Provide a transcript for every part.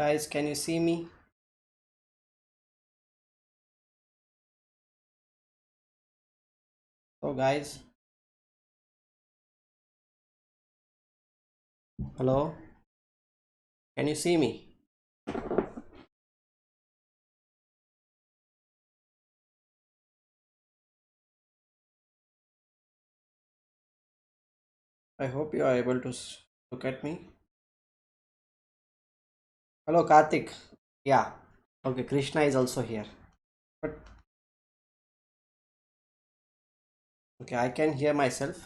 Guys, can you see me? So guys, hello, can you see me? I hope you are able to look at me. Hello, Karthik. Yeah. Okay, Krishna is also here. But okay, I can hear myself.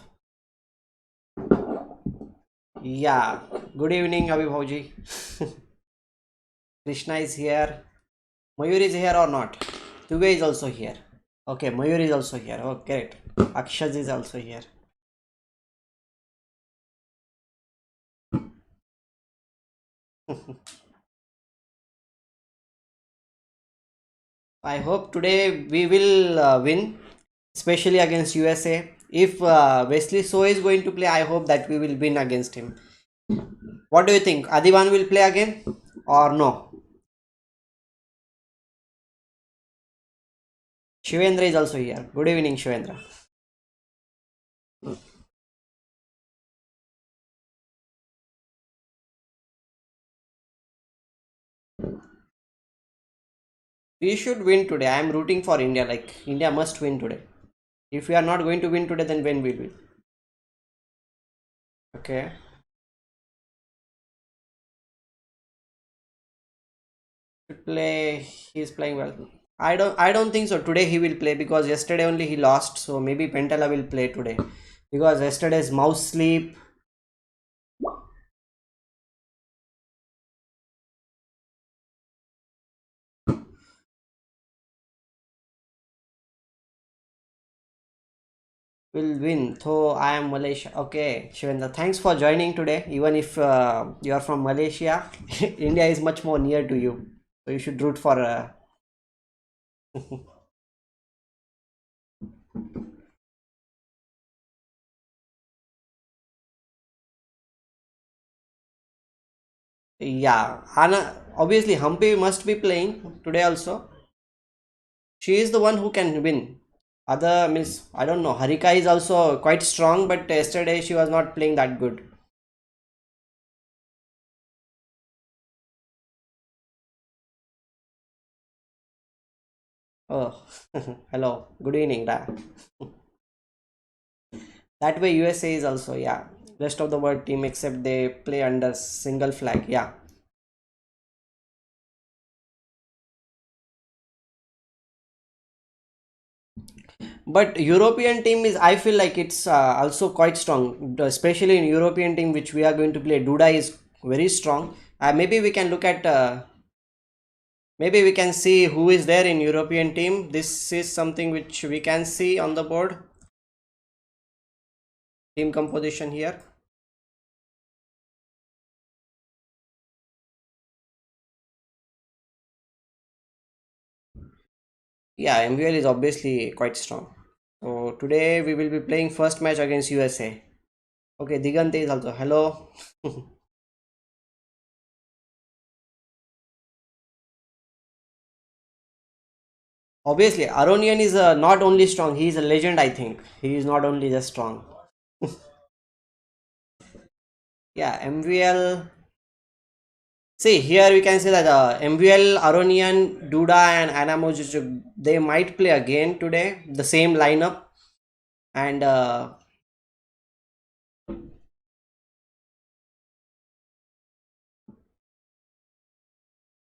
Yeah. Good evening, Abhibhauji. Krishna is here. Mayur is here or not? Tube is also here. Okay, Mayur is also here. Oh, great. Akshaz is also here. I hope today we will win, especially against USA. If Wesley So is going to play, I hope that we will win against him. What do you think? Adivan will play again or no? Shivendra is also here. Good evening, Shivendra. We should win today. I am rooting for India. Like India must win today. If we are not going to win today, then when will we? Okay. Should play. He is playing well. I don't think so. Today he will play because yesterday only he lost. So maybe Pentala will play today. Because yesterday's mouse sleep. Will win. So I am Malaysia. Okay, Shivendra, thanks for joining today. Even if you are from Malaysia, India is much more near to you. So you should root for. Yeah, Anna. Obviously, Humpy must be playing today also. She is the one who can win. Other Miss, I don't know. Harika is also quite strong, but yesterday she was not playing that good. Oh, hello. Good evening. That way USA is also, yeah. Rest of the world team except they play under single flag. Yeah. But European team is, I feel like it's also quite strong, especially in European team which we are going to play. Duda is very strong. Maybe we can look at, maybe we can see who is there in European team. This is something which we can see on the board. Team composition here. Yeah, MVL is obviously quite strong. So today we will be playing first match against USA. Okay, Digante is also. Hello. Obviously, Aronian is not only strong, he is a legend, I think. He is not only just strong. Yeah, MVL. See, here we can say that MVL, Aronian, Duda, and Anamojic, they might play again today, the same lineup. And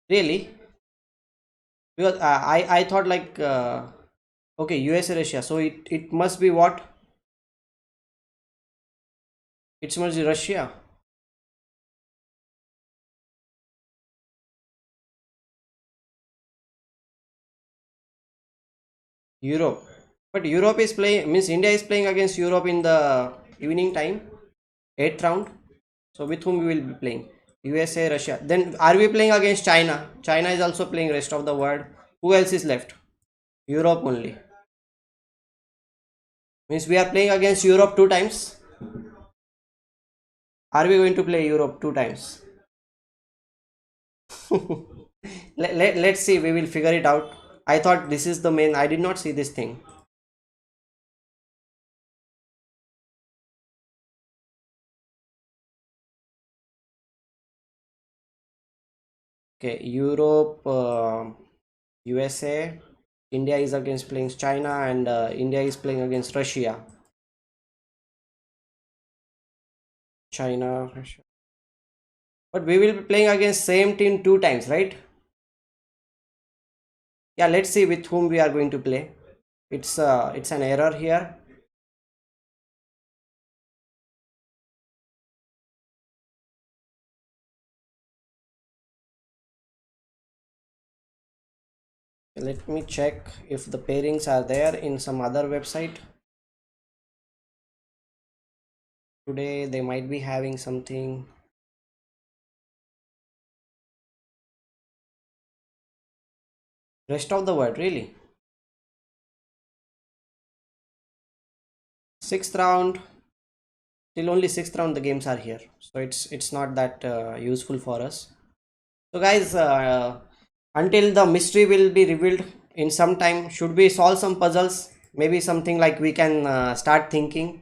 really, because I thought like, okay, USA, Russia. So it must be what? It must be Russia. Europe. But Europe is playing, means India is playing against Europe in the evening time, 8th round. So with whom we will be playing? USA, Russia. Then are we playing against China? China is also playing rest of the world. Who else is left? Europe only. Means we are playing against Europe two times. Are we going to play Europe two times? Let's see, we will figure it out. I thought this is the main, I did not see this thing. Okay, Europe, USA, India is against playing China, and India is playing against Russia. China, Russia. But we will be playing against same team two times, right? Yeah, let's see with whom we are going to play. It's an error here. Let me check if the pairings are there in some other website. Today they might be having something. Rest of the world, really? Sixth round, till only sixth round the games are here, so it's not that useful for us. So guys, until the mystery will be revealed in some time, should we solve some puzzles? Maybe something like we can start thinking.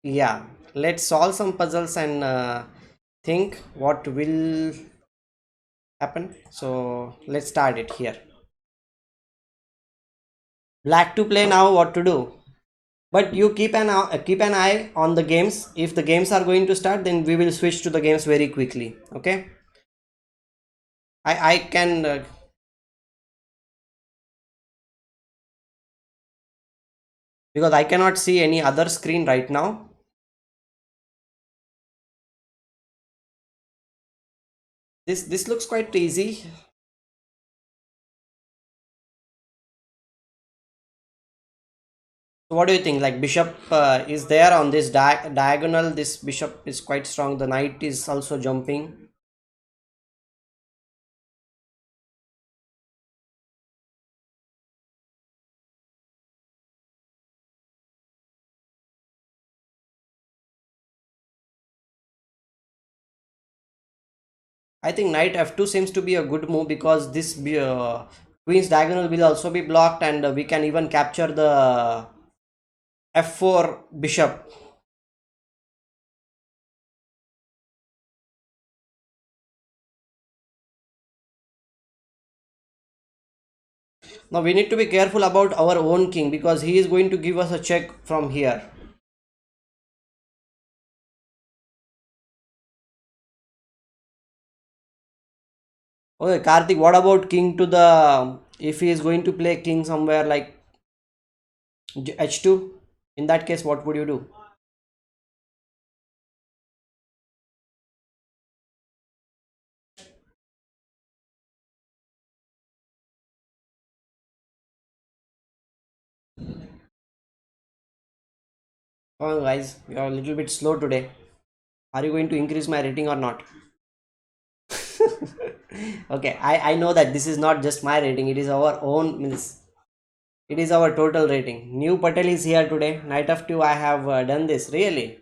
Yeah, let's solve some puzzles and think what will happen. So let's start it here. Black to play now, what to do? But you keep an eye on the games. If the games are going to start, then we will switch to the games very quickly. Okay, I can because I cannot see any other screen right now. This looks quite easy. So what do you think? Like bishop is there on this diagonal. This bishop is quite strong. The knight is also jumping. I think knight f2 seems to be a good move because this queen's diagonal will also be blocked, and we can even capture the f4 bishop. Now we need to be careful about our own king because he is going to give us a check from here. Okay, Karthik, what about king to the, if he is going to play king somewhere like h2? In that case, what would you do? Oh, guys, you are a little bit slow today. Are you going to increase my rating or not? Okay, I know that this is not just my rating, it is our own, means it is our total rating. New Patel is here today. Knight f2, I have done this, really.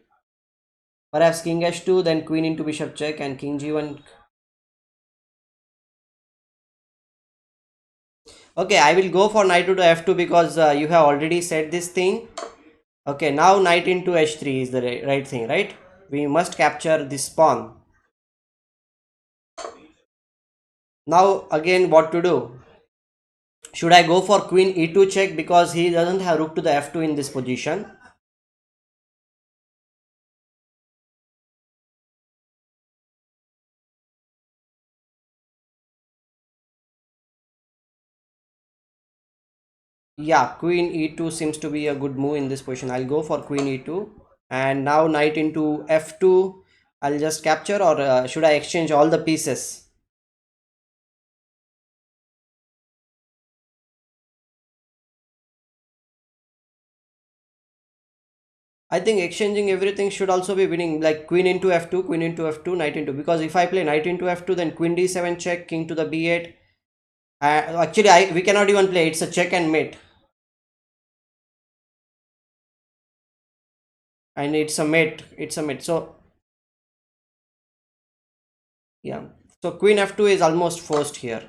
Perhaps king h2, then queen into bishop check, and king g1. Okay, I will go for knight to f2 because you have already said this thing. Okay, now knight into h3 is the right thing, right? We must capture this pawn. Now again, what to do? Should I go for queen e2 check because he doesn't have rook to the f2 in this position? Yeah, queen e2 seems to be a good move in this position. I'll go for queen e2, and now knight into f2. I'll just capture, or should I exchange all the pieces? I think exchanging everything should also be winning, like queen into f2, queen into f2, knight into, because if I play knight into f2, then queen d7 check, king to the b8, Actually, we cannot even play. It's a check and mate, and it's a mate. It's a mate. So yeah. So queen f2 is almost forced here,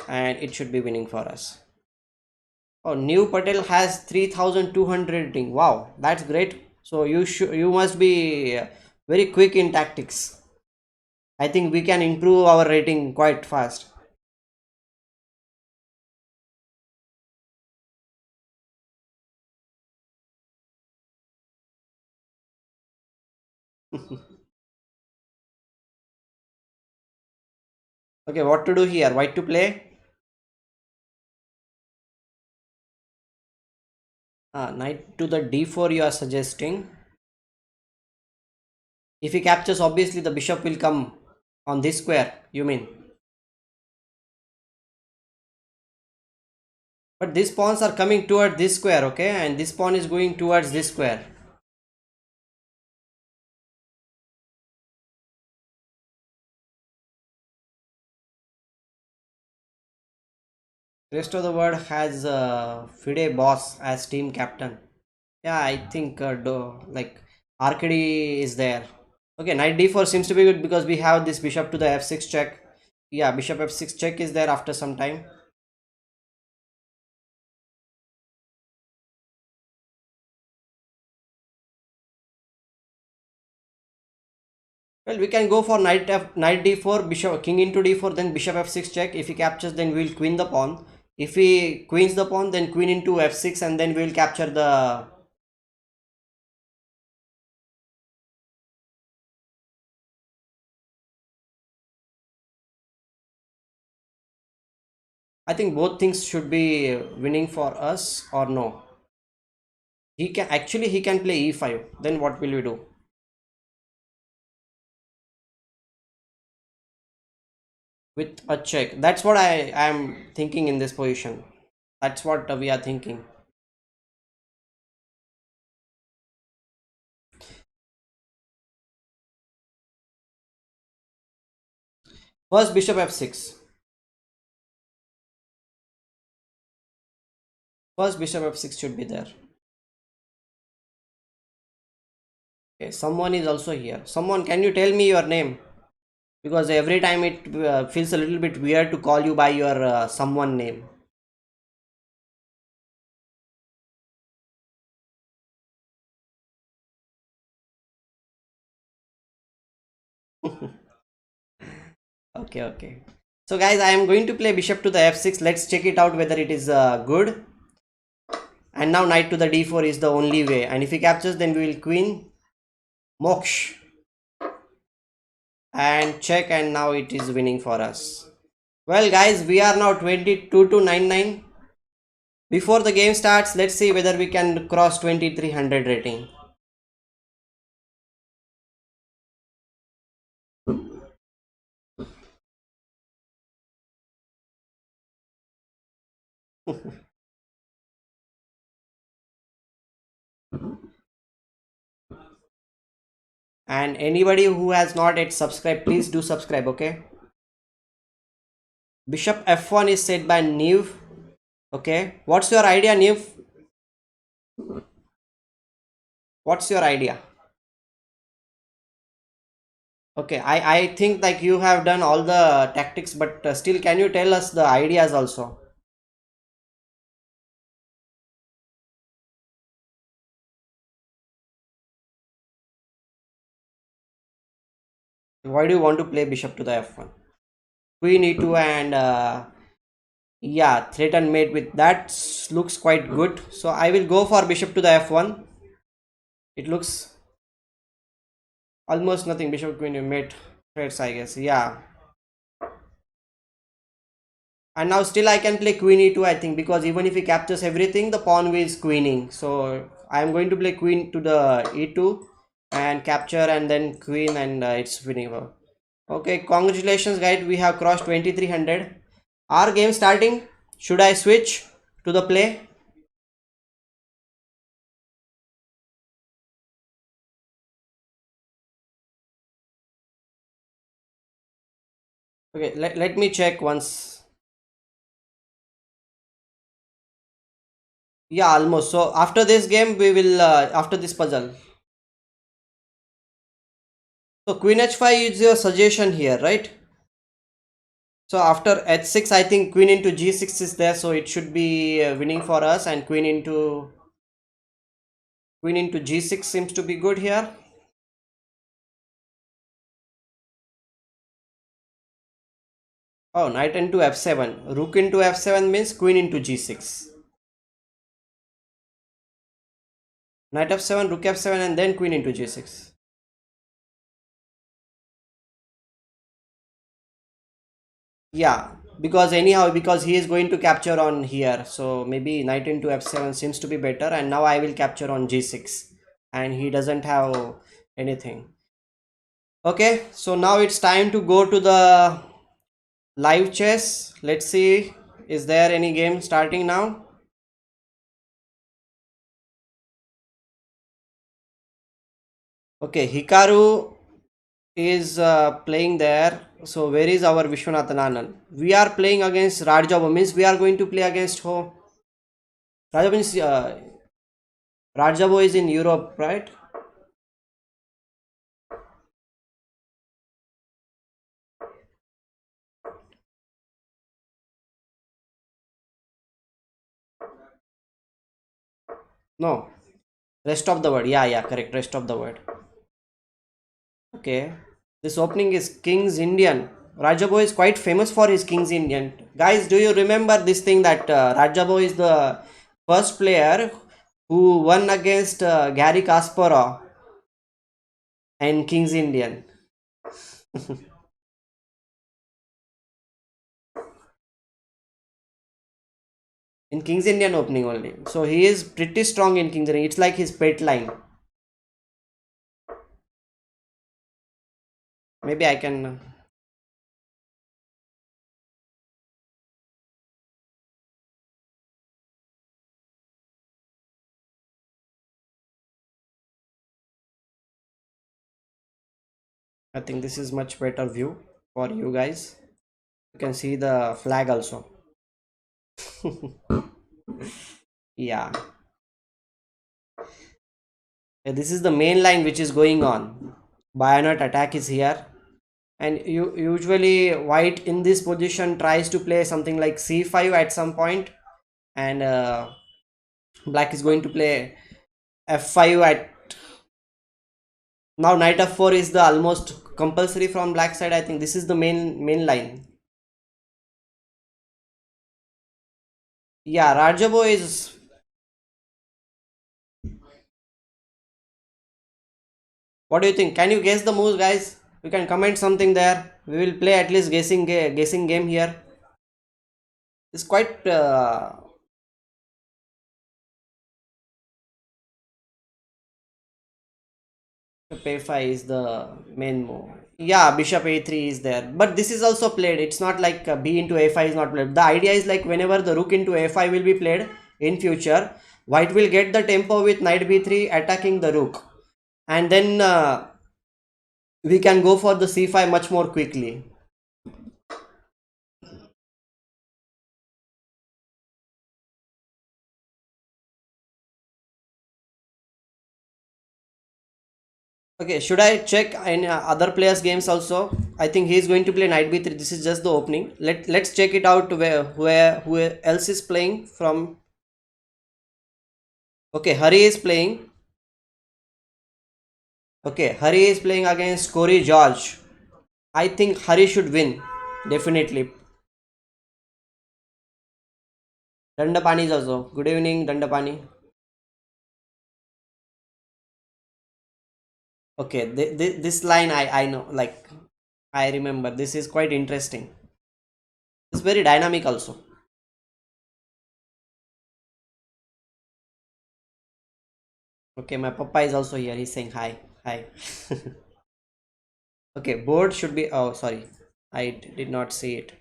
and it should be winning for us. Oh, New Patel has 3,200 rating. Wow, that's great. So you must be very quick in tactics. I think we can improve our rating quite fast. Okay, what to do here? White to play? Knight to the d4 you are suggesting. If he captures, obviously the bishop will come on this square, you mean? But these pawns are coming toward this square, okay? And this pawn is going towards this square. Rest of the world has Fide boss as team captain. Yeah, I think like Arcady is there. Okay, knight d4 seems to be good because we have this bishop to the f6 check. Yeah, bishop f6 check is there after some time. Well, we can go for knight d4, bishop king into d4, then bishop f6 check. If he captures, then we will queen the pawn. If he queens the pawn, then queen into f6, and then we will capture the. I think both things should be winning for us or no. He can play e5. Then what will we do? With a check. That's what I am thinking in this position. That's what we are thinking. First bishop f6. First bishop f6 should be there. Okay, someone is also here. Someone, can you tell me your name? Because every time it feels a little bit weird to call you by your someone name. Okay, okay. So guys, I am going to play bishop to the f6. Let's check it out whether it is good. And now knight to the d4 is the only way. And if he captures, then we will queen moksha and check, and now it is winning for us. Well guys, we are now 22 to 99. Before the game starts, let's see whether we can cross 2300 rating. And anybody who has not yet subscribed, please do subscribe, okay? Bishop f1 is set by Neve. Okay, what's your idea, Neve? What's your idea? Okay, I think like you have done all the tactics, but still, can you tell us the ideas also? Why do you want to play bishop to the f1? Queen e2 and yeah, threaten mate with that looks quite good. So I will go for bishop to the f1. It looks almost nothing. Bishop queen mate threats, I guess. Yeah, and now still I can play queen e2, I think, because even if he captures everything, the pawn is queening. So I am going to play queen to the e2 and capture, and then queen, and it's winning. Okay, congratulations guys, we have crossed 2300. Our game starting. Should I switch to the play? Okay, let me check once. Yeah, almost. So after this game, we will after this puzzle. So queen h5 is your suggestion here, right? So after h6, I think queen into g6 is there, so it should be winning for us. And queen into g6 seems to be good here. Oh, knight into f7. Rook into f7 means queen into g6. Knight f7, rook f7, and then queen into g6. Yeah, because anyhow, because he is going to capture on here, so maybe knight into f7 seems to be better. And now I will capture on g6, and he doesn't have anything. Okay, so now it's time to go to the live chess. Let's see, is there any game starting now? Okay, Hikaru is playing there. So where is our Vishwanathan Anand? We are playing against Rajab, means we are going to play against who? Rajab means Rajabo is in Europe, right? No, rest of the world. Yeah, yeah, correct. Rest of the world. Okay. This opening is King's Indian. Rajabo is quite famous for his King's Indian. Guys, do you remember this thing that Rajabo is the first player who won against Gary Kasparov and King's Indian? In King's Indian opening only. So he is pretty strong in King's Indian. It's like his pet line. Maybe I can. I think this is much better view for you guys. You can see the flag also. Yeah. Yeah, this is the main line which is going on. Bayonet attack is here, and you usually white in this position tries to play something like c5 at some point, and black is going to play f5 at now. Knight f4 is the almost compulsory from black side. I think this is the main line. Yeah, Rajabo is. What do you think? Can you guess the moves, guys? You can comment something there. We will play at least guessing game here. It's quite bishop a5 is the main move. Yeah, bishop a3 is there. But this is also played. It's not like b into a5 is not played. The idea is like whenever the rook into a5 will be played in future, white will get the tempo with knight b3 attacking the rook. And then we can go for the c5 much more quickly. Okay, should I check in other players' games also? I think he is going to play knight b3. This is just the opening. Let's check it out where who else is playing from. Okay, Hari is playing. Okay, Hari is playing against Corey George. I think Hari should win. Definitely. Dandapani is also. Good evening, Dandapani. Okay, this line I know. Like I remember. This is quite interesting. It's very dynamic also. Okay, my papa is also here. He's saying hi. Hi. Okay, board should be. Oh, sorry. I did not see it.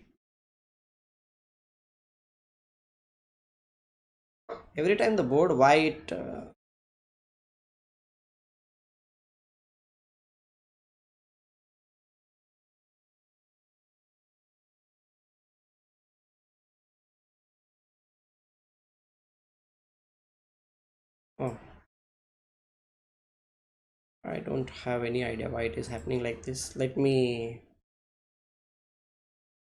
Every time the board white. Oh, I don't have any idea why it is happening like this. Let me.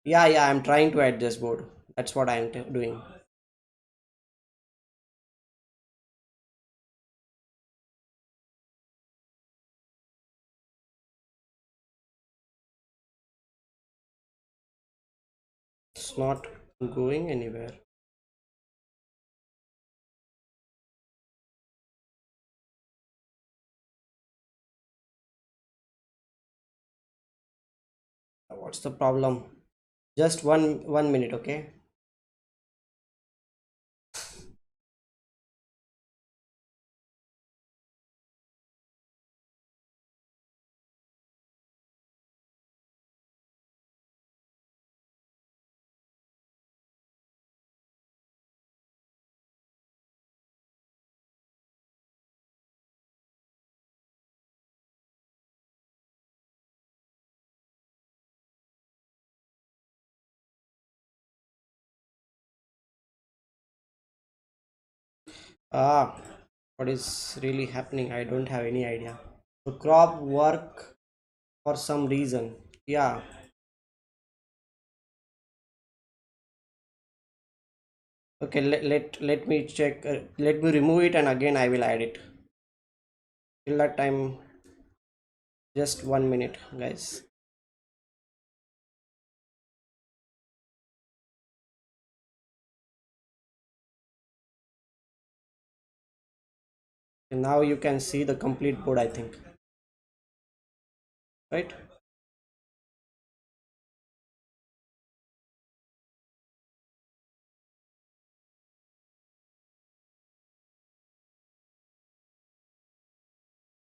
Yeah, yeah, I'm trying to adjust board. That's what I'm doing. It's not going anywhere. What's the problem? Just one minute, okay? Ah, what is really happening? I don't have any idea. The crop work for some reason. Yeah. Okay, let me check. Let me remove it and again I will add it. Till that time, just 1 minute, guys. And now you can see the complete board, I think. Right?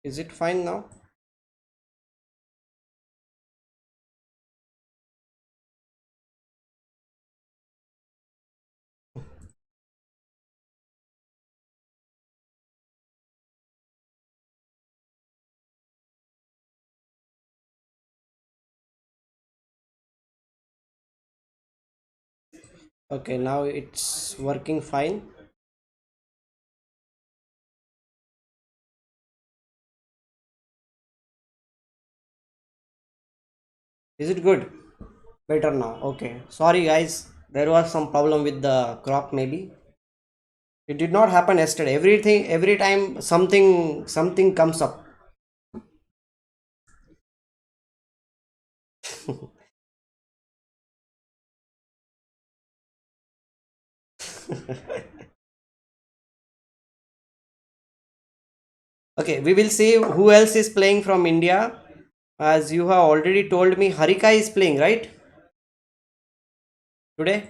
Is it fine now? Okay, now it's working fine. Is it good? Better now. Okay. Sorry, guys. There was some problem with the crop, maybe. It did not happen yesterday. Every time something comes up. Okay, we will see who else is playing from India. As you have already told me, Harika is playing, right? Today?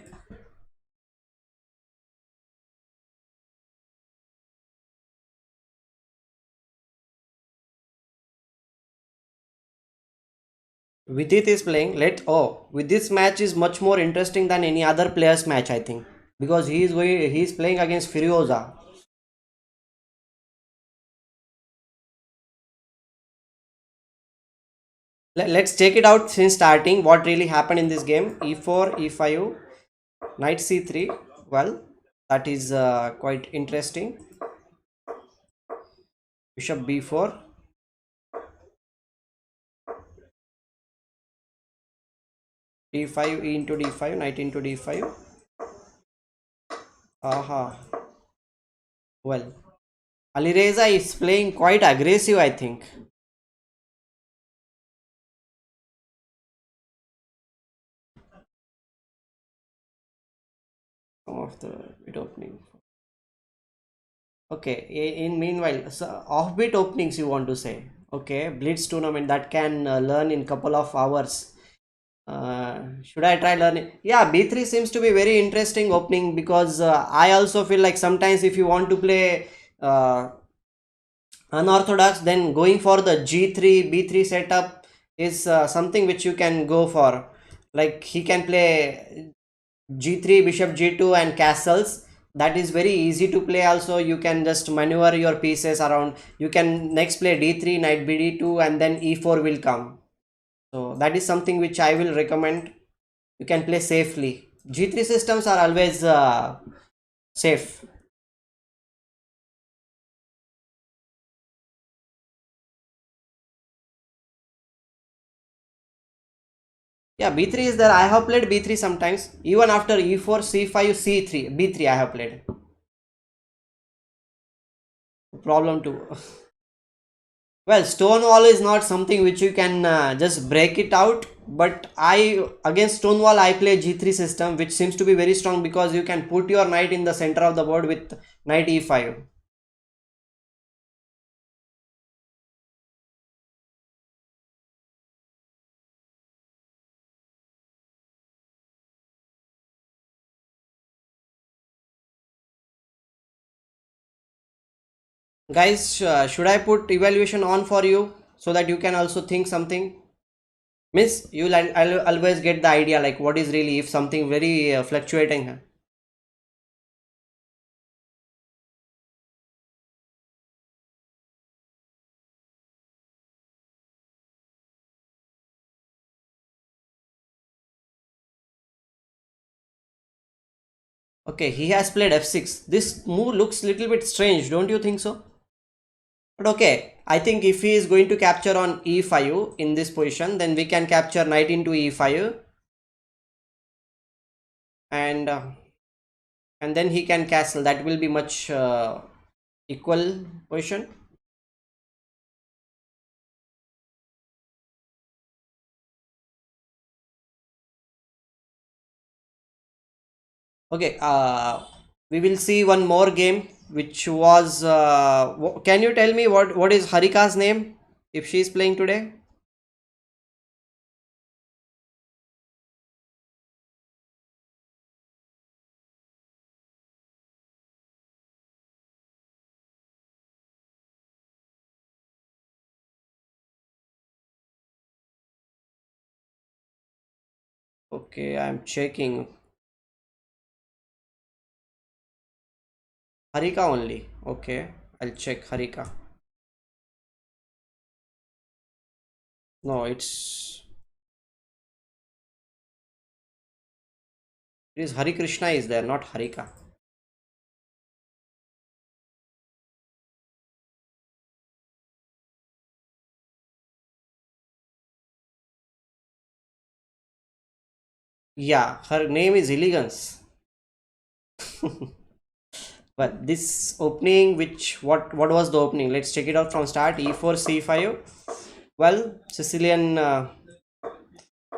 Vidit is playing. With this match is much more interesting than any other player's match, I think. Because he is playing against Furiosa. Let's check it out since starting what really happened in this game. E4, E5, Knight C3. Well, that is quite interesting. Bishop B4. D5, E into D5, Knight into D5. Aha. Well, Alireza is playing quite aggressive, I think. Some of the bit opening. Okay, in meanwhile, so offbeat openings you want to say. Okay, Blitz tournament that can learn in couple of hours. Should I try learning? Yeah, B3 seems to be very interesting opening because I also feel like sometimes if you want to play uh, unorthodox, then going for the G3 B3 setup is something which you can go for. Like he can play G3 bishop G2 and castles. That is very easy to play. Also you can just maneuver your pieces around. You can next play D3 knight BD2 and then E4 will come. So that is something which I will recommend. You can play safely. G3 systems are always safe. Yeah, b3 is there. I have played b3 sometimes. Even after e4, c5, c3, b3 I have played. Problem too. Well, Stonewall is not something which you can just break it out. But I against Stonewall I play g3 system, which seems to be very strong because you can put your knight in the center of the board with knight e5. Guys, should I put evaluation on for you so that you can also think something? Miss, you'll I'll always get the idea like what is really if something very fluctuating. Okay, he has played f6. This move looks little bit strange, don't you think so? But okay, I think if he is going to capture on e5 in this position, then we can capture knight into e5, and and then he can castle. That will be much equal position. Okay, we will see one more game, which was. Can you tell me what is Harika's name if she is playing today? Okay, I'm checking. Harika only. Okay, I'll check Harika. No, it is Hari Krishna is there, not Harika. Yeah, her name is Elegance. But this opening, which what was the opening? Let's check it out from start. E4, c5. Well, Sicilian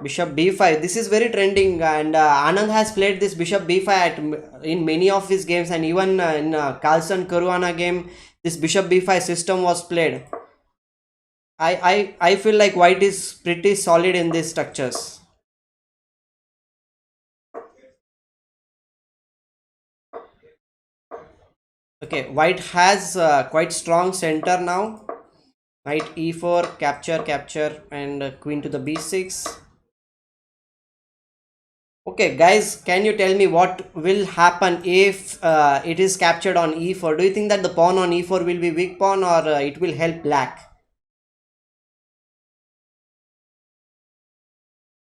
bishop b5. This is very trending, and Anand has played this bishop b5 in many of his games, and even in Carlson Caruana game, this bishop b5 system was played. I feel like white is pretty solid in these structures. Okay, white has quite strong center now. Knight e4, capture, capture, and queen to the b6. Okay, guys, can you tell me what will happen if it is captured on e4? Do you think that the pawn on e4 will be weak pawn, or it will help black?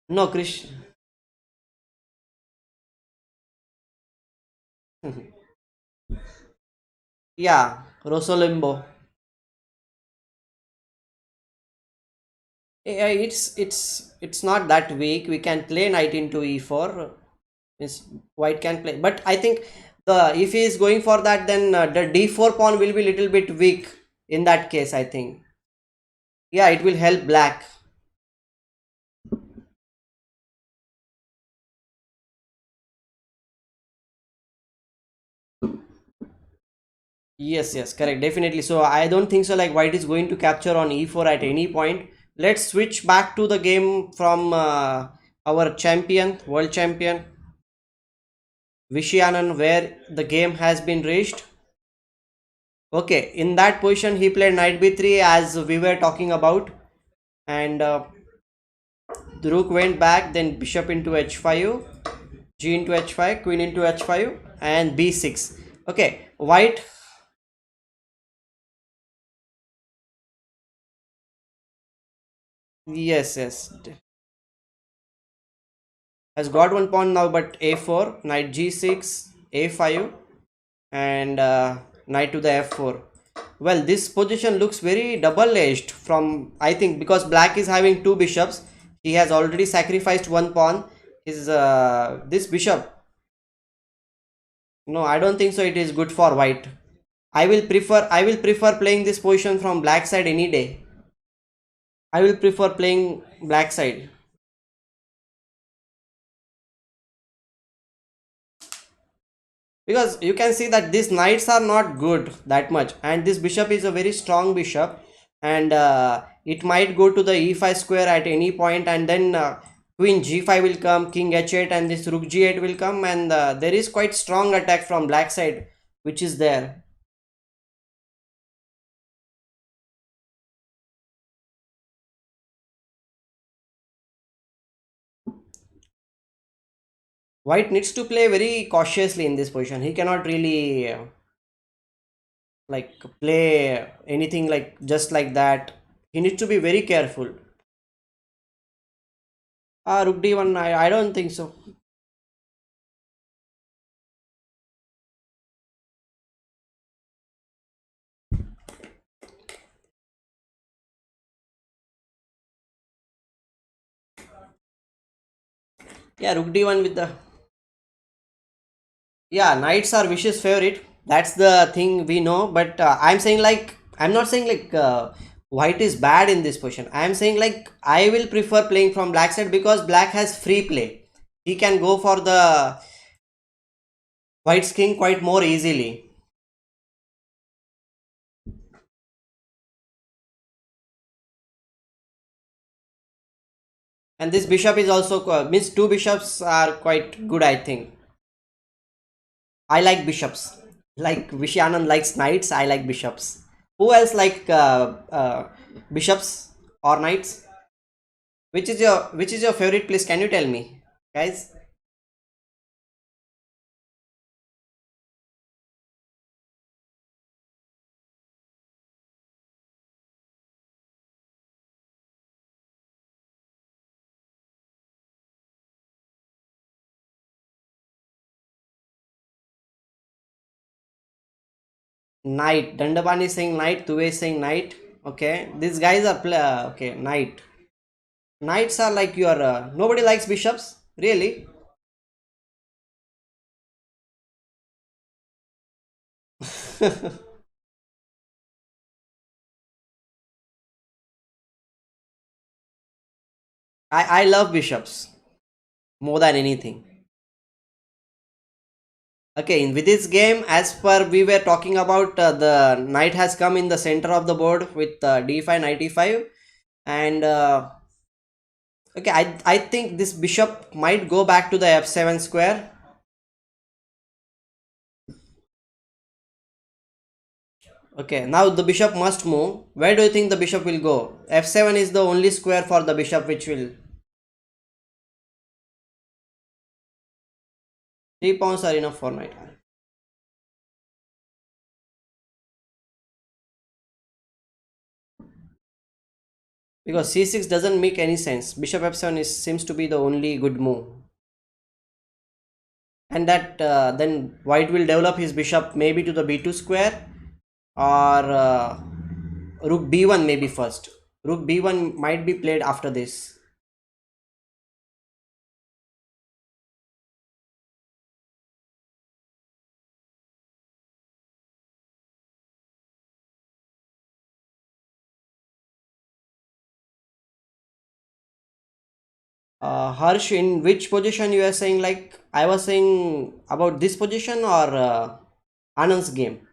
No, Krish. Yeah, Rosolimbo. It's not that weak. We can play knight into e4. Is white can play, but I think the if he is going for that, then the d4 pawn will be little bit weak in that case. I think. Yeah, it will help black. Yes, yes, correct, definitely. So I don't think so like white is going to capture on e4 at any point. Let's switch back to the game from our champion, world champion Vishanan, where the game has been reached. Okay, in that position he played knight b3 as we were talking about, and the rook went back, then bishop into h5, g into h5, queen into h5, and b6. Okay, white. Yes, yes, has got one pawn now, but a4, knight g6, a5, and knight to the f4. Well, this position looks very double edged from, I think, because black is having two bishops. He has already sacrificed one pawn. His this bishop. No, I don't think so. It is good for white. I will prefer playing this position from black side any day. I will prefer playing black side because you can see that these knights are not good that much, and this bishop is a very strong bishop, and it might go to the e5 square at any point, and then queen g5 will come, king h8, and this rook g8 will come, and there is quite strong attack from black side which is there. White needs to play very cautiously in this position. He cannot really like play anything like just like that. He needs to be very careful. Rook d1, I don't think so. Yeah, rook d1 with the, yeah, knights are vicious favorite. That's the thing we know. But I'm saying like, I'm not saying like white is bad in this position. I'm saying like I will prefer playing from black side because black has free play. He can go for the white's king quite more easily. And this bishop is also means two bishops are quite good, I think. I like bishops. Like Vishanand likes knights, I like bishops. Who else like bishops or knights? Which is your favorite place? Can you tell me, guys? Knight. Dandaban is saying knight. Tuve is saying knight. Okay, these guys are okay. Knight. Knights are like your. Nobody likes bishops. Really? I love bishops more than anything. Okay, with this game, as per we were talking about, the knight has come in the center of the board with d5, knight e5, and okay, I think this bishop might go back to the f7 square. Okay, now the bishop must move. Where do you think the bishop will go? f7 is the only square for the bishop which will. Three pawns are enough for knight. Because c6 doesn't make any sense. Bishop f7 seems to be the only good move. And that then white will develop his bishop maybe to the b2 square, or rook b1 maybe first. Rook b1 might be played after this. Harsh, in which position you are saying? Like I was saying about this position or Anand's game?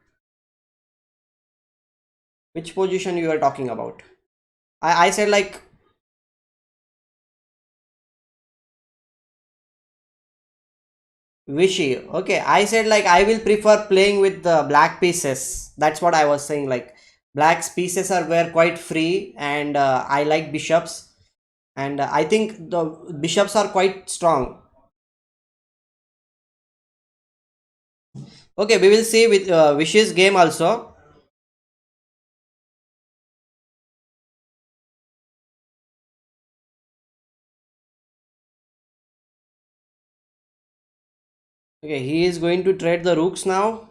Which position you are talking about? I said like Vishy. Okay, I said like I will prefer playing with the black pieces. That's what I was saying. Like black's pieces are were quite free, and I like bishops, and I think the bishops are quite strong. Okay, we will see with Vishy's game also. Okay, he is going to trade the rooks now.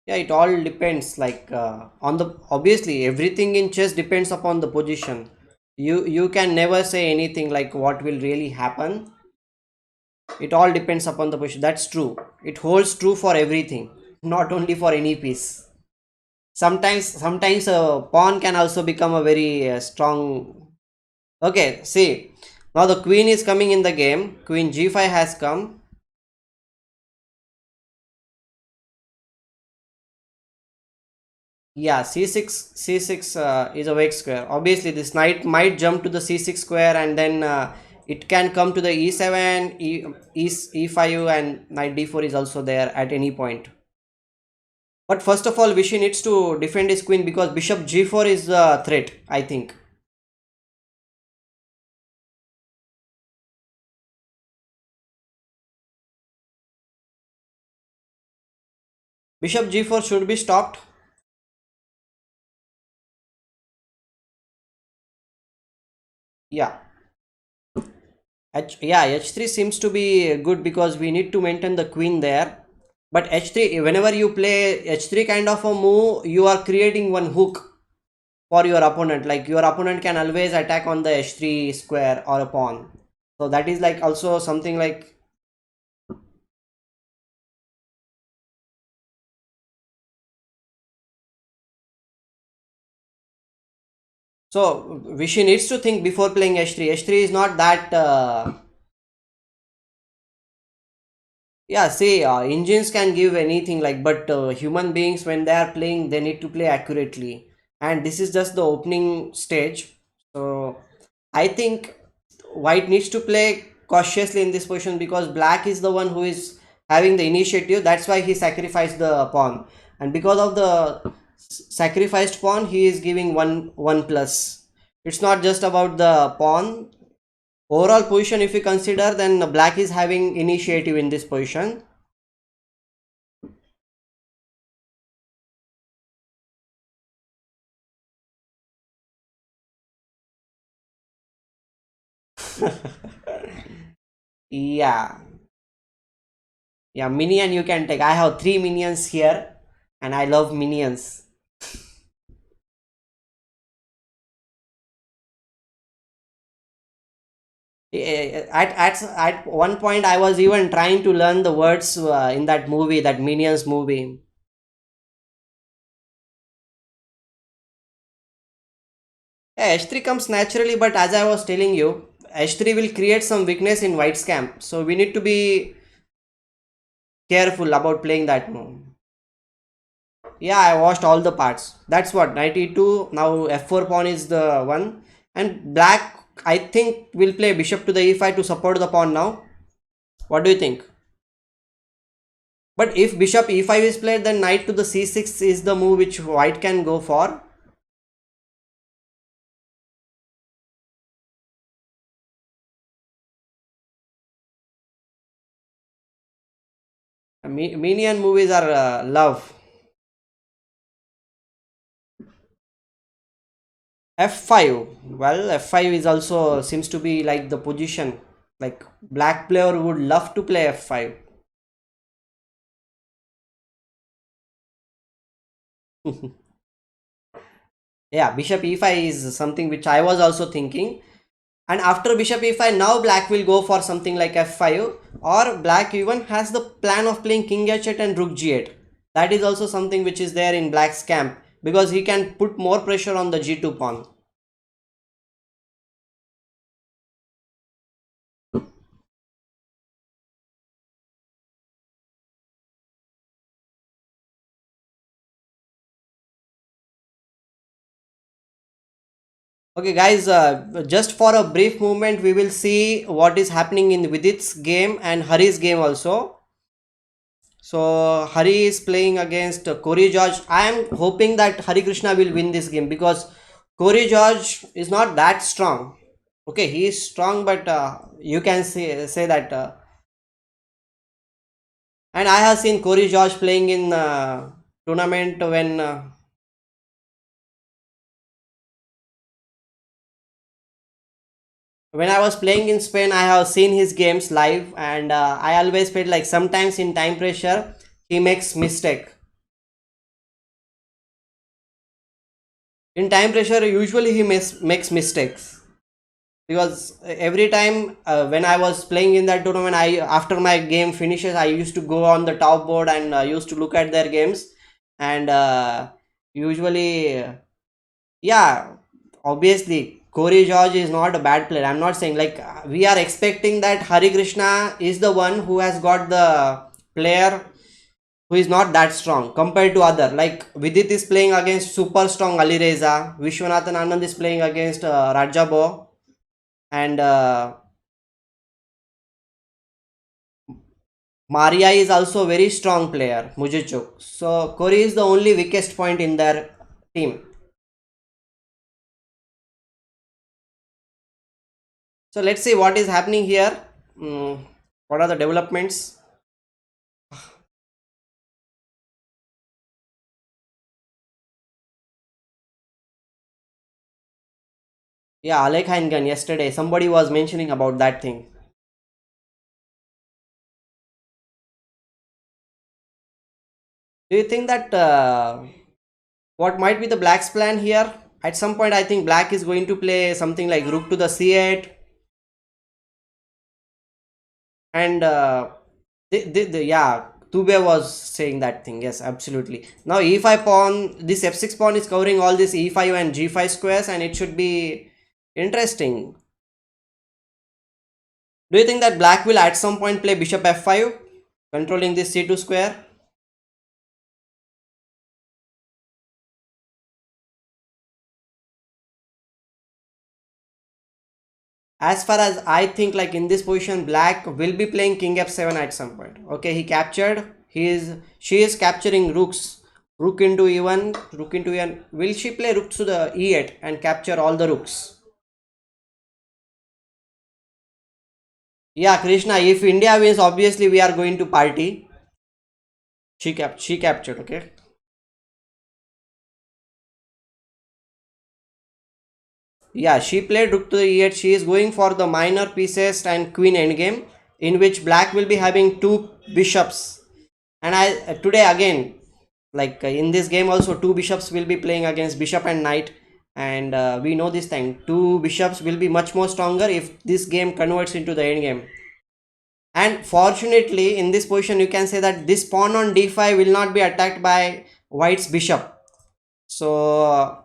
Yeah, it all depends. Like on the obviously everything in chess depends upon the position. You can never say anything like what will really happen. It all depends upon the position. That's true. It holds true for everything, not only for any piece. Sometimes a pawn can also become a very strong. Okay, see, now the queen is coming in the game. Queen g5 has come. Yeah, c6 is a weak square. Obviously, this knight might jump to the c6 square, and then it can come to the e7, e5, and knight d4 is also there at any point. But first of all, Vishy needs to defend his queen because bishop g4 is a threat, I think. Bishop g4 should be stopped. Yeah, yeah, h3 seems to be good because we need to maintain the queen there. But h3, whenever you play h3 kind of a move, you are creating one hook for your opponent. Like your opponent can always attack on the h3 square or a pawn. So that is like also something like. So Vishy needs to think before playing h3. h3 is not that. Yeah, see, engines can give anything like, but human beings when they are playing, they need to play accurately, and this is just the opening stage. So I think white needs to play cautiously in this position because black is the one who is having the initiative. That's why he sacrificed the pawn, and because of the sacrificed pawn, he is giving one plus. It's not just about the pawn. Overall position, if you consider, then black is having initiative in this position. Yeah, yeah, minion you can take. I have three minions here, and I love minions. At one point, I was even trying to learn the words in that movie, that Minions movie. Yeah, h3 comes naturally, but as I was telling you, h3 will create some weakness in white's camp. So we need to be careful about playing that move. Yeah, I watched all the parts. That's what, knight e2. Now f4 pawn is the one, and black I think will play bishop to the e5 to support the pawn now. What do you think? But if bishop e5 is played, then knight to the c6 is the move which white can go for. Minion movies are love. f5. Well, f5 is also seems to be like the position. Like black player would love to play f5. Yeah, bishop e5 is something which I was also thinking. And after bishop e5, now black will go for something like f5, or black even has the plan of playing king h8 and rook g8. That is also something which is there in black's camp because he can put more pressure on the g2 pawn. Okay, guys, just for a brief moment, we will see what is happening in Vidit's game and Hari's game also. So Hari is playing against Corey George. I am hoping that Hari Krishna will win this game because Corey George is not that strong. Okay, he is strong, but you can say that. And I have seen Corey George playing in tournament when I was playing in Spain. I have seen his games live, and I always felt like sometimes in time pressure he makes mistake. In time pressure usually he makes mistakes, because every time when I was playing in that tournament, I after my game finishes I used to go on the top board and used to look at their games. And usually yeah, obviously Corey George is not a bad player. I'm not saying, like, we are expecting that Hari Krishna is the one who has got the player who is not that strong compared to other. Like Vidit is playing against super strong Ali Reza, Vishwanathan Anand is playing against Rajabo, and Maria is also a very strong player, Mujichuk. So Corey is the only weakest point in their team. So let's see what is happening here. What are the developments? Yeah, Alek Haingan yesterday. Somebody was mentioning about that thing. Do you think that what might be the Black's plan here? At some point, I think Black is going to play something like Rook to the C8, and yeah, Tube was saying that thing. Yes, absolutely. Now E5 pawn, this F6 pawn is covering all this E5 and G5 squares, and it should be interesting. Do you think that Black will at some point play Bishop F5, controlling this C2 square? As far as I think, like in this position, Black will be playing King F7 at some point. Okay, he captured. She is capturing rooks. Rook into E1, rook into E1. Will she play rook to the E8 and capture all the rooks? Yeah, Krishna. If India wins, obviously we are going to party. She captured. Okay. Yeah, she played rook to the e8. She is going for the minor pieces and queen endgame, in which black will be having two bishops. And I today again, like in this game also, two bishops will be playing against bishop and knight. And we know this thing. Two bishops will be much more stronger if this game converts into the endgame. And fortunately, in this position, you can say that this pawn on d5 will not be attacked by white's bishop. So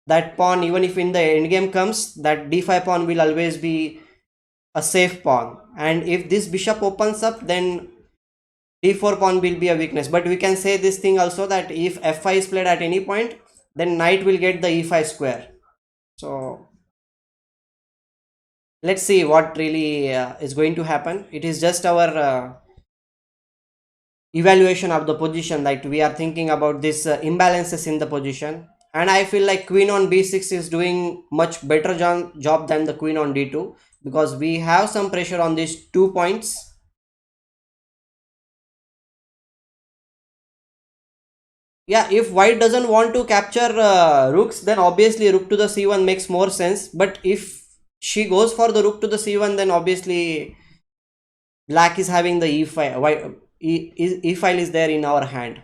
that pawn, even if in the endgame comes, that d5 pawn will always be a safe pawn. And if this bishop opens up, then d4 pawn will be a weakness. But we can say this thing also, that if f5 is played at any point, then knight will get the e5 square. So let's see what really is going to happen. It is just our evaluation of the position, like we are thinking about this imbalances in the position. And I feel like queen on b6 is doing much better job than the queen on d2, because we have some pressure on these 2 points. Yeah, if white doesn't want to capture rooks, then obviously rook to the c1 makes more sense. But if she goes for the rook to the c1, then obviously black is having the e5, white e file is there in our hand.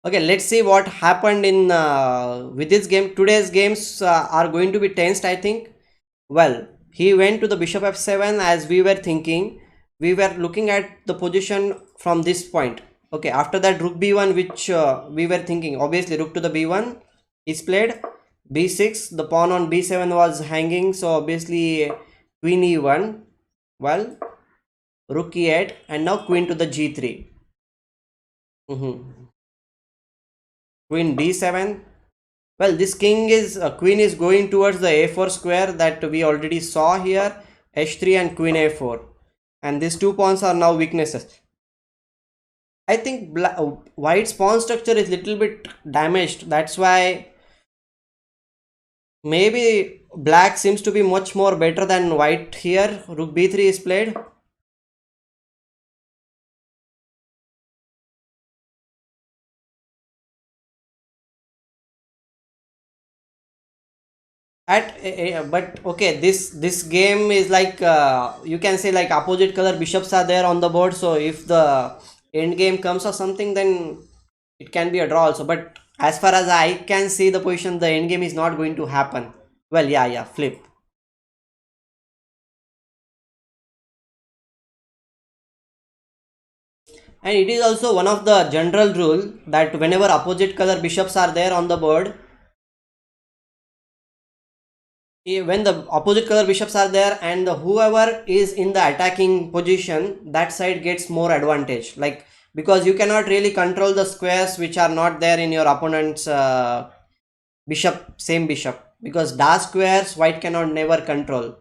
Okay, let's see what happened in with this game. Today's games are going to be tensed, I think. Well, he went to the bishop f7 as we were thinking. We were looking at the position from this point. Okay, after that rook b1, which we were thinking. Obviously, rook to the b1 is played. b6, the pawn on b7 was hanging, so obviously queen e1. Well, rook e8, and now queen to the g3. Queen d7. Well, this king is queen is going towards the a4 square that we already saw here, h3 and queen a4, and these two pawns are now weaknesses. I think white's pawn structure is little bit damaged. That's why maybe black seems to be much more better than white here. Rook b3 is played. But okay, this game is like, you can say like opposite color bishops are there on the board, so if the end game comes or something, then it can be a draw also. But as far as I can see the position, the end game is not going to happen. Well, yeah, yeah, flip. And it is also one of the general rule that whenever opposite color bishops are there on the board, when the opposite color bishops are there and whoever is in the attacking position, that side gets more advantage, like, because you cannot really control the squares which are not there in your opponent's bishop, same bishop, because dark squares white cannot never control.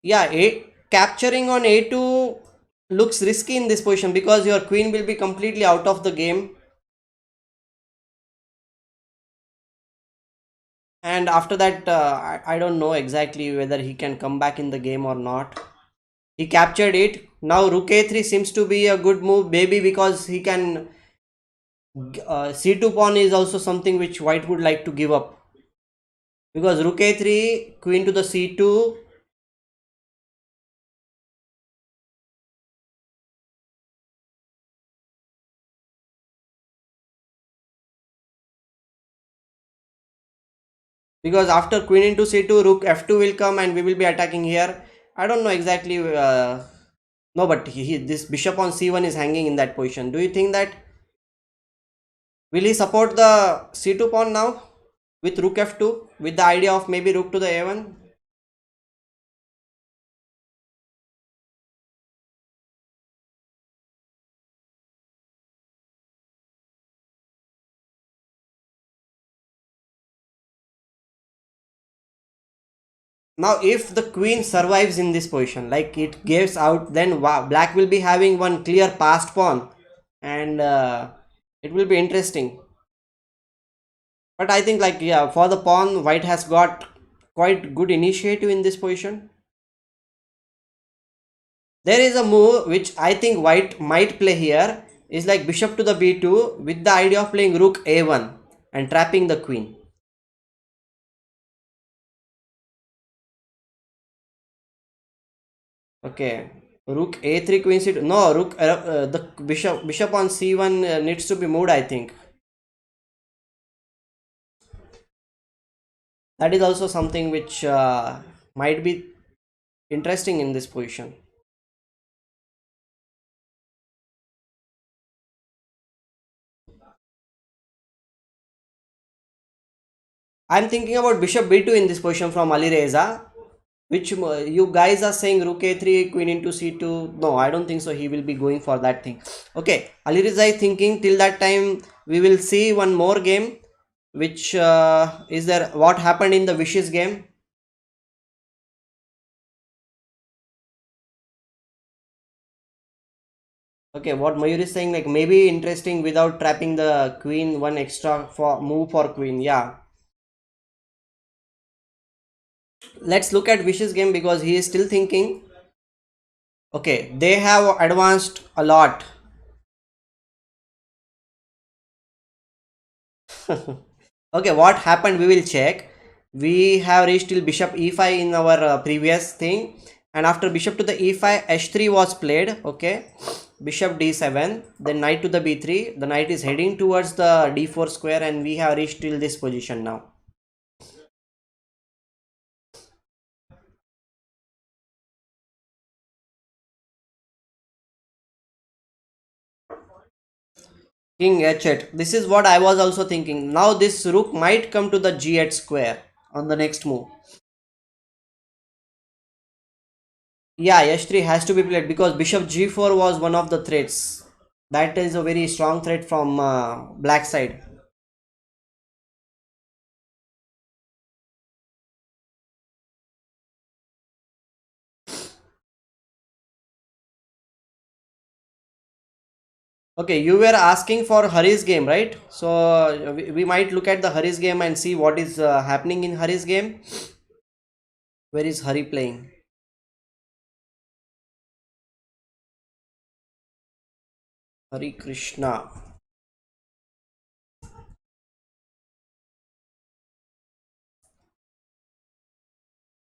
Yeah, capturing on a2 looks risky in this position because your queen will be completely out of the game. And after that, I don't know exactly whether he can come back in the game or not. He captured it. Now rook a3 seems to be a good move, maybe because he can, c2 pawn is also something which white would like to give up, because rook a3, queen to the c2. Because after queen into c2, rook f2 will come and we will be attacking here. I don't know exactly. No, but this bishop on c1 is hanging in that position. Do you think that will he support the c2 pawn now with rook f2 with the idea of maybe rook to the a1? Now if the queen survives in this position, like it gives out, then wow, black will be having one clear passed pawn, and it will be interesting. But I think, like, yeah, for the pawn, white has got quite good initiative in this position. There is a move which I think white might play here, is like bishop to the b2 with the idea of playing rook a1 and trapping the queen. Okay, rook a3 queen c2. No, rook, the bishop on c1 needs to be moved, I think. That is also something which might be interesting in this position. I'm thinking about bishop b2 in this position from Ali Reza, which you guys are saying rook a3 queen into c2. No, I don't think so he will be going for that thing. Okay, Ali Reza is thinking. Till that time we will see one more game, which is there, what happened in the wishes game. Okay, what Mayur is saying, like maybe interesting without trapping the queen, one extra for move for queen. Yeah, let's look at wishes game because he is still thinking. Okay, they have advanced a lot. Okay, what happened we will check. We have reached till bishop e5 in our previous thing, and after bishop to the e5, h3 was played. Okay, bishop d7, then knight to the b3. The knight is heading towards the d4 square, and we have reached till this position now. King h8. This is what I was also thinking. Now this rook might come to the g8 square on the next move. Yeah, h3 has to be played because bishop g4 was one of the threats. That is a very strong threat from black side. Okay, you were asking for Hari's game, right? So we might look at the Hari's game and see what is happening in Hari's game. Where is Hari playing? Hari Krishna.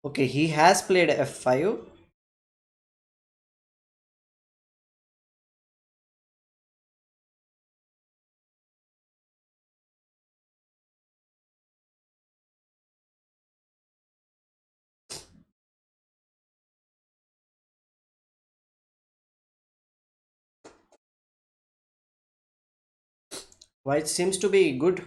Okay, he has played f5. White seems to be good.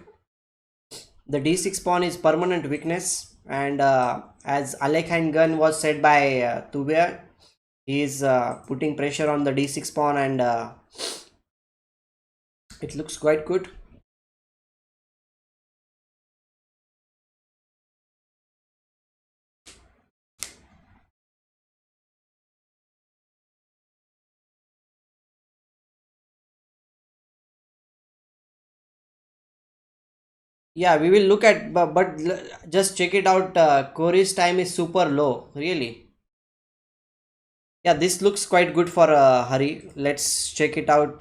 The d6 pawn is permanent weakness, and as Alekhine Gun was said by Tubia, he is putting pressure on the d6 pawn, and it looks quite good. Yeah, we will look at, but just check it out. Corey's time is super low, really. Yeah, this looks quite good for Hari. Let's check it out.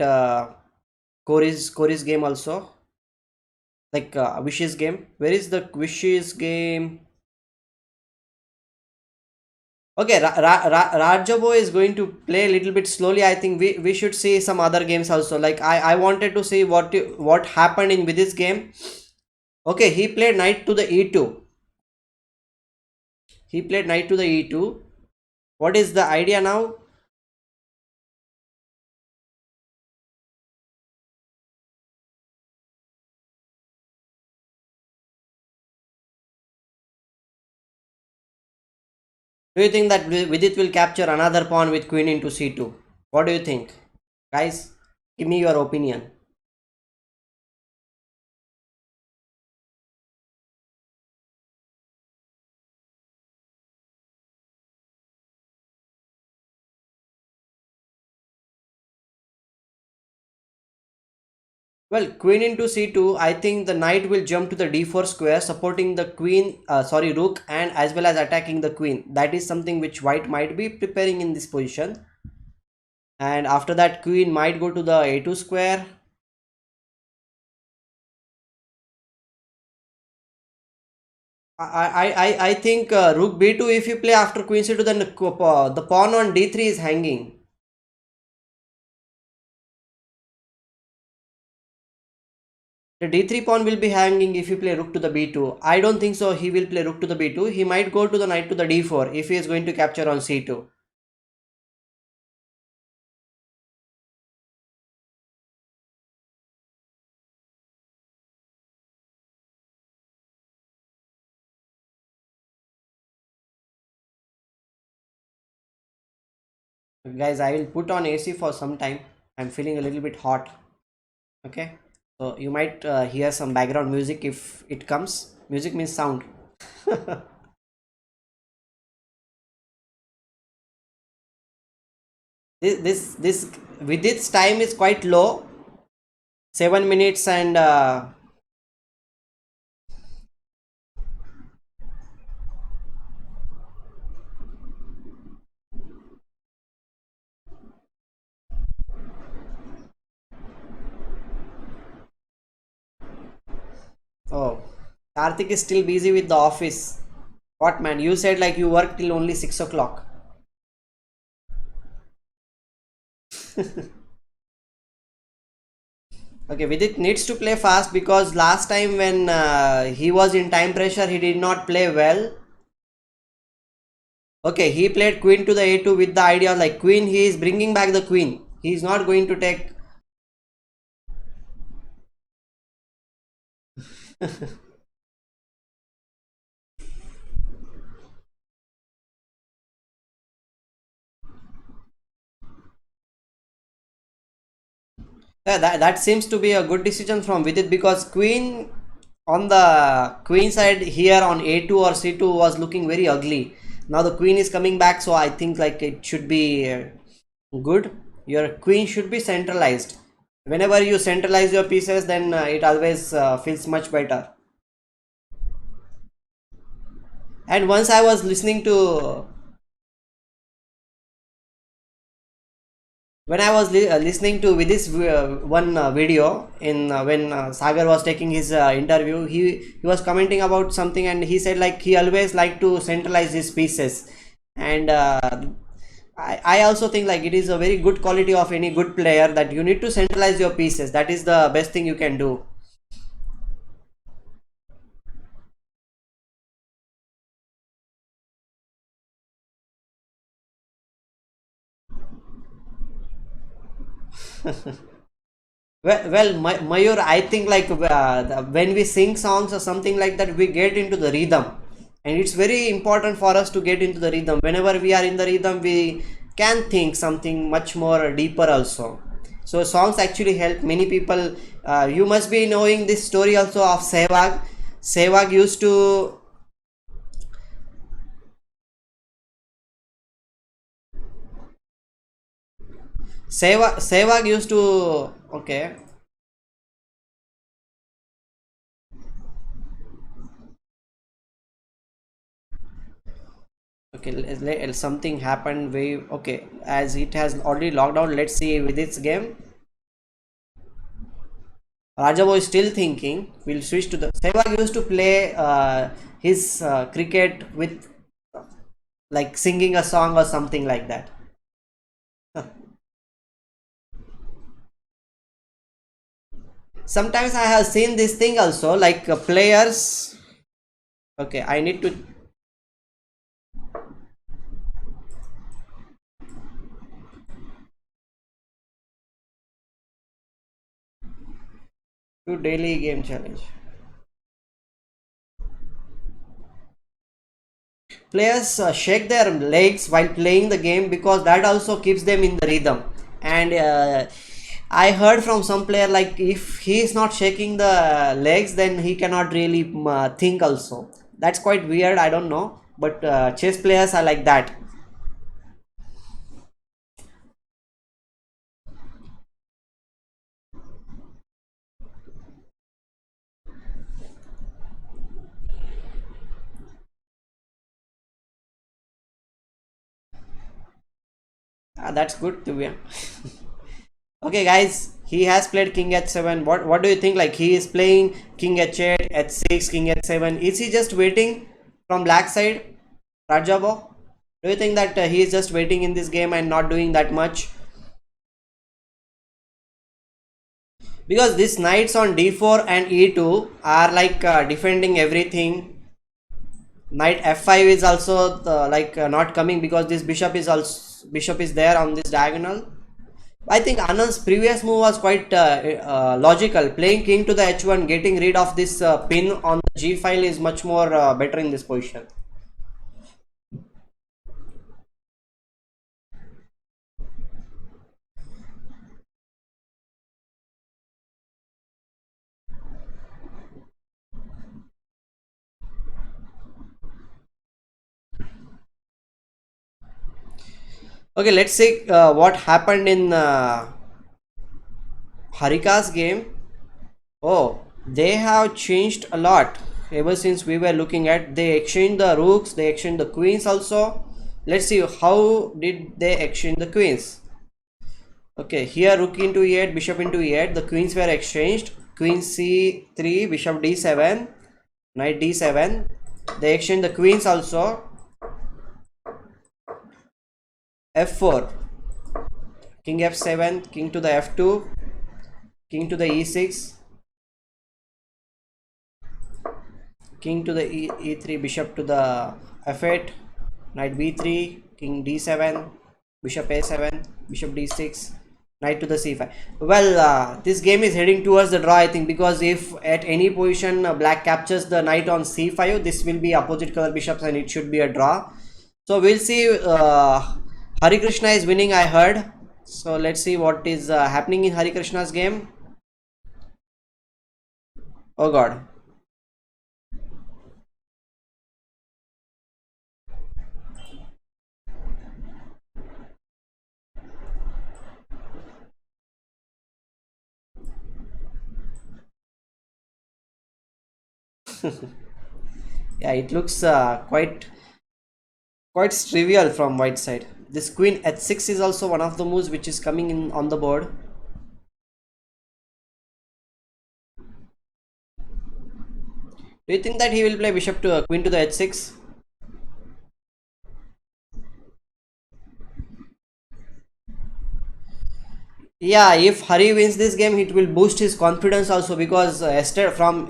Corey's game also, like Wish's game. Where is the Wish's game? Okay, Rajabo is going to play a little bit slowly. I think we should see some other games also. Like I wanted to see what happened in with this game. Okay, he played knight to the e2. He played knight to the e2. What is the idea now? Do you think that Vidit will capture another pawn with queen into c2? What do you think, guys? Give me your opinion. Well, queen into c2, I think the knight will jump to the d4 square, supporting the queen, sorry, rook, and as well as attacking the queen. That is something which white might be preparing in this position. And after that, queen might go to the a2 square. I think rook b2, if you play after queen c2, then the pawn on d3 is hanging. The d3 pawn will be hanging if you play rook to the b2. I don't think so he will play rook to the b2. He might go to the knight to the d4 if he is going to capture on c2. Guys, I will put on AC for some time. I'm feeling a little bit hot. Okay. So you might hear some background music if it comes. Music means sound. This with its time is quite low. 7 minutes and oh, Karthik is still busy with the office. What man? You said like you work till only 6 o'clock. Okay, Vidit needs to play fast because last time when he was in time pressure, he did not play well. Okay, he played queen to the a2 with the idea like queen, he is bringing back the queen. He is not going to take. Yeah, that seems to be a good decision from Vidit because queen on the queen side here on a2 or c2 was looking very ugly. Now the queen is coming back, so I think like it should be good. Your queen should be centralized. Whenever you centralize your pieces, then it always feels much better. And once I was listening to when I was listening to with this one video in when Sagar was taking his interview, he was commenting about something, and he said like he always like to centralize his pieces, and I also think like it is a very good quality of any good player that you need to centralize your pieces. That is the best thing you can do. Mayur, I think like when we sing songs or something like that, we get into the rhythm, and it's very important for us to get into the rhythm. Whenever we are in the rhythm, we can think something much more deeper also. So songs actually help many people. You must be knowing this story also of Sehwag. Sehwag used to Sehwag used to okay. Okay, something happened. We okay as it has already logged out. Let's see with this game. Rajabo is still thinking. We'll switch to the Sehwag used to play his cricket with like singing a song or something like that. Sometimes I have seen this thing also like players. Okay, I need to daily game challenge. Players shake their legs while playing the game because that also keeps them in the rhythm. And I heard from some player like if he is not shaking the legs, then he cannot really think also. That's quite weird. I don't know, but chess players are like that. That's good to be. Okay, guys, he has played King H7. What do you think? Like he is playing King H8, H6, King H7. Is he just waiting from black side, Rajabo? Do you think that he is just waiting in this game and not doing that much? Because these knights on d4 and e2 are like defending everything. Knight f5 is also like not coming because this bishop is there on this diagonal. I think Anand's previous move was quite logical. Playing king to the h1, getting rid of this pin on the g file is much more better in this position. Okay, let's see what happened in Harika's game. Oh, they have changed a lot ever since we were looking at. They exchanged the rooks, they exchanged the queens also. Let's see how did they exchange the queens. Okay, here rook into e8, bishop into e8. The queens were exchanged. Queen c3, bishop d7, knight d7. They exchanged the queens also. f4, king f7, king to the f2, king to the e6, king to the e3, bishop to the f8, knight b3, king d7, bishop a7, bishop d6, knight to the c5. Well, this game is heading towards the draw, I think, because if at any position black captures the knight on c5, this will be opposite color bishops and it should be a draw. So we'll see. Hari Krishna is winning, I heard. So let's see what is happening in Hari Krishna's game. Oh god. Yeah, it looks quite trivial from white side. This queen h6 is also one of the moves which is coming in on the board. Do you think that he will play bishop to queen to the h6? Yeah, if Hari wins this game, it will boost his confidence also, because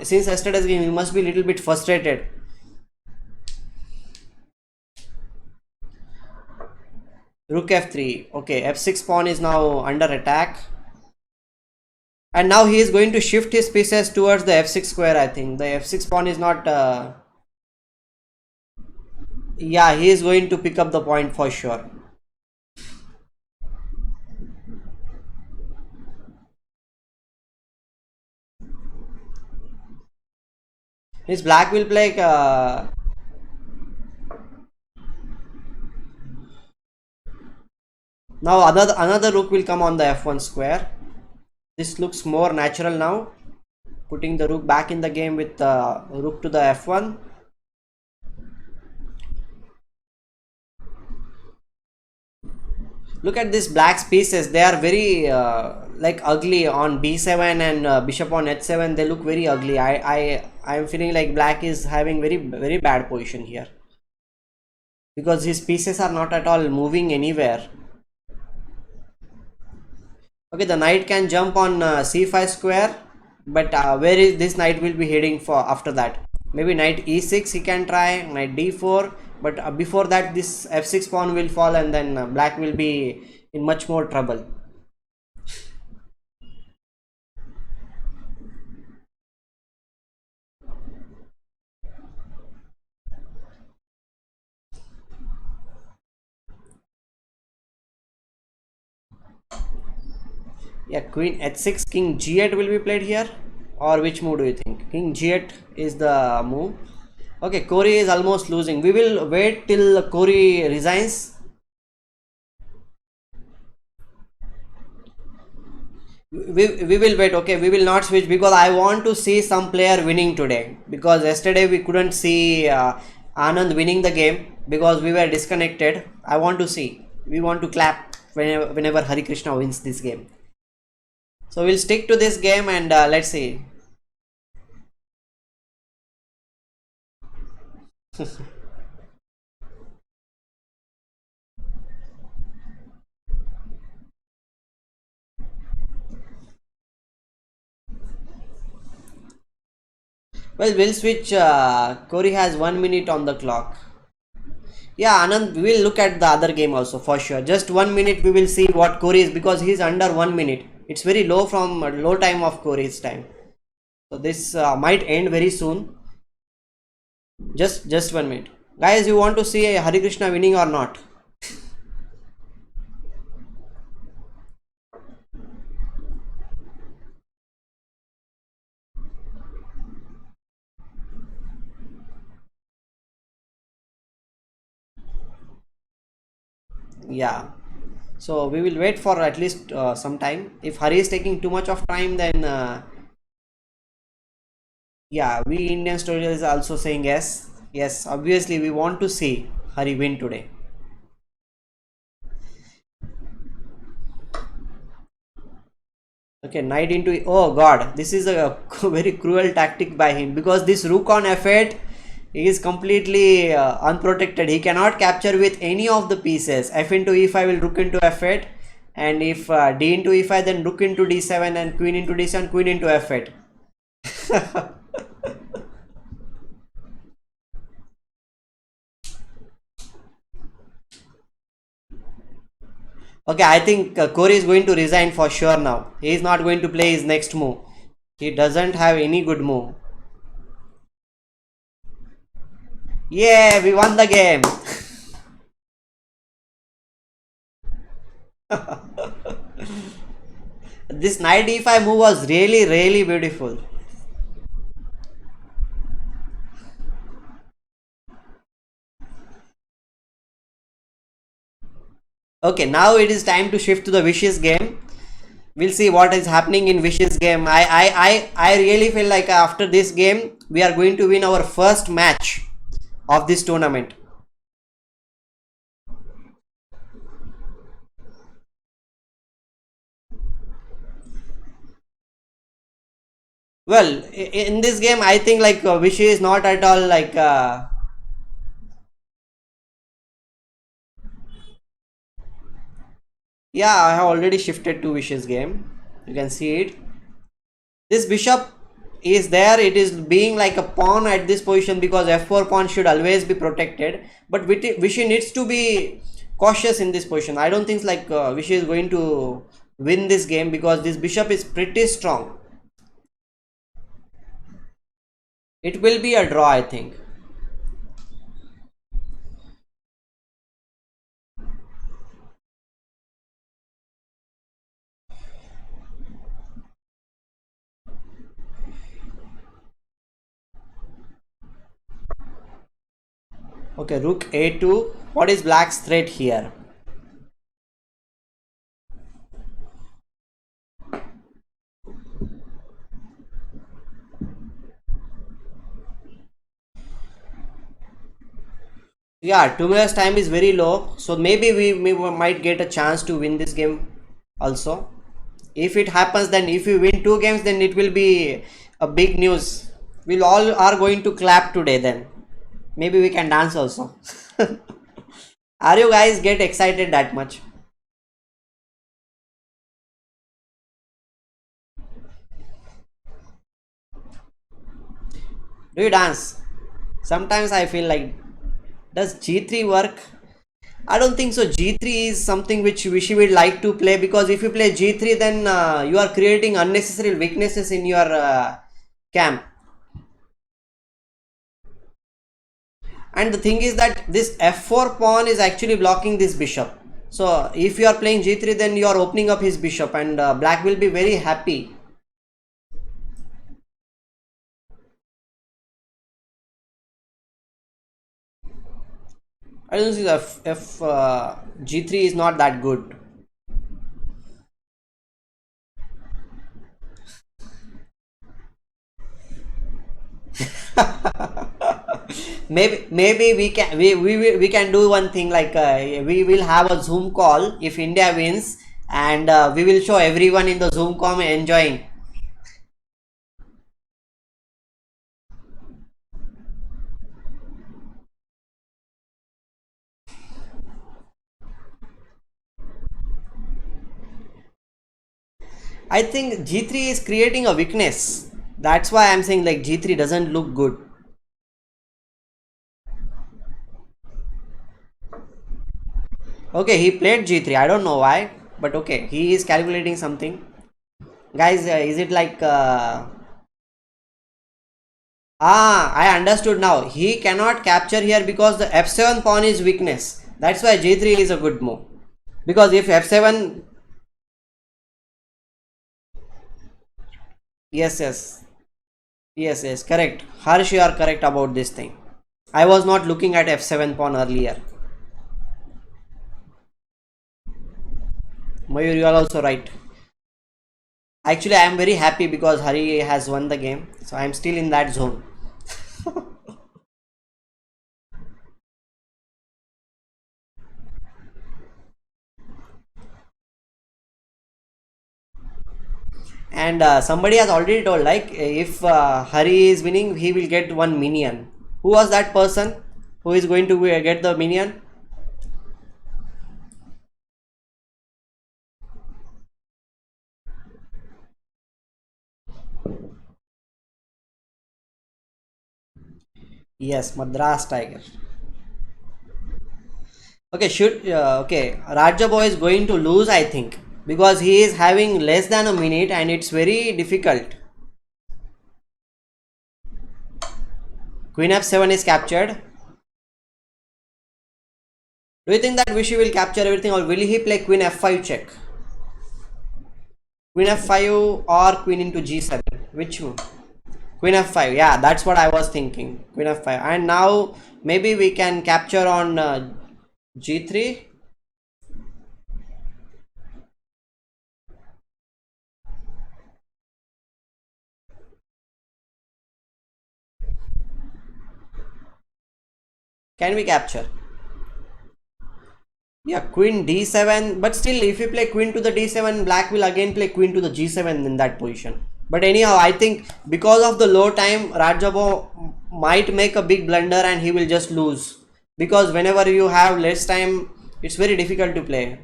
since yesterday's game he must be a little bit frustrated. Rook f3. Okay, f6 pawn is now under attack. And now he is going to shift his pieces towards the f6 square, I think. The f6 pawn is not... yeah, he is going to pick up the point for sure. His black will play... now another rook will come on the f1 square. This looks more natural now. Putting the rook back in the game with rook to the f1. Look at this black's pieces. They are very like ugly on b7 and bishop on h7. They look very ugly. I am feeling like black is having very bad position here, because his pieces are not at all moving anywhere. Okay, the knight can jump on c5 square, but where is this knight will be heading for after that? Maybe knight e6 he can try, knight d4, but before that this f6 pawn will fall, and then black will be in much more trouble. Yeah, queen h6, king g8 will be played here, or which move do you think? King g8 is the move. Okay, Corey is almost losing. We will wait till Corey resigns. We will wait. Okay, we will not switch, because I want to see some player winning today, because yesterday we couldn't see Anand winning the game because we were disconnected. I want to see. We want to clap whenever Hari Krishna wins this game. So we'll stick to this game, and let's see. Well, we'll switch. Corey has 1 minute on the clock. Yeah, Anand, we will look at the other game also for sure. Just 1 minute, we will see what Corey is, because he's under 1 minute. It's very low from low time of Corey's time. So this might end very soon. Just 1 minute, guys. You want to see Hari Krishna winning or not? Yeah. So we will wait for at least some time. If Hari is taking too much of time, then yeah, we Indian stories is also saying yes. Yes, obviously we want to see Hari win today. Okay, knight into... oh god, this is a very cruel tactic by him, because this rook on f8 is completely unprotected. He cannot capture with any of the pieces. F into e5 will rook into f8, and if d into e5, then rook into d7, and queen into d7, queen into f8. Okay, I think Corey is going to resign for sure now. He is not going to play his next move. He doesn't have any good move. Yeah, we won the game. This knight e5 move was really beautiful. Okay, now it is time to shift to the Vicious game. We'll see what is happening in Vicious game. I really feel like after this game we are going to win our first match of this tournament. Well, in this game, I think like Vishy is not at all like. Yeah, I have already shifted to Vish's game. You can see it. This bishop is there. It is being like a pawn at this position because f4 pawn should always be protected. But Vishy needs to be cautious in this position. I don't think like Vishy is going to win this game because this bishop is pretty strong. It will be a draw, I think. Okay, rook a2. What is black's threat here? Yeah, 2 minutes time is very low, so maybe we might get a chance to win this game also. If it happens, then if we win 2 games, then it will be a big news. We'll all are going to clap today. Then maybe we can dance also. Are you guys get excited that much? Do you dance? Sometimes I feel like, does G3 work? I don't think so. G3 is something which she would like to play because if you play G3, then you are creating unnecessary weaknesses in your camp. And the thing is that this f4 pawn is actually blocking this bishop. So if you are playing G3, then you are opening up his bishop, and black will be very happy. I don't see if G3 is not that good. Maybe we can do one thing like we will have a Zoom call if India wins, and we will show everyone in the Zoom call enjoying. I think G3 is creating a weakness. That's why I'm saying like G3 doesn't look good. Okay, he played G3. I don't know why, but okay, he is calculating something. Guys, is it like I understood now. He cannot capture here because the f7 pawn is weakness. That's why G3 is a good move. Because if f7, yes, yes, yes, yes, correct. Harsh, you are correct about this thing. I was not looking at f7 pawn earlier. Mayur, you are also right. Actually, I am very happy because Hari has won the game, so I am still in that zone. And somebody has already told like if Hari is winning, he will get one minion. Who was that person who is going to get the minion? Yes, Madras Tiger. Okay, should okay, Raja Boy is going to lose, I think, because he is having less than a minute and it's very difficult. Queen f7 is captured. Do you think that Vishy will capture everything, or will he play Queen f5 check? Queen f5 or Queen into g7? Which one? Queen f5. Yeah, that's what I was thinking. Queen f5. And now maybe we can capture on g3. Can we capture? Yeah, Queen d7. But still, if we play Queen to the d7, black will again play Queen to the g7 in that position. But anyhow, I think because of the low time, Rajabo might make a big blunder and he will just lose. Because whenever you have less time, it's very difficult to play.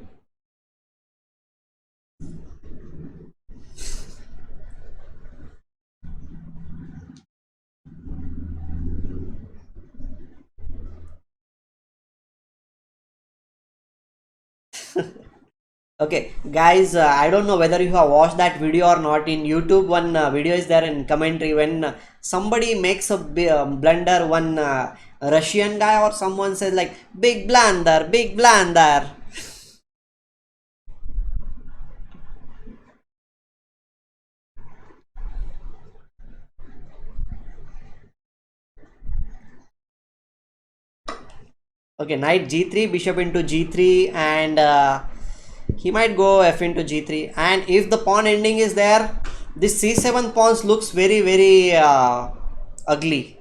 Okay, guys, I don't know whether you have watched that video or not. In YouTube, one video is there in commentary when somebody makes a blunder, one Russian guy or someone says like big blunder, big blunder. Okay, knight g3, bishop into g3, and he might go f into g3. And if the pawn ending is there, this c7 pawns looks very, very ugly.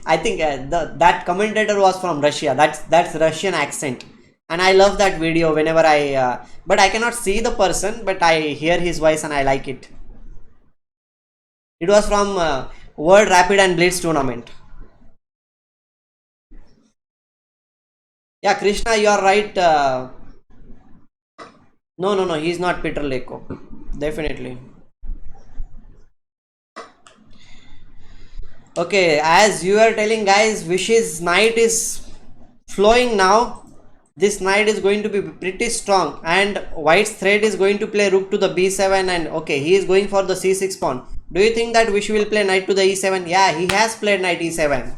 I think that commentator was from Russia. That's Russian accent, and I love that video whenever I. But I cannot see the person, but I hear his voice and I like it. It was from World Rapid and Blitz tournament. Yeah, Krishna, you are right. No, no, no. He's not Peter Leko. Definitely. Okay, as you are telling, guys, Wish's knight is flowing now. This knight is going to be pretty strong, and white's threat is going to play rook to the b7, and okay, he is going for the c6 pawn. Do you think that Wish will play knight to the e7? Yeah, he has played knight e7.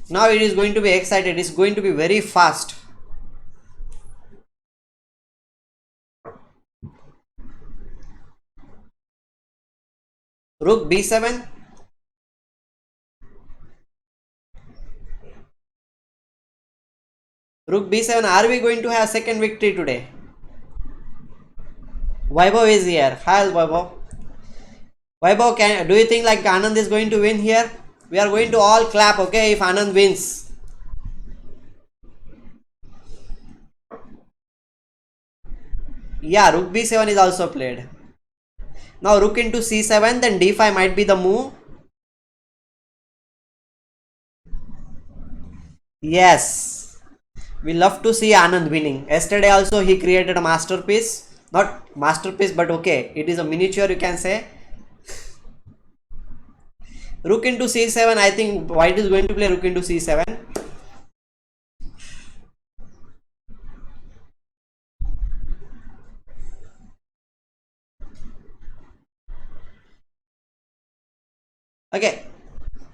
Now it is going to be excited. It's going to be very fast. Rook b7. Rook b7. Are we going to have second victory today? Vaibhav is here. Hi Vaibhav. Vaibhav, do you think like Anand is going to win here? We are going to all clap, okay, if Anand wins. Yeah, rook b7 is also played. Now rook into c7, then d5 might be the move. Yes. We love to see Anand winning. Yesterday also he created a masterpiece. Not masterpiece, but okay, it is a miniature, you can say. Rook into c7. I think white is going to play rook into c7. Okay,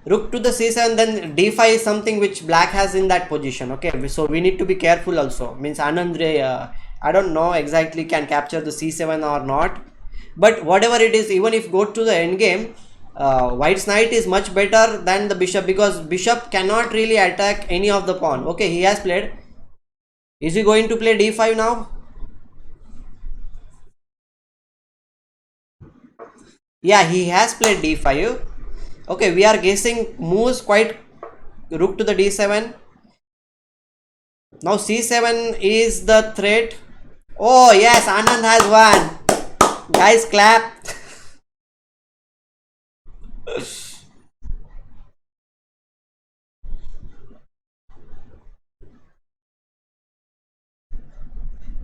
rook to the c7, then d5 is something which black has in that position. Okay, so we need to be careful also. Means Anand, I don't know exactly can capture the c7 or not, but whatever it is, even if go to the end game, white's knight is much better than the bishop, because bishop cannot really attack any of the pawn. Okay, he has played. Is he going to play d5 now? Yeah, he has played d5. Okay, we are guessing moves quite. Rook to the d7. Now c7 is the threat. Oh yes, Anand has won. Guys, clap.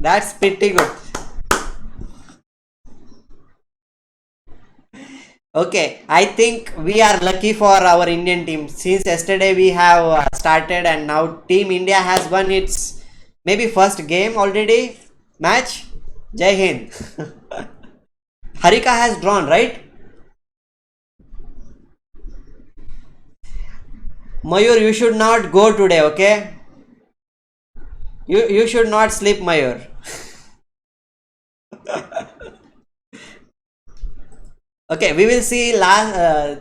That's pretty good. Okay, I think we are lucky for our Indian team. Since yesterday we have started, and now Team India has won its maybe first game already. Match. Jai Hind. Harika has drawn, right? Mayur, you should not go today, okay? You should not sleep, Mayur. Okay, we will see last.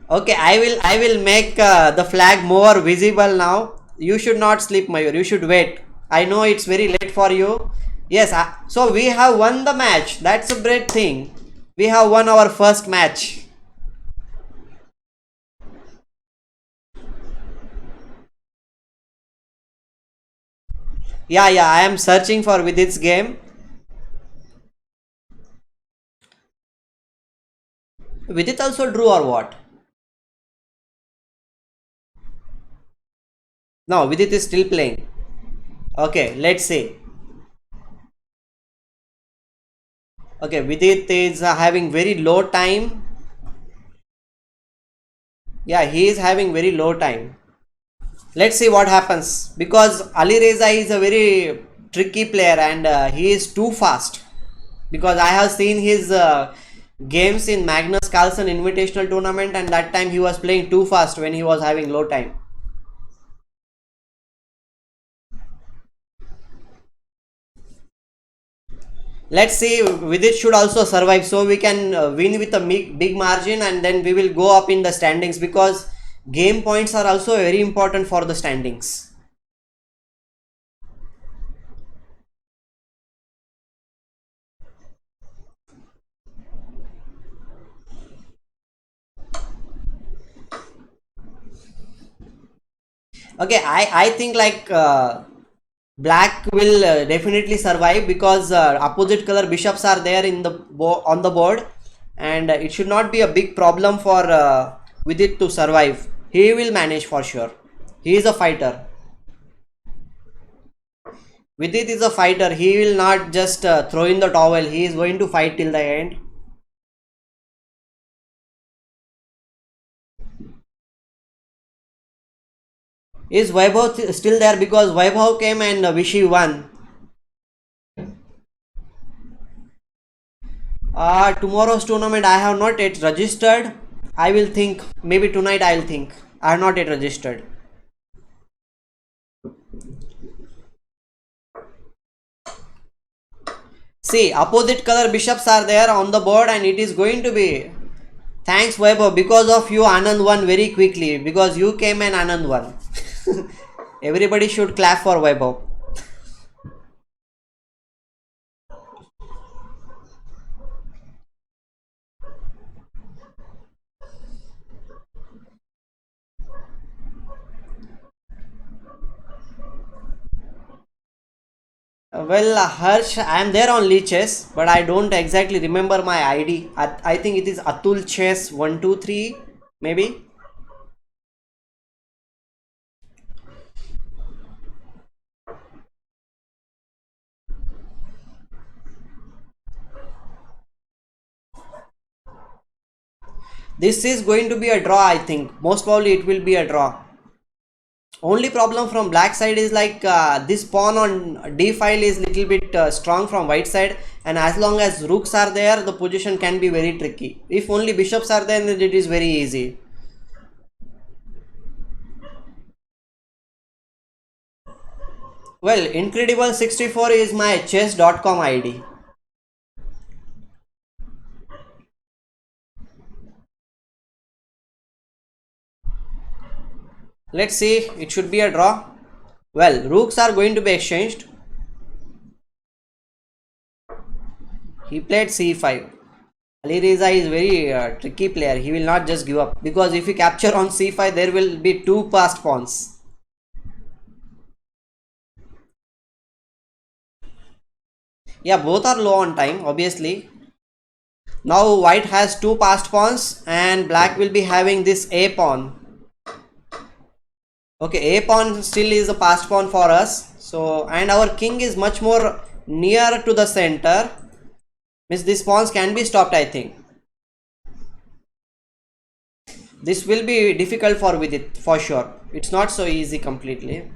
Okay, I will make the flag more visible now. You should not sleep, Mayur. You should wait. I know it's very late for you. Yes, so we have won the match. That's a great thing. We have won our first match. Yeah, yeah, I am searching for with its game. With it also drew or what? No, with it is still playing. Okay, let's see. Okay, Vidit is having very low time. Yeah, he is having very low time. Let's see what happens because Ali Reza is a very tricky player and he is too fast. Because I have seen his games in Magnus Carlsen Invitational Tournament and that time he was playing too fast when he was having low time. Let's see, Vidit should also survive so we can win with a big margin and then we will go up in the standings because game points are also very important for the standings. Okay, I think like black will definitely survive because opposite color bishops are there in the on the board and it should not be a big problem for with it to survive. He will manage for sure. He is a fighter. Vidit is a fighter. He will not just throw in the towel. He is going to fight till the end. Is Vaibhav still there because Vaibhav came and Vishy won. Tomorrow's tournament I have not yet registered. I will think maybe tonight I will think. I have not yet registered. See, opposite color bishops are there on the board and it is going to be. Thanks Vaibhav, because of you Anand won very quickly because you came and Anand won. Everybody should clap for Vaibhav. Well, Harsh, I am there on Leeches, but I don't exactly remember my ID. I think it is Atul Chess 123, maybe. This is going to be a draw, I think. Most probably it will be a draw. Only problem from black side is like this pawn on d file is little bit strong from white side and as long as rooks are there the position can be very tricky. If only bishops are there then it is very easy. Well, incredible 64 is my chess.com ID. Let's see, it should be a draw. Well, rooks are going to be exchanged. He played c5. Ali Reza is very tricky player. He will not just give up because if he capture on c5 there will be two passed pawns. Yeah, both are low on time obviously. Now white has two passed pawns and black will be having this a pawn. Okay, a pawn still is a passed pawn for us. So and our king is much more near to the center. Means these pawns can be stopped I think. This will be difficult for with it for sure. It's not so easy completely.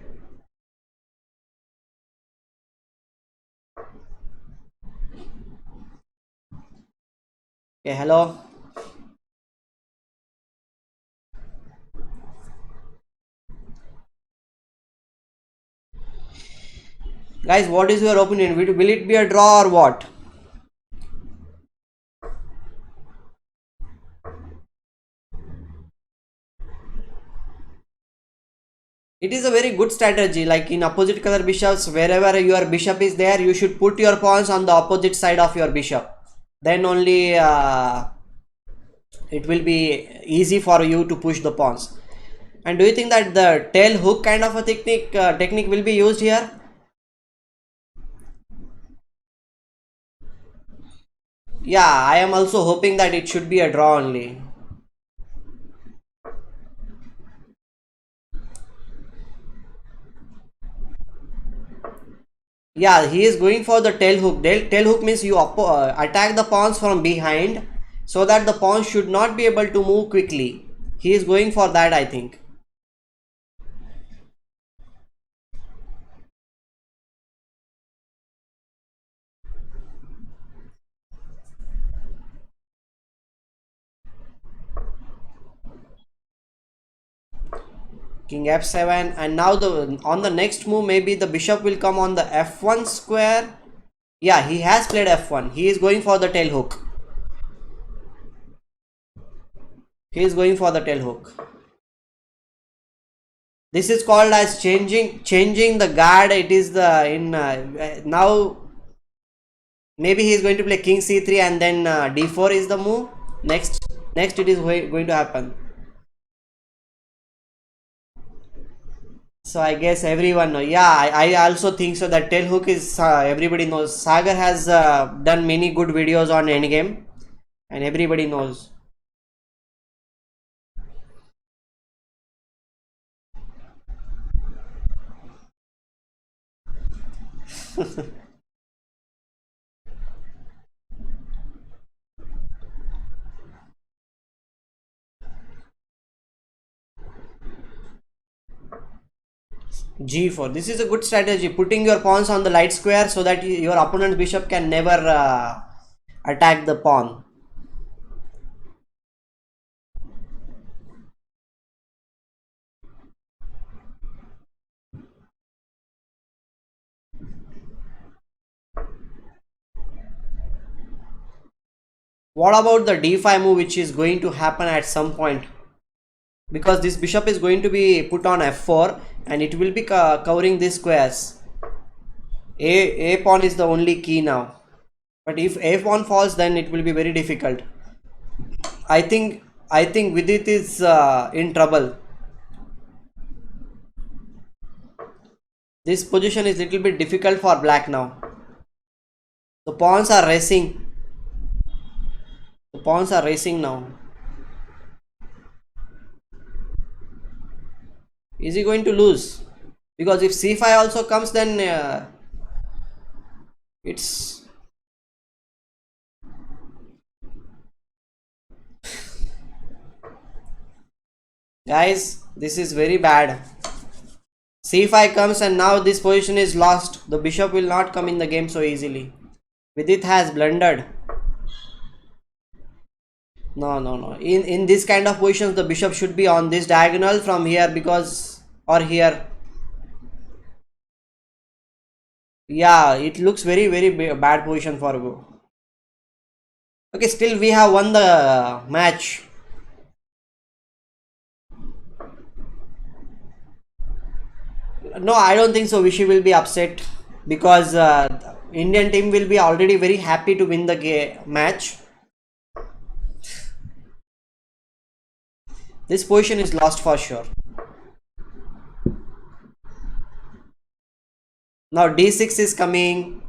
Okay, hello. Guys, what is your opinion? Will it be a draw or what? It is a very good strategy. Like in opposite color bishops, wherever your bishop is there, you should put your pawns on the opposite side of your bishop. Then only it will be easy for you to push the pawns. And do you think that the tail hook kind of a technique will be used here? Yeah, I am also hoping that it should be a draw only. Yeah, he is going for the tail hook. Tail hook means you attack the pawns from behind so that the pawns should not be able to move quickly. He is going for that, I think. King f7, and now the on the next move maybe the bishop will come on the f1 square. Yeah, he has played f1. He is going for the tail hook. He is going for the tail hook. This is called as changing the guard. It is the in now maybe he is going to play king c3 and then d4 is the move. Next it is going to happen. So I guess everyone know. Yeah, I also think so that tail hook is everybody knows. Sagar has done many good videos on endgame, and everybody knows. G4. This is a good strategy. Putting your pawns on the light square so that your opponent's bishop can never attack the pawn. What about the d5 move which is going to happen at some point? Because this bishop is going to be put on f4 and it will be covering these squares. A pawn is the only key now. But if a pawn falls, then it will be very difficult. I think Vidit is in trouble. This position is little bit difficult for black now. The pawns are racing. The pawns are racing now. Is he going to lose? Because if c5 also comes, then it's guys, this is very bad. c5 comes and now this position is lost. The bishop will not come in the game so easily. Vidit has blundered. No. In this kind of positions, the bishop should be on this diagonal from here because or here. Yeah, it looks very bad position for go. Okay, still we have won the match. No, I don't think so. Vishy will be upset because Indian team will be already very happy to win the match. This position is lost for sure. Now d6 is coming.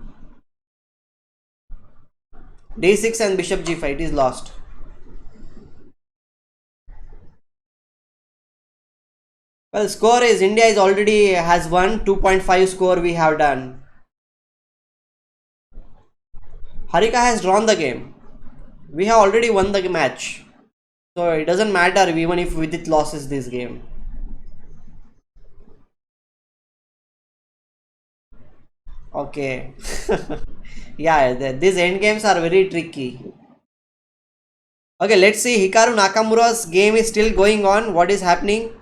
D6 and bishop g5, it is lost. Well, score is India is already has won. 2.5 score we have done. Harika has drawn the game. We have already won the match. So it doesn't matter even if Vidit loses this game. Okay. Yeah, these end games are very tricky. Okay, let's see. Hikaru Nakamura's game is still going on. What is happening?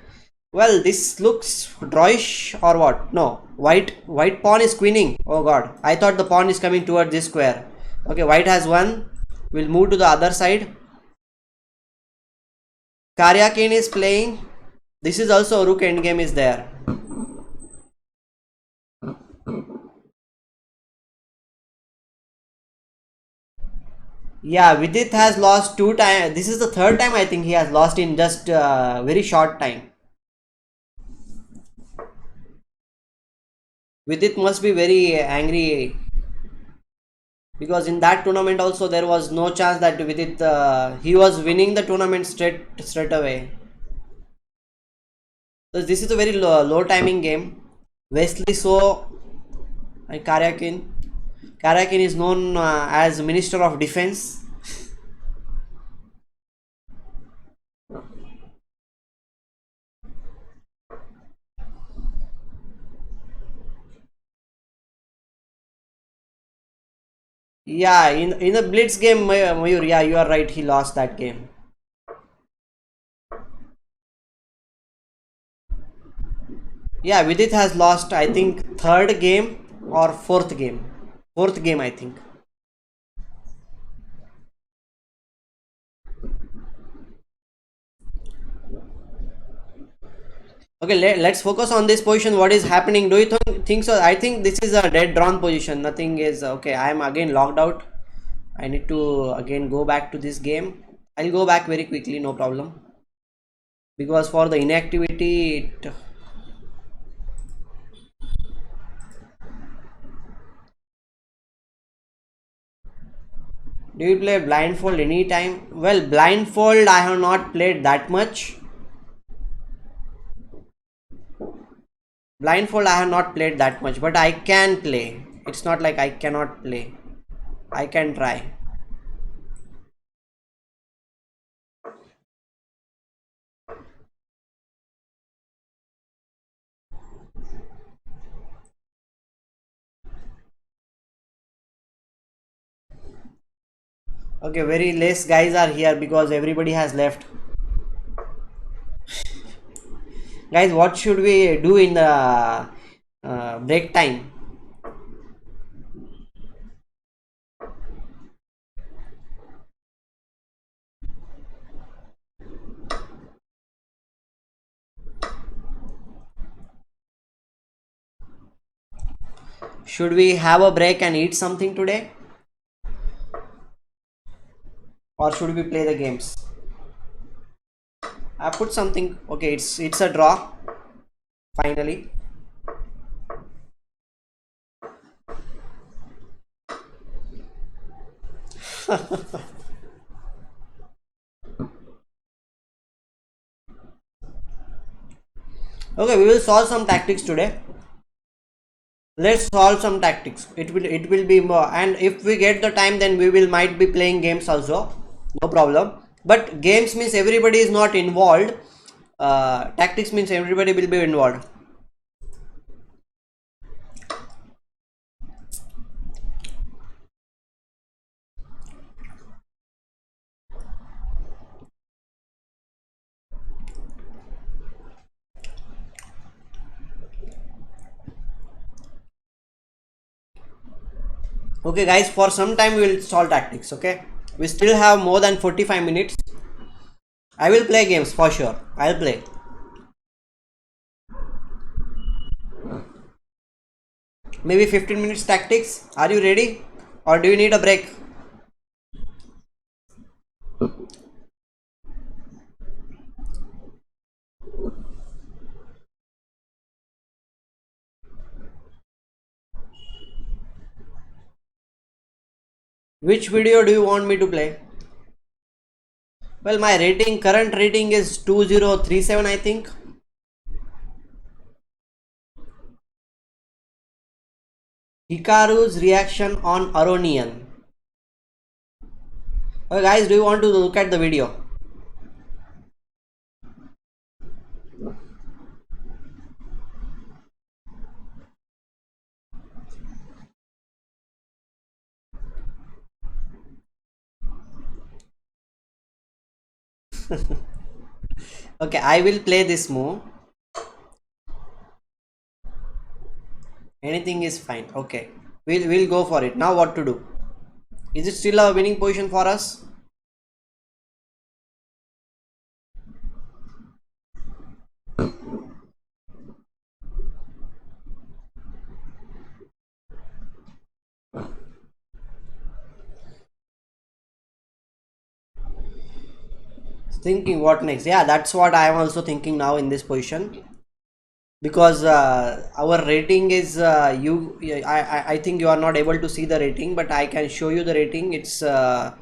Well, this looks drawish or what? No, white pawn is queening. Oh god, I thought the pawn is coming towards this square. Okay, white has won. We'll move to the other side. Karyakin is playing. This is also a rook endgame is there. Yeah, Vidit has lost two times. This is the third time I think he has lost in just very short time. Vidit must be very angry because in that tournament also there was no chance that Vidit he was winning the tournament straight away. So this is a very low timing game. Wesley So and Karyakin. Karyakin is known as Minister of Defense. Yeah, in a Blitz game, Mayur, yeah, you are right. He lost that game. Yeah, Vidit has lost, I think, third game or fourth game. Fourth game, I think. Okay, let's focus on this position. What is happening? Do you think so? I think this is a dead drawn position. Nothing is okay. I am again logged out. I need to again go back to this game. I'll go back very quickly, no problem. Because for the inactivity, do you play blindfold anytime? Well, blindfold I have not played that much. Blindfold I have not played that much, but I can play. It's not like I cannot play. I can try. Okay, very less guys are here because everybody has left. Guys, what should we do in the break time? Should we have a break and eat something today? Or should we play the games? I put something. Okay, it's a draw. Finally. Okay, we will solve some tactics today. Let's solve some tactics. It will be more, and if we get the time then we will might be playing games also, no problem. But games means everybody is not involved. Tactics means everybody will be involved. Okay guys, for some time we will solve tactics. Okay, we still have more than 45 minutes. I will play games for sure. I'll play. Maybe 15 minutes tactics. Are you ready or do you need a break? Which video do you want me to play? Well, my rating, current rating is 2037, I think. Hikaru's reaction on Aronian. Guys, do you want to look at the video? Okay, I will play this move. Anything is fine. Okay, we'll go for it. Now, what to do? Is it still a winning position for us? Thinking what next. Yeah, that's what I am also thinking now in this position, because our rating is I think you are not able to see the rating, but I can show you the rating. It's our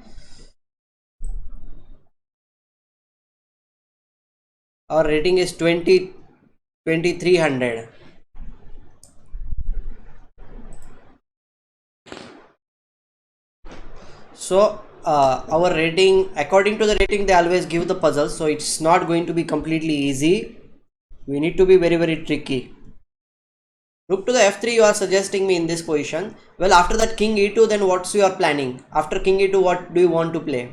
rating is 2300. So our rating, according to the rating, they always give the puzzles, so it's not going to be completely easy. We need to be very tricky. Rook to the f3 you are suggesting me in this position. Well, after that king e2, then what's your planning? After king e2, what do you want to play?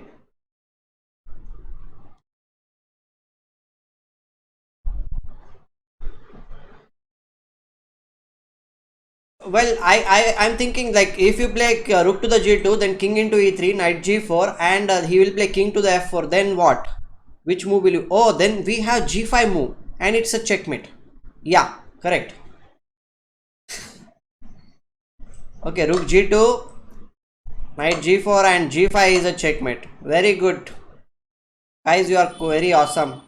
Well, I'm thinking, like, if you play rook to the g2, then king into e3, knight g4, and he will play king to the f4. Then what? Which move will you? Oh, then we have g5 move, and it's a checkmate. Yeah, correct. Okay, rook g2, knight g4, and g5 is a checkmate. Very good, guys. You are very awesome.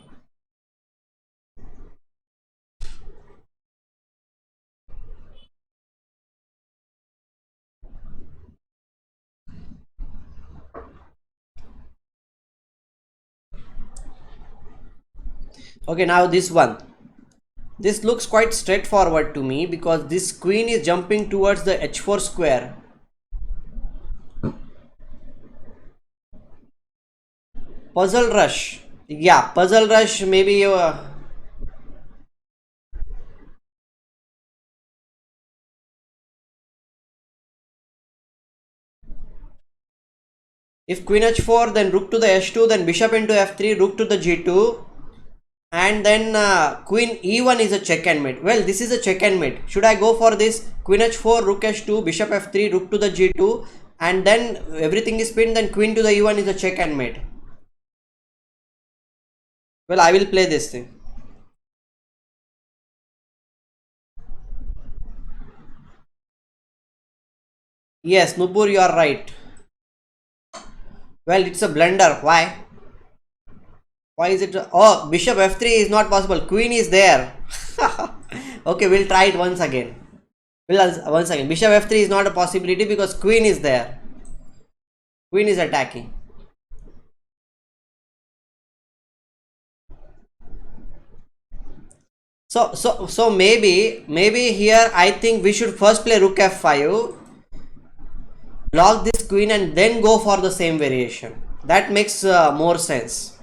Okay, now this one. This looks quite straightforward to me because this queen is jumping towards the h4 square. Puzzle rush. Yeah, puzzle rush. Maybe if queen h4, then rook to the h2, then bishop into f3, rook to the g2, and then queen e1 is a check and mate. Well, this is a check and mate. Should I go for this? Queen h4, rook h2, bishop f3, rook to the g2, and then everything is pinned. Then queen to the e1 is a check and mate. Well, I will play this thing. Yes, Nupur, you are right. Well, it's a blunder. Why? Why is it? Oh, bishop f3 is not possible. Queen is there. Okay, we'll try it once again. Once again. Bishop f3 is not a possibility because queen is there. Queen is attacking. So maybe here I think we should first play rook f5, lock this queen, and then go for the same variation. That makes more sense.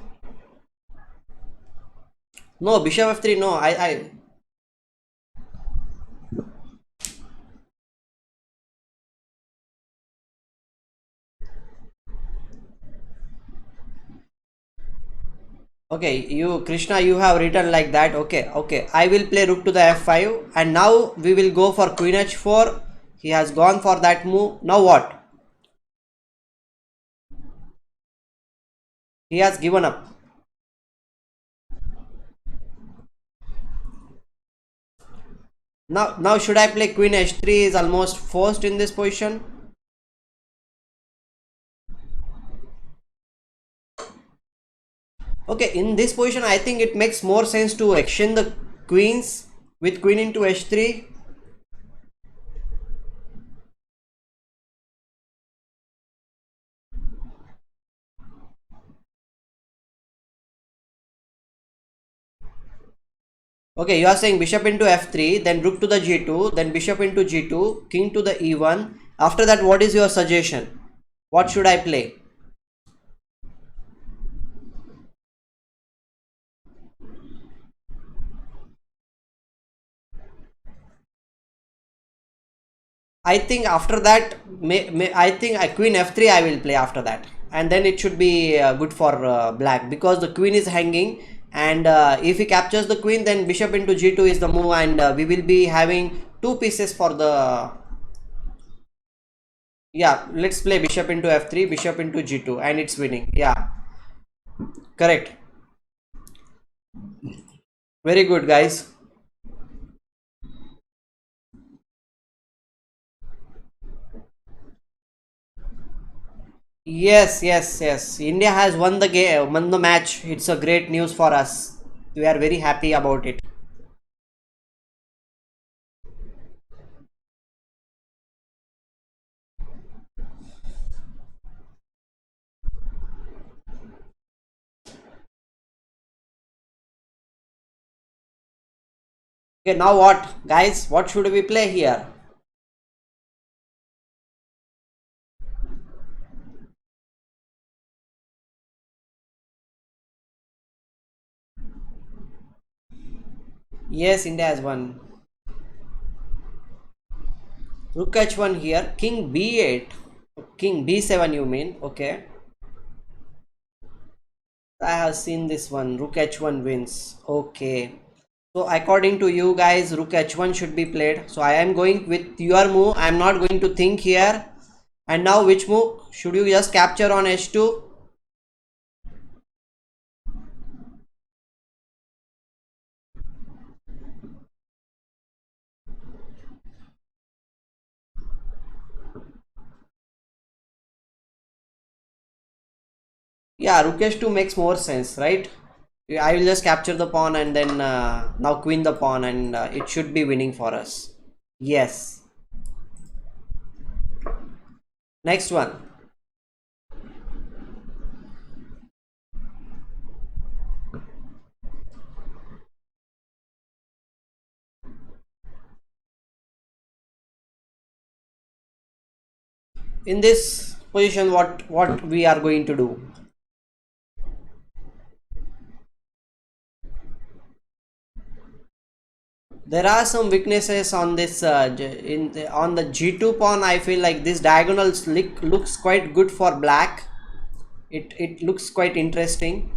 No, bishop f3. No, I Okay, you Krishna, you have written like that. Okay. I will play rook to the f5, and now we will go for queen h4. He has gone for that move. Now what? He has given up. Now should I play queen h3? Is almost forced in this position. Okay, in this position, I think it makes more sense to exchange the queens with queen into h3. Okay, you are saying bishop into f3, then rook to the g2, then bishop into g2, king to the e1. After that, what is your suggestion? What should I play? I think after that, I think queen f3 I will play after that, and then it should be good for black because the queen is hanging, and if he captures the queen, then bishop into g2 is the move, and we will be having two pieces for the. Yeah, let's play bishop into f3, bishop into g2, and it's winning. Yeah, correct. Very good, guys. Yes, yes, yes. India has won the game, won the match. It's a great news for us. We are very happy about it. Okay, now what, guys? What should we play here? Yes, India has won. Rook h1 here. King b8. King b7, you mean? Okay. I have seen this one. Rook h1 wins. Okay. So according to you guys, Rook h1 should be played. So I am going with your move. I am not going to think here. And now which move? Should you just capture on h2? Yeah, Rook h2 makes more sense, right? Yeah, I will just capture the pawn and then now queen the pawn, and it should be winning for us. Yes. Next one. In this position, what we are going to do? There are some weaknesses on this on the g2 pawn. I feel like this diagonal looks quite good for black. It looks quite interesting.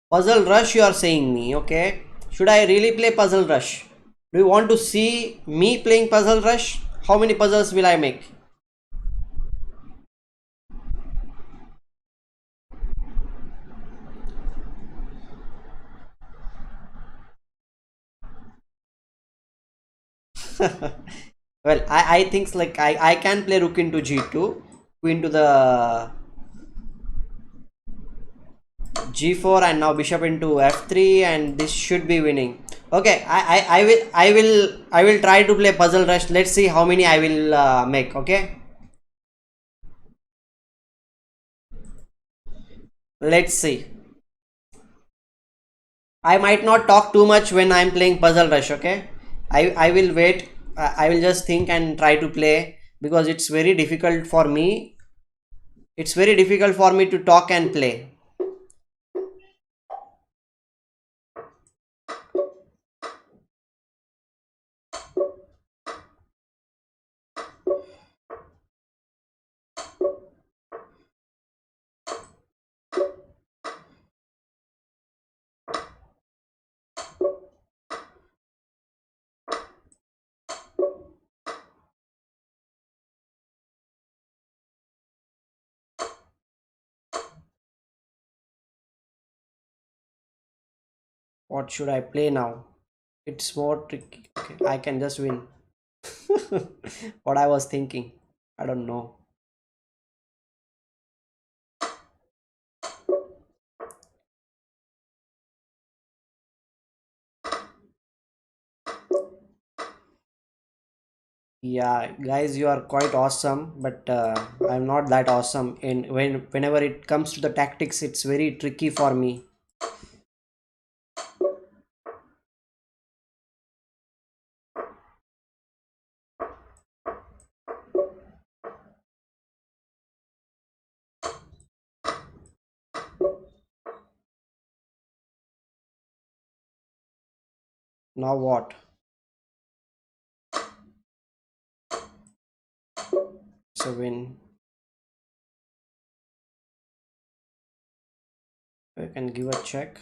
Puzzle rush, you are saying me? Okay, should I really play puzzle rush? Do you want to see me playing puzzle rush? How many puzzles will I make? Well, I think like I can play rook into g2, queen to the g4, and now bishop into f3, and this should be winning. Okay, I will try to play puzzle rush. Let's see how many I will make. Okay, let's see. I might not talk too much when I'm playing puzzle rush. Okay, I will wait. I will just think and try to play because it's very difficult for me. It's very difficult for me to talk and play. What should I play now? It's more tricky. Okay, I can just win. What I was thinking. I don't know. Yeah, guys, you are quite awesome, but I'm not that awesome. And whenever it comes to the tactics, it's very tricky for me. Now what? So win. I can give a check.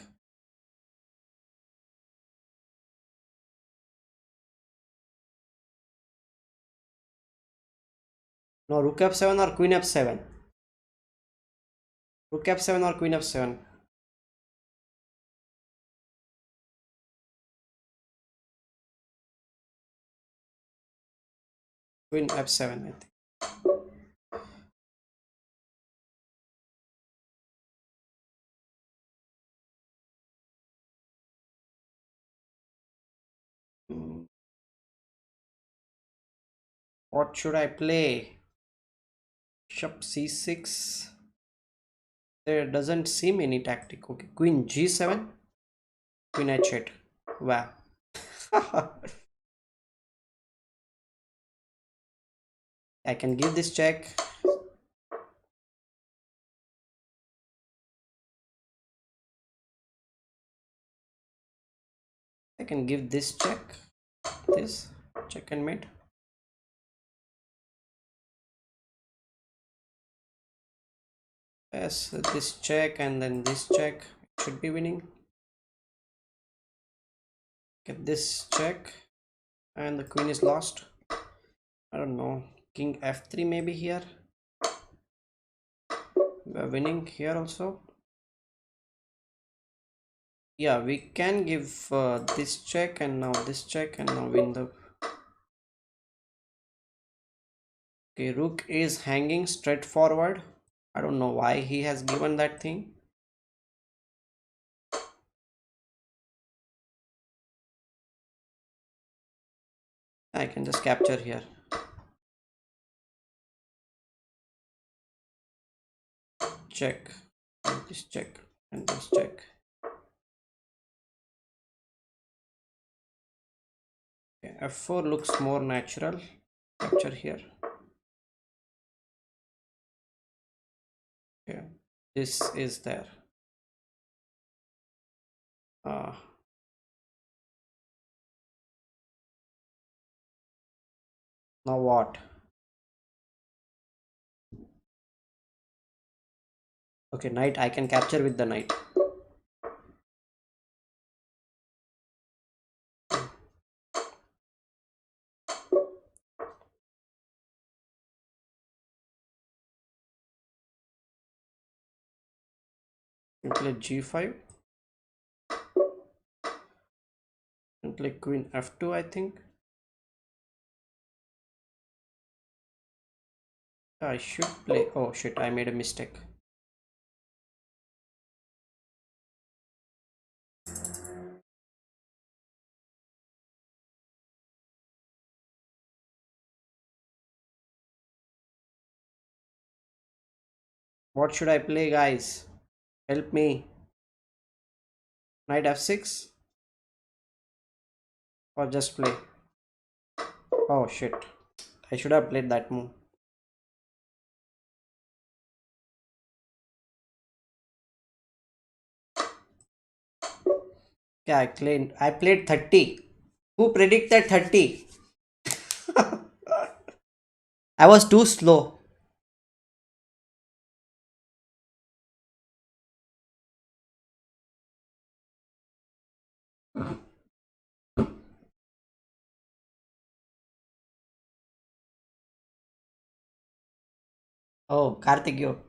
No, rook f7 or queen f7. Rook f7 or queen f7? Queen f7, I think. Hmm, what should I play? Bishop c6. There doesn't seem any tactic. Okay, queen g7, queen h8. Wow. I can give this check. I can give this check. This check and mate. Yes, this check and then this check. Should be winning. Get this check. And the queen is lost. I don't know. King f3 maybe here. We're winning here also. Yeah, we can give this check and now this check and now win the. Okay, rook is hanging straight forward. I don't know why he has given that thing. I can just capture here. Check. And this check and this check. Okay, f4 looks more natural. Capture here. Okay, this is there. Uh, now what? Okay, knight I can capture with the knight. You play g5 and play queen f2, I think. I should play. Oh shit, I made a mistake. What should I play, guys? Help me. Knight f6 or just play? Oh shit, I should have played that move. Yeah, I played 30. Who predicted 30? I was too slow. Oh, Karthik, you.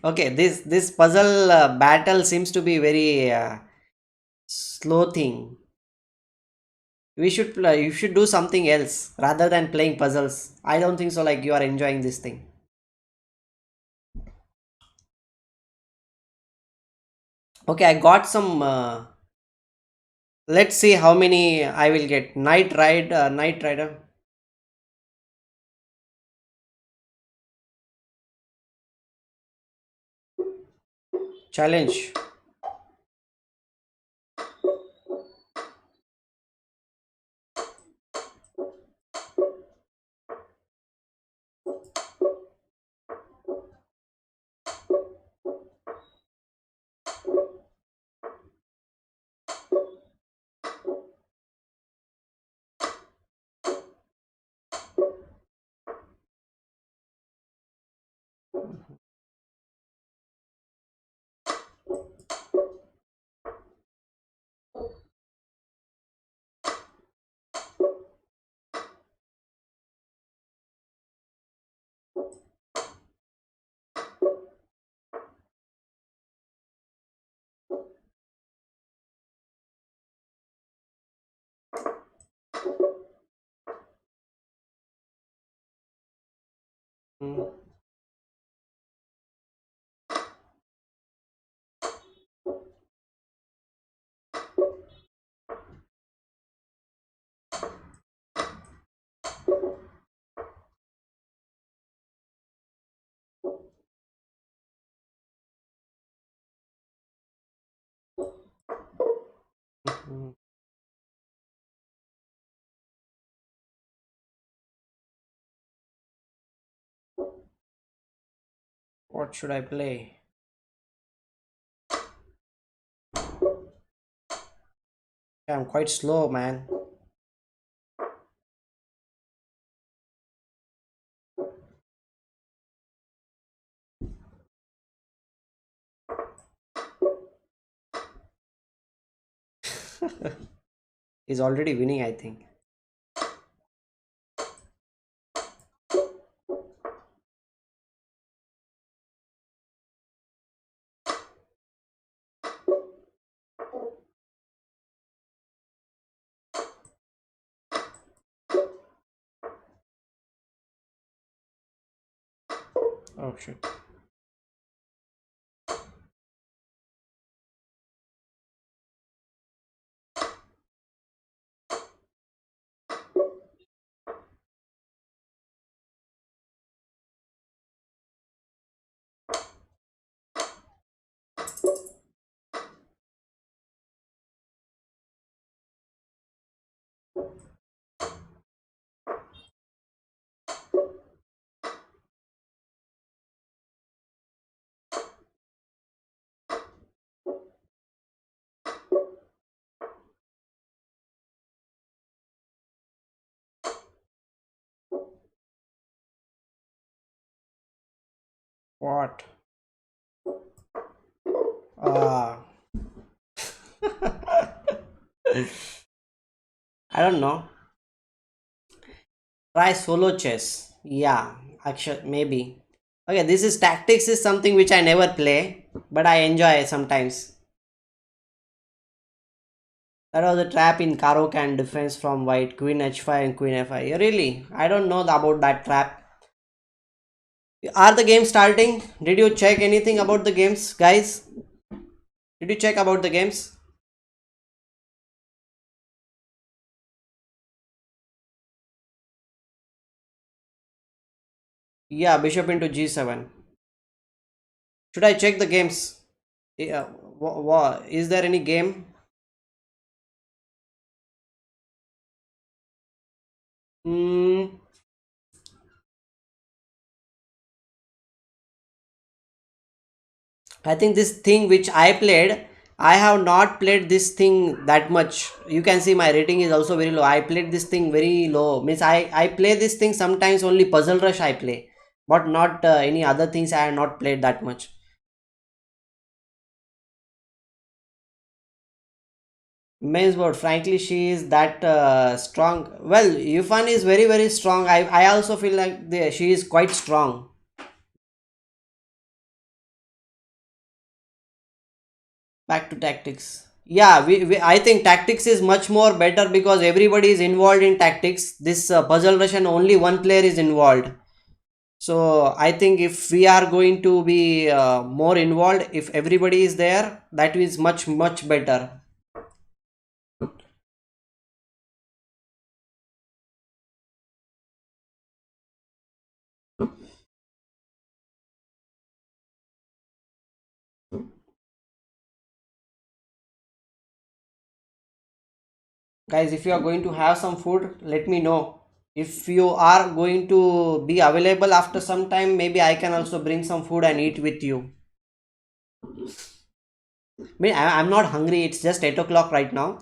Okay, this puzzle battle seems to be very slow thing. We should play, you should do something else rather than playing puzzles. I don't think so. Like you are enjoying this thing. Okay, I got some. Let's see how many I will get. Night rider challenge. Mm. Mm. What should I play? Yeah, I'm quite slow, man. He's already winning, I think. Oh shit. What? Uh, I don't know. Try solo chess. Yeah, actually, maybe. Okay, this is tactics is something which I never play, but I enjoy sometimes. That was a trap in Karo can defense from white, queen h5 and queen f5. Really? I don't know about that trap. Are the games starting? Did you check anything about the games, guys? Did you check about the games? Yeah, bishop into g7. Should I check the games? Yeah, is there any game? Hmm. I think this thing which I played, I have not played this thing that much. You can see my rating is also very low. I played this thing very low. Means I play this thing sometimes only Puzzle Rush I play, but not any other things I have not played that much. Men's board, frankly, she is that strong. Well, Yufan is very strong. I also feel like she is quite strong. Back to tactics. Yeah, I think tactics is much more better because everybody is involved in tactics. This puzzle rush and only one player is involved. So I think if we are going to be more involved, if everybody is there, that is much better. Guys, if you are going to have some food, let me know. If you are going to be available after some time, maybe I can also bring some food and eat with you. I'm not hungry. It's just 8 o'clock right now.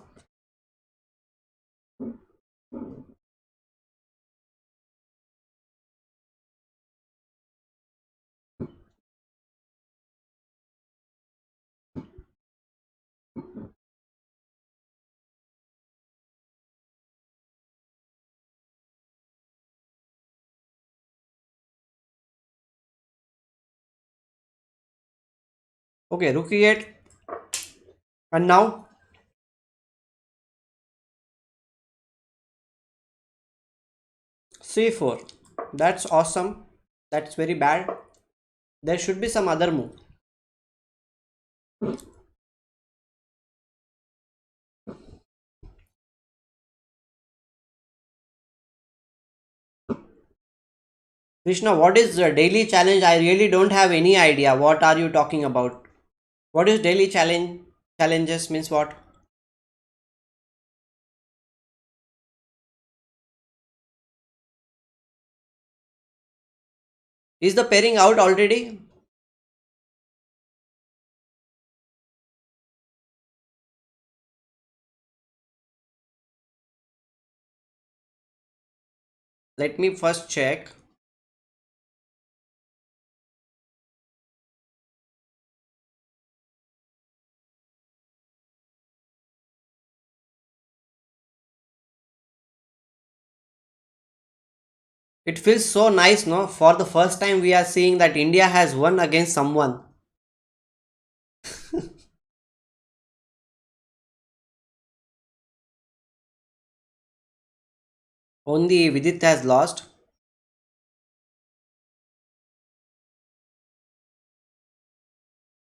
Okay, rook e8. And now c4. That's awesome. That's very bad. There should be some other move. Krishna, what is the daily challenge? I really don't have any idea. What are you talking about? What is daily challenge? Challenges means what? Is the pairing out already? Let me first check. It feels so nice, no? For the first time, we are seeing that India has won against someone. Only Vidit has lost.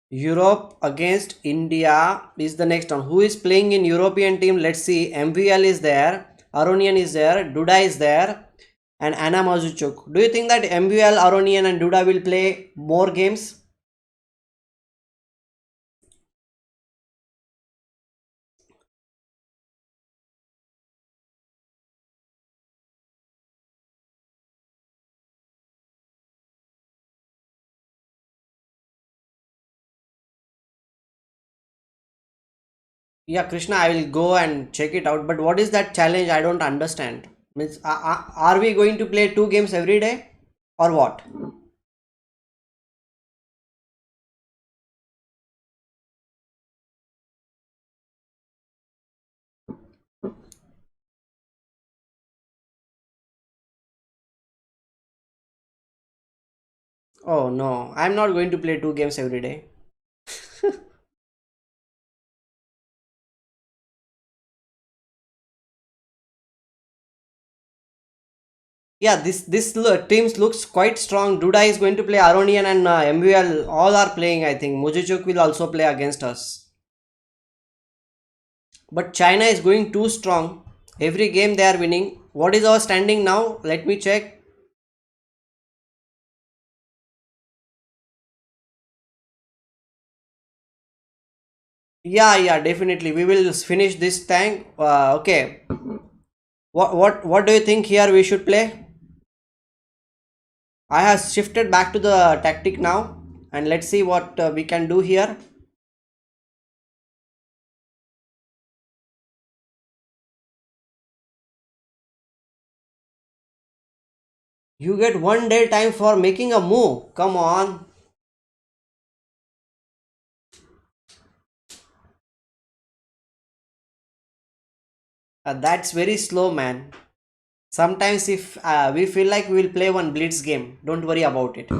Europe against India is the next one. Who is playing in European team? Let's see. MVL is there. Aronian is there. Duda is there. And Anna Mazuchuk. Do you think that MVL, Aronian and Duda will play more games? Yeah, Krishna, I will go and check it out. But what is that challenge? I don't understand. Means, are we going to play two games every day or what? Oh no, I'm not going to play two games every day. Yeah, this teams looks quite strong. Duda is going to play Aronian and MVL all are playing. I think Mujichuk will also play against us. But China is going too strong. Every game they are winning. What is our standing now? Let me check. Yeah, yeah, definitely. We will finish this thing. Okay. What do you think here we should play? I have shifted back to the tactic now, and let's see what we can do here. You get 1 day time for making a move. Come on. That's very slow, man. Sometimes if we feel like we will play one Blitz game, don't worry about it.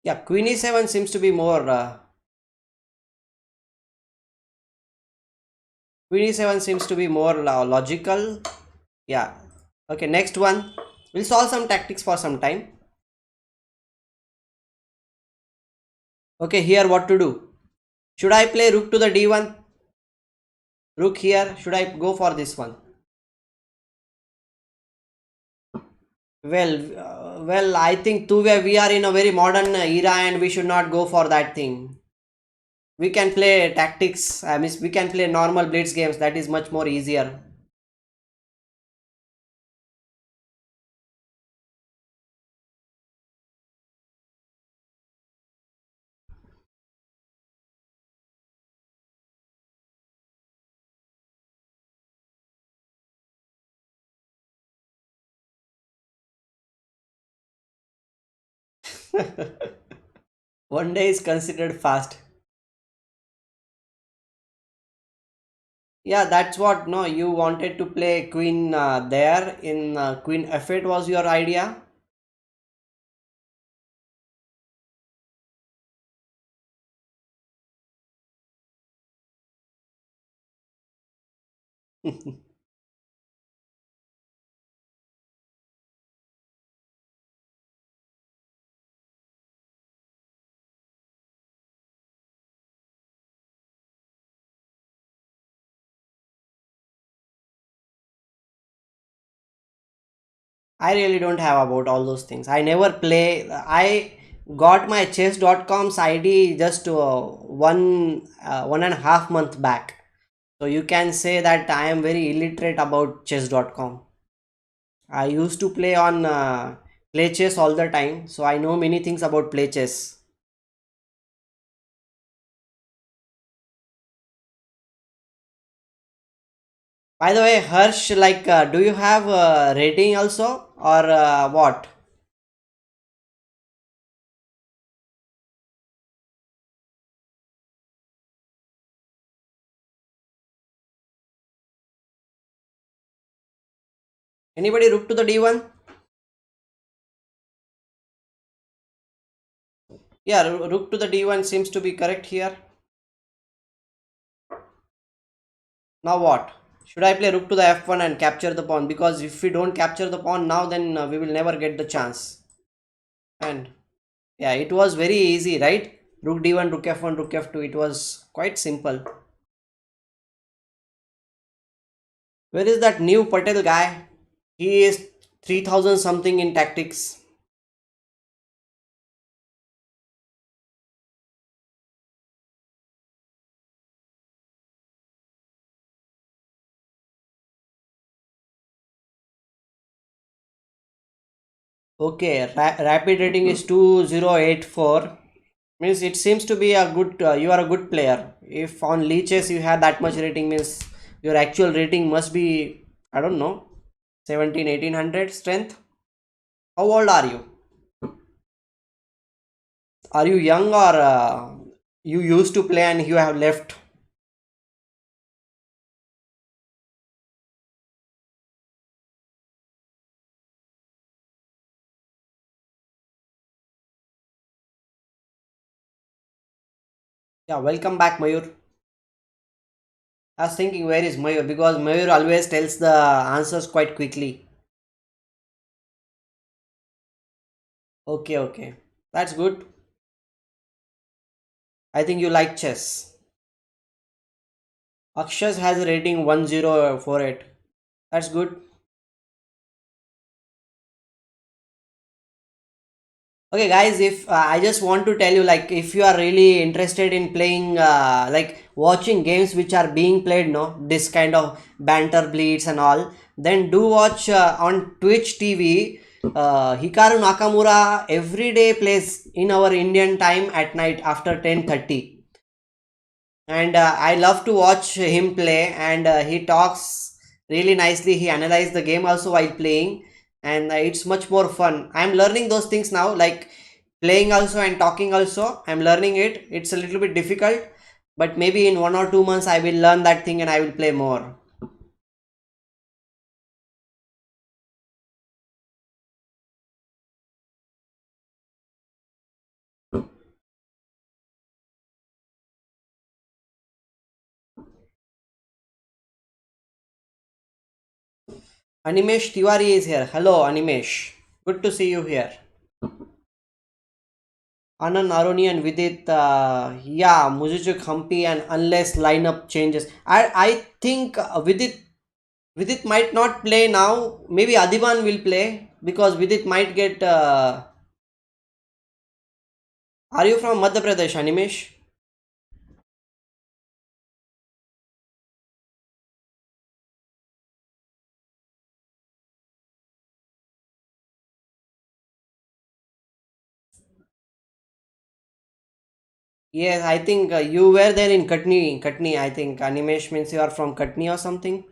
Yeah, Queen E7 seems to be more. Queen E7 seems to be more logical. Yeah. Okay, next one. We'll solve some tactics for some time. Okay, here what to do? Should I play Rook to the D1? Rook here. Should I go for this one? Well, I think we are in a very modern era and we should not go for that thing. We can play tactics. I mean, we can play normal blitz games. That is much more easier. One day is considered fast. Yeah, that's what. No, you wanted to play Queen there in Queen F8 was your idea. I really don't have about all those things. I never play. I got my chess.com's ID just 1.5 month back. So you can say that I am very illiterate about chess.com. I used to play on play chess all the time, so I know many things about play chess. By the way, Harsh, like, do you have a rating also or what? Anybody rook to the d1? Yeah, rook to the d1 seems to be correct here. Now what? Should I play rook to the f1 and capture the pawn? Because if we don't capture the pawn now, then we will never get the chance. And yeah, it was very easy, right? Rook d1, rook f1, rook f2. It was quite simple. Where is that new Patel guy? He is 3000 something in tactics. Okay, rapid rating is 2084. Means it seems to be a good, you are a good player. If on leeches you have that much rating, means your actual rating must be, I don't know, 17, 1800 strength. How old are you? Are you young or you used to play and you have left? Yeah, welcome back, Mayur. I was thinking, where is Mayur? Because Mayur always tells the answers quite quickly. Okay, okay. That's good. I think you like chess. Akshas has a rating 1048. That's good. Okay, guys, if I just want to tell you, like, if you are really interested in playing, like, watching games which are being played, no, this kind of banter bleeds and all, then do watch on Twitch TV. Hikaru Nakamura every day plays in our Indian time at night after 10:30, and I love to watch him play, and he talks really nicely. He analyzes the game also while playing, and it's much more fun. I'm learning those things now, like playing also and talking also. I'm learning it. It's a little bit difficult, but maybe in 1 or 2 months I will learn that thing and I will play more. Animesh Tiwari is here. Hello, Animesh. Good to see you here. Anand Aroni and Vidit, yeah, Mujijuk Humpy, and unless lineup changes, I think Vidit might not play now. Maybe Adiban will play because Vidit might get. Are you from Madhya Pradesh, Animesh? Yes, I think you were there in Katni. Katni, I think Animesh means you are from Katni or something.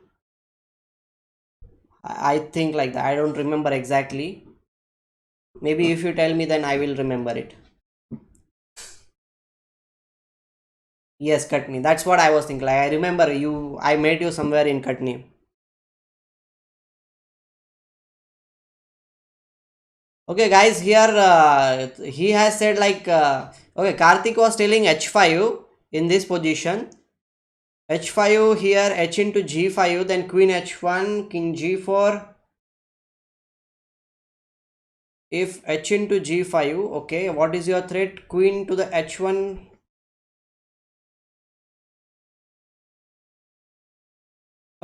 I think like that. I don't remember exactly. Maybe if you tell me, then I will remember it. Yes, Katni. That's what I was thinking. Like, I remember you. I met you somewhere in Katni. Okay, guys. Here he has said like okay. Karthik was telling h5 in this position. H5 here, h into g5, then queen h1, king g4. If h into g5, okay, what is your threat? Queen to the h1.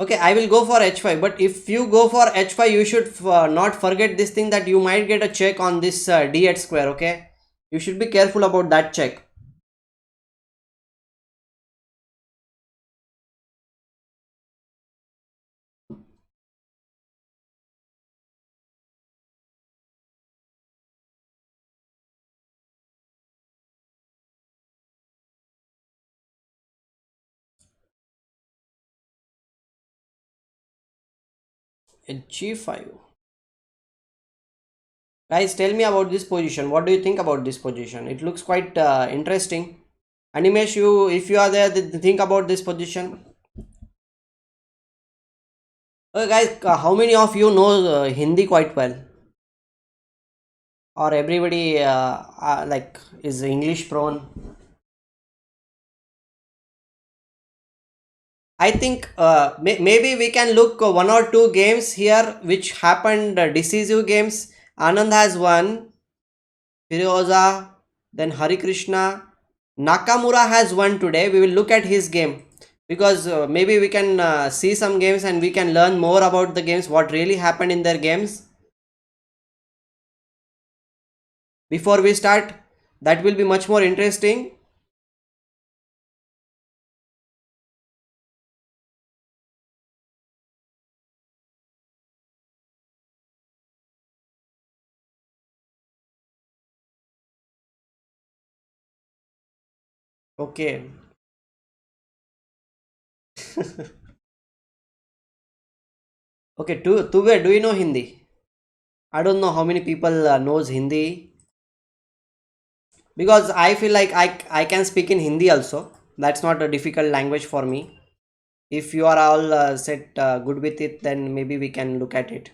Okay, I will go for h5, but if you go for h5, you should not forget this thing that you might get a check on this d8 square, okay? You should be careful about that check. G5. Guys, tell me about this position. What do you think about this position? It looks quite interesting. Animesh, you, if you are there, think about this position. Okay, guys, how many of you know Hindi quite well? Or everybody like is English prone? I think maybe we can look one or two games here which happened decisive games. Anand has won, Firoza, then Hari Krishna. Nakamura has won today. We will look at his game because maybe we can see some games and we can learn more about the games, what really happened in their games. Before we start, that will be much more interesting. Okay. Okay, Tuve, do you know Hindi? I don't know how many people knows Hindi because I feel like I can speak in Hindi also. That's not a difficult language for me. If you are all set good with it, then maybe we can look at it.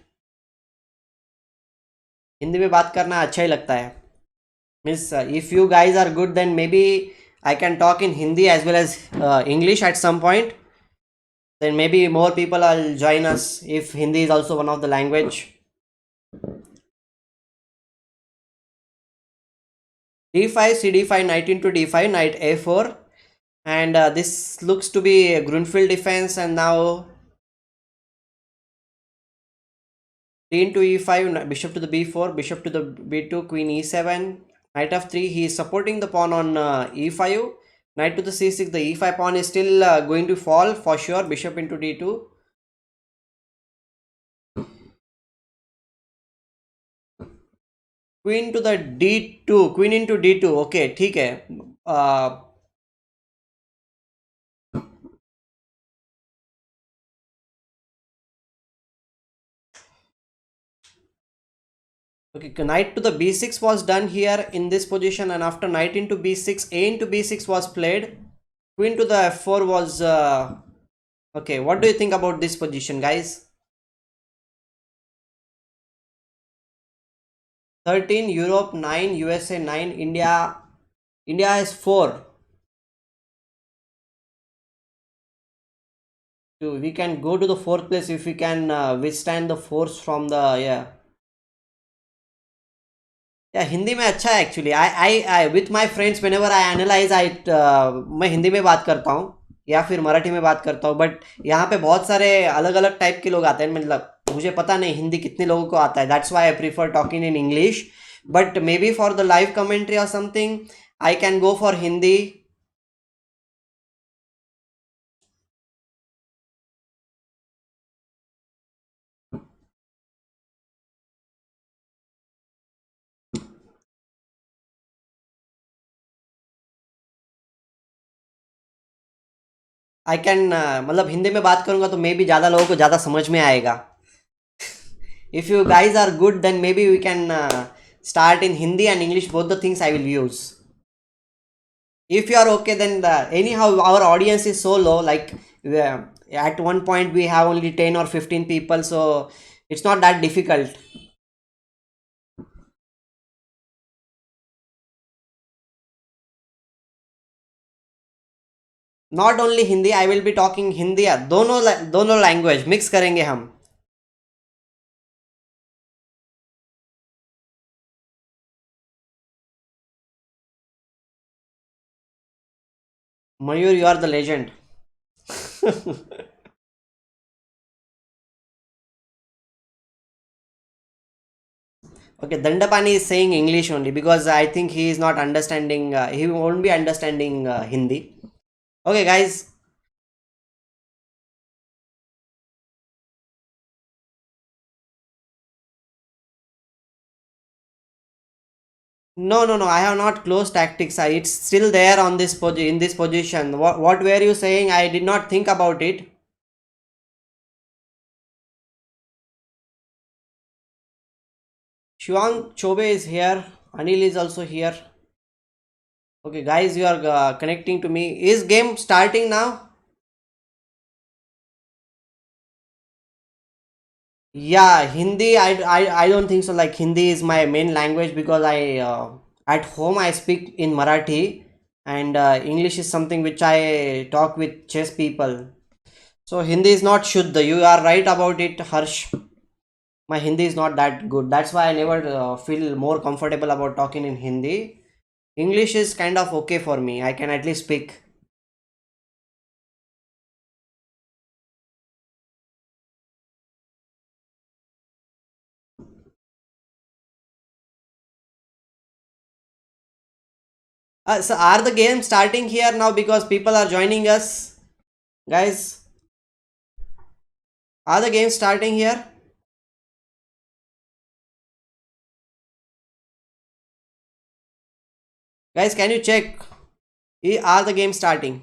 Hindi में बात करना अच्छा ही लगता है. Means if you guys are good, then maybe I can talk in Hindi as well as English at some point. Then maybe more people will join us if Hindi is also one of the language. D5, CD5, knight into D5, knight A4, and this looks to be a Grunfeld defense, and now d into E5, bishop to the B4, bishop to the B2, queen E7, knight f3. He is supporting the pawn on E5, knight to the C6. The E5 pawn is still going to fall for sure. Bishop into D2. Queen to the D2, queen into D2. Okay, ठीक है. Uh, okay, knight to the B6 was done here in this position, and after knight into B6, A into B6 was played. Queen to the F4 was okay. What do you think about this position, guys? 13 Europe, 9 USA, 9 India. India has 4. So we can go to the fourth place if we can withstand the force from the, yeah. या हिंदी में अच्छा है actually. I with my friends whenever I analyse I मैं हिंदी में बात करता हूँ या फिर मराठी में बात करता हूँ. बट यहाँ पे बहुत सारे अलग अलग टाइप के लोग आते हैं. मतलब मुझे पता नहीं हिंदी कितने लोगों को आता है. That's why I prefer talking in English. But maybe for the live commentary और something I can go for Hindi. I can मतलब हिंदी में बात करूंगा तो मे बी ज़्यादा लोगों को ज़्यादा समझ में आएगा. If you guys are good, then maybe we can start in Hindi and English, both the things I will use. If you are okay, then anyhow our audience is so low. Like at one point we have only 10 or 15 people, so it's not that difficult. Not only Hindi, I will be talking Hindi, दोनों language mix करेंगे हम. Mayur, you are the legend. Okay, Dandapani is saying English only because I think he is not understanding. He won't be understanding Hindi. Okay, guys. No, no, no. I have not closed tactics. It's still there on this in this position. What were you saying? I did not think about it. Shuang Chobe is here. Anil is also here. Okay, guys, you are connecting to me. Is game starting now? Yeah, Hindi. I don't think so. Like Hindi is my main language because I at home I speak in Marathi, and English is something which I talk with chess people. So Hindi is not Shuddha. You are right about it, Harsh. My Hindi is not that good. That's why I never feel more comfortable about talking in Hindi. English is kind of okay for me. I can at least speak. So are the games starting here now because people are joining us, guys? Are the games starting here, guys? Can you check? Are the games starting?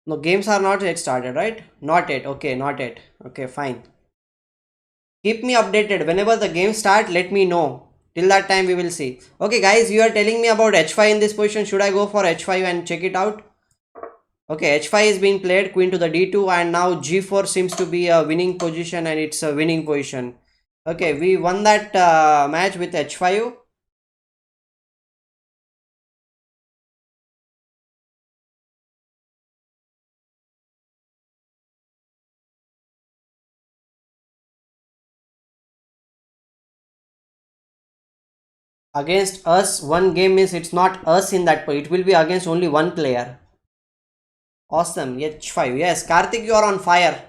No, games are not yet started, right? Not yet. Okay, not yet. Okay, fine. Keep me updated whenever the game start. Let me know. Till that time, we will see. Okay, guys, you are telling me about h5 in this position. Should I go for h5 and check it out? Okay, h5 is being played, queen to the d2, and now g4 seems to be a winning position, and it's a winning position. Okay, we won that match with h5. Against us, one game is it's not us in that, it will be against only one player. Awesome, h5. Yes, Karthik, you are on fire.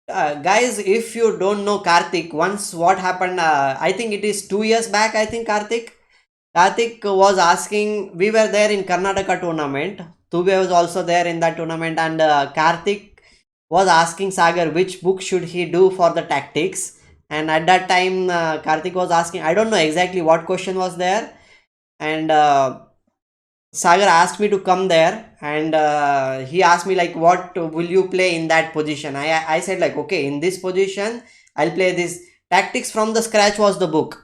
Guys, if you don't know Karthik, once what happened, I think it is 2 years back, I think Karthik was asking, we were there in Karnataka tournament. Tube was also there in that tournament, and Karthik was asking Sagar which book should he do for the tactics. And at that time, Karthik was asking, I don't know exactly what question was there, and Sagar asked me to come there, and he asked me like, "What will you play in that position?" I said like, "Okay, in this position, I'll play this." Tactics from the Scratch was the book.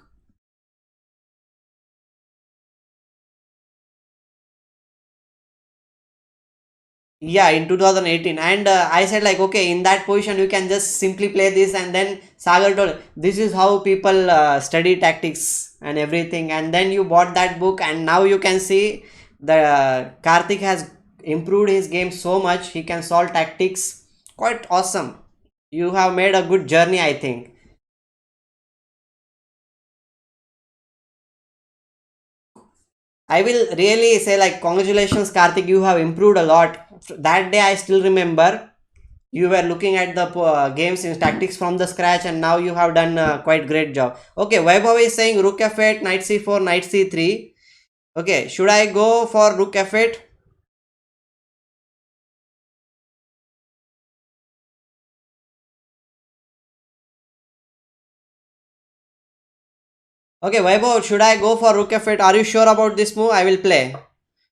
Yeah, in 2018, and I said like, "Okay, in that position, you can just simply play this." And then Sagar told, "This is how people study tactics and everything." And then you bought that book, and now you can see the Karthik has improved his game so much. He can solve tactics. Quite awesome. You have made a good journey, I think. I will really say like congratulations, Karthik. You have improved a lot. That day I still remember you were looking at the games in tactics from the scratch, and now you have done quite great job. Okay, Vaibhav is saying rook f8, knight c4, knight c3. Okay, should I go for rook f8? Okay, Vaibhav, should I go for rook f8? Are you sure about this move? I will play.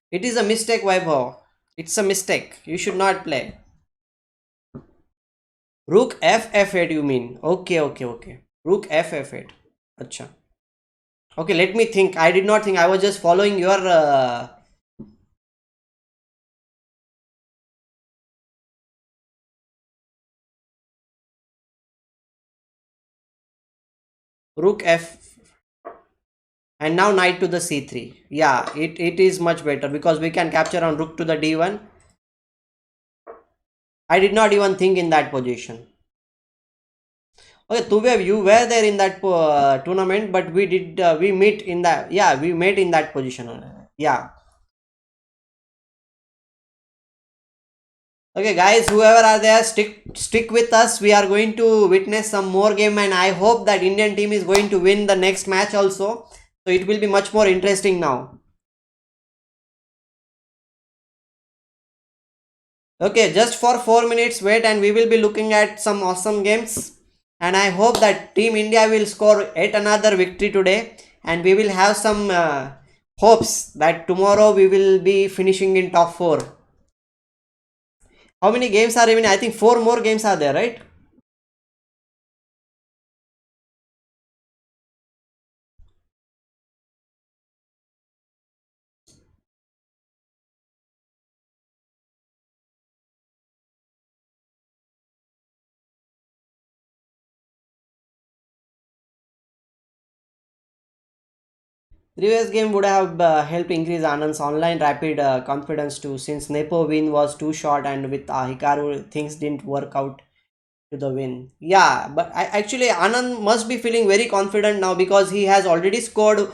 It is a mistake, Vaibhav. It's a mistake. You should not play. Rook f f8, you mean? Okay, okay, okay. Rook F8. Acha. Okay, let me think. I did not think. I was just following your Rook F, and now knight to the C3. Yeah, it is much better because we can capture on rook to the D1. I did not even think in that position. Okay, Tuvev, you were there in that tournament, but we did we meet in that. Yeah, we met in that position. Yeah. Okay, guys, whoever are there, stick with us. We are going to witness some more game, and I hope that Indian team is going to win the next match also. So it will be much more interesting now. Okay, just for 4 minutes wait, and we will be looking at some awesome games. And I hope that Team India will score yet another victory today, and we will have some hopes that tomorrow we will be finishing in top four. How many games are remaining? I think four more games are there, right? Previous game would have helped increase Anand's online rapid confidence too, since Nepo win was too short and with Hikaru things didn't work out to the win. Yeah, but actually Anand must be feeling very confident now because he has already scored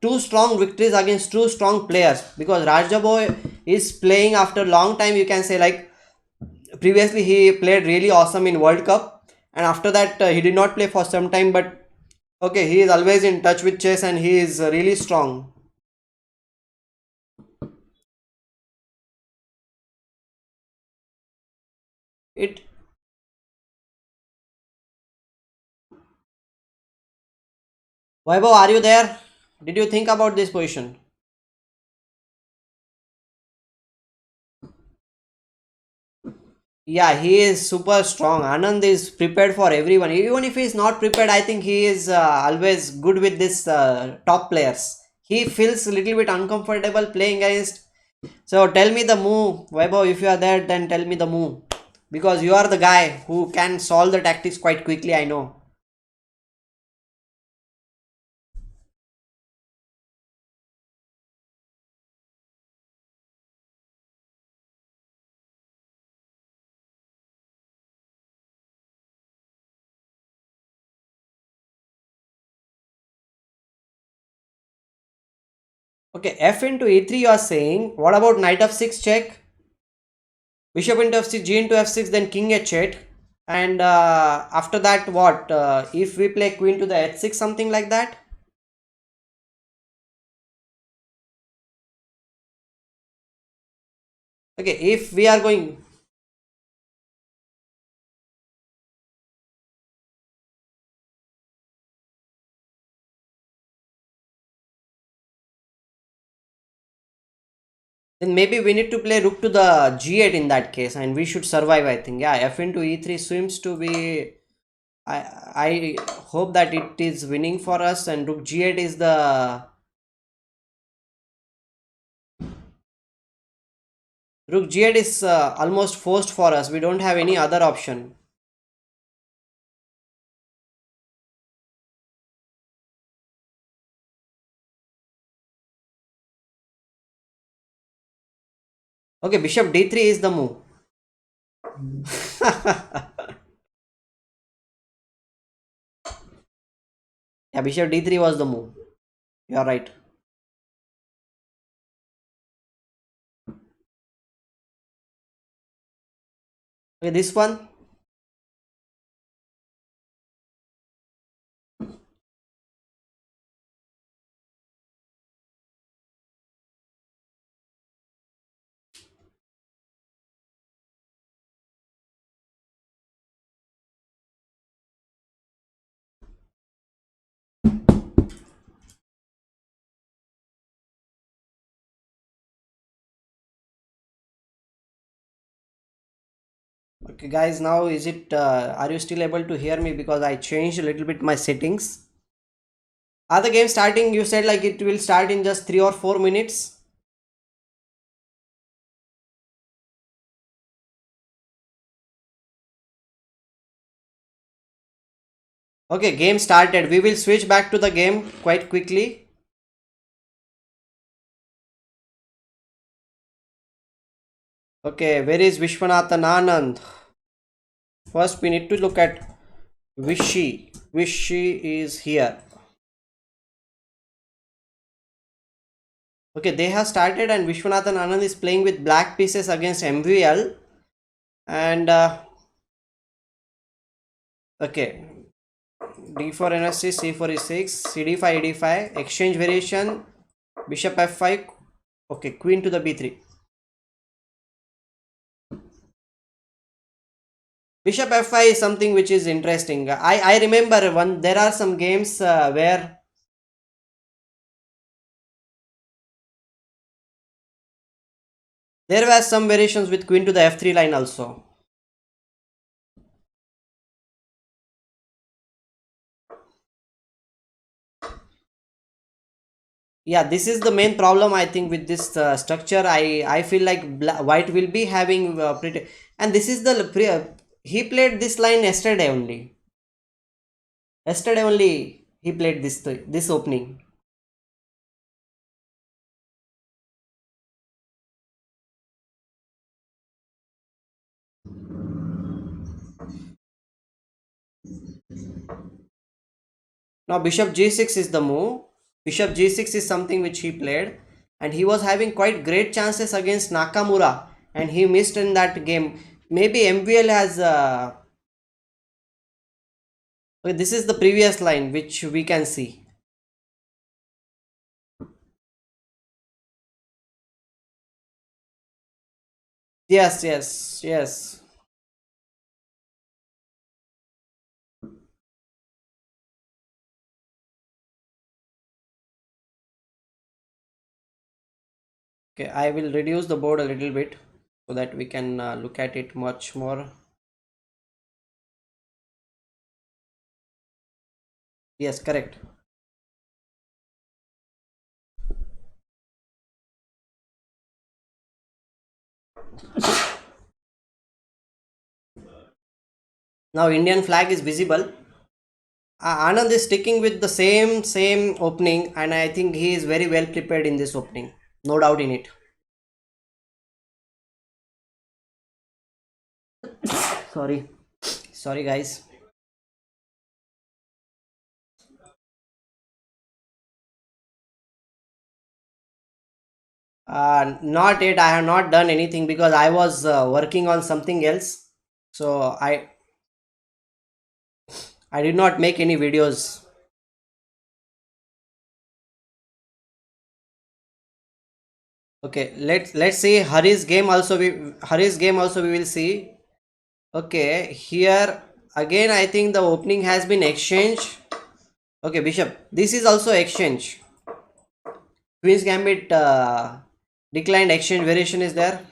two strong victories against two strong players. Because Rajabo is playing after long time, you can say, like previously he played really awesome in World Cup, and after that he did not play for some time. But okay, he is always in touch with chess and he is really strong. It Vaibhav, are you there? Did you think about this position? Yeah, he is super strong. Anand is prepared for everyone. Even if he is not prepared, I think he is always good with this top players. He feels a little bit uncomfortable playing against. So tell me the move, Vaibhav. If you are there, then tell me the move, because you are the guy who can solve the tactics quite quickly. I know. Okay, F into E3. You are saying. What about knight f6 check? Bishop into f6, g into f6, then king h8. And after that, what? If we play queen to the h6, something like that. Okay, if we are going, then maybe we need to play rook to the g8 in that case, and we should survive, I think. Yeah, f into e3 seems to be. I hope that it is winning for us, and rook g8 is the. Rook g8 is almost forced for us. We don't have any other option. Okay, bishop d3 is the move. Yeah, bishop d3 was the move. You are right. Okay, this one. Okay, guys, now is it, are you still able to hear me? Because I changed a little bit my settings. Are the game starting? You said like it will start in just 3 or 4 minutes. Okay, game started. We will switch back to the game quite quickly. Okay, where is Vishwanathan Anand? First, we need to look at Vishy. Vishy is here. Okay, they have started, and Vishwanathan Anand is playing with black pieces against MVL. And okay, D4 NSC, C4 E6, CD5 AD5, exchange variation, Bishop F5. Okay, Queen to the B3. Bishop F5 is something which is interesting. I remember one. There are some games where there were some variations with Queen to the F3 line also. Yeah, this is the main problem I think with this structure. I feel like white will be having pretty, and this is the he played this line yesterday only. Yesterday only he played this opening. Now Bishop G6 is the move. Bishop G6 is something which he played, and he was having quite great chances against Nakamura, and he missed in that game. Maybe MVL has. Okay, this is the previous line which we can see. Yes, yes, yes. Okay, I will reduce the board a little bit so that we can look at it much more. Yes, correct. Now Indian flag is visible. Anand is sticking with the same opening, and I think he is very well prepared in this opening. No doubt in it. Sorry, sorry guys. Not yet. I have not done anything because I was working on something else. So I did not make any videos. Okay, let's see Hari's game also. Hari's game also we will see. Okay, here again I think the opening has been exchange. Okay, Bishop. This is also exchange. Queen's Gambit declined exchange variation is there.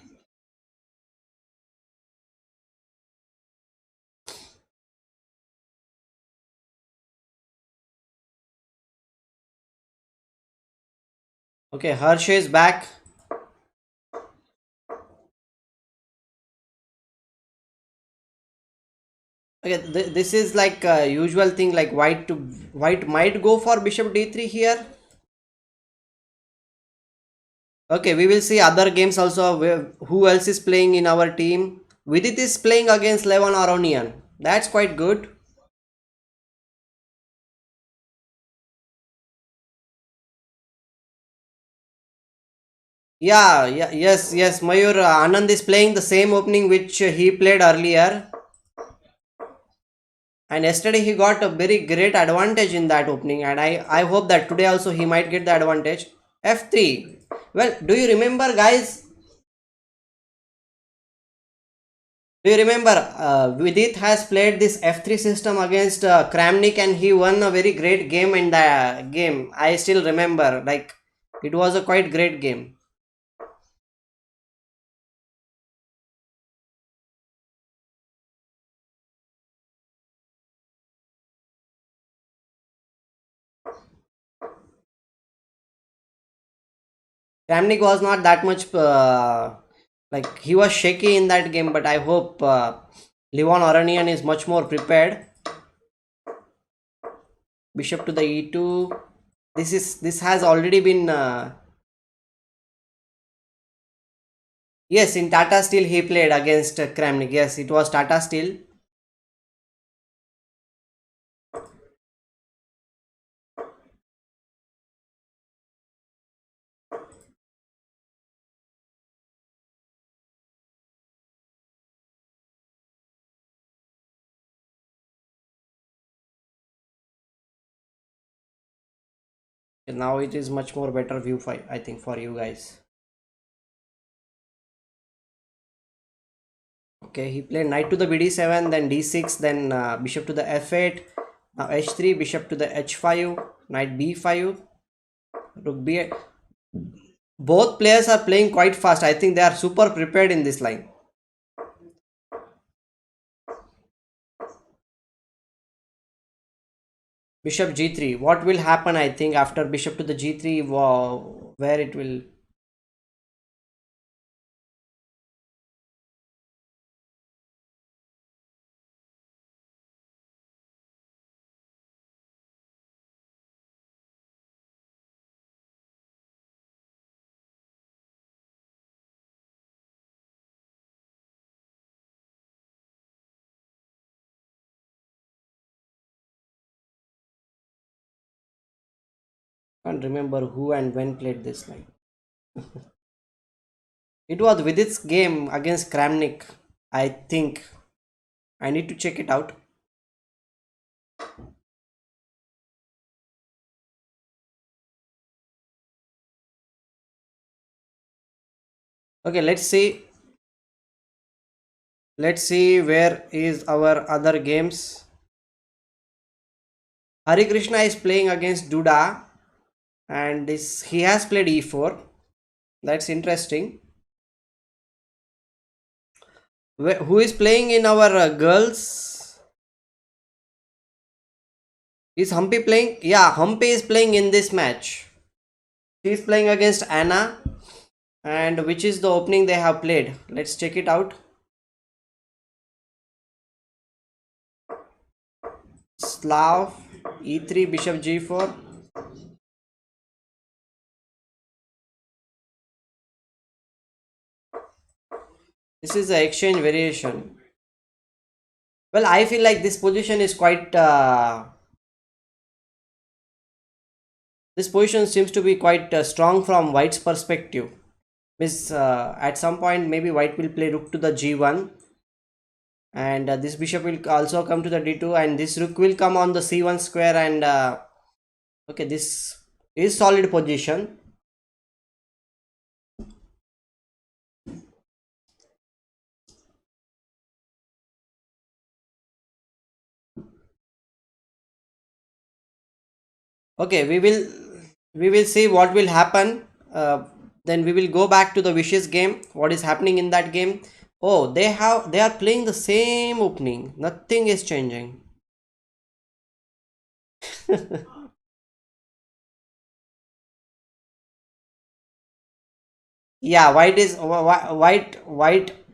Okay, Harsh is back. Okay, this is like usual thing like white might go for Bishop D3 here. Okay, we will see other games also. Who else is playing in our team? Vidit is playing against Levan Aronian. That's quite good. Yeah, yeah, yes, yes. Mayur Anand is playing the same opening which he played earlier, and yesterday he got a very great advantage in that opening. And I hope that today also he might get the advantage. F3. Well, do you remember, guys? Do you remember Vidit has played this F3 system against Kramnik, and he won a very great game in the game. I still remember, like it was a quite great game. Kramnik was not that much like he was shaky in that game, but I hope Levon Oranian is much more prepared. Bishop to the e2. This has already been yes, in Tata Steel he played against Kramnik. Yes, it was Tata Steel. Now it is much more better view for I think for you guys. Okay, he played knight to the bd7, then d6, then bishop to the f8. Now h3, bishop to the h5, knight b5, rook b8. Both players are playing quite fast. I think they are super prepared in this line. Bishop g3. What will happen? I think after bishop to the g3, wow, where it will. Can't remember who and when played this line. It was with its game against Kramnik. I think I need to check it out. Okay, let's see. Let's see where is our other games. Hari Krishna is playing against Duda, and this he has played e4. That's interesting. Who is playing in our girls? Is Humpy playing? Yeah, Humpy is playing in this match. He is playing against Anna, and which is the opening they have played. Let's check it out. Slav e3, bishop g4. This is the exchange variation. Well, I feel like this position is quite. This position seems to be quite strong from White's perspective. Miss at some point maybe White will play rook to the g1, and this bishop will also come to the d2, and this rook will come on the c1 square, and okay, this is solid position. Okay, we will see what will happen. Then we will go back to the wishes game. What is happening in that game? Oh, they are playing the same opening. Nothing is changing. Yeah, white.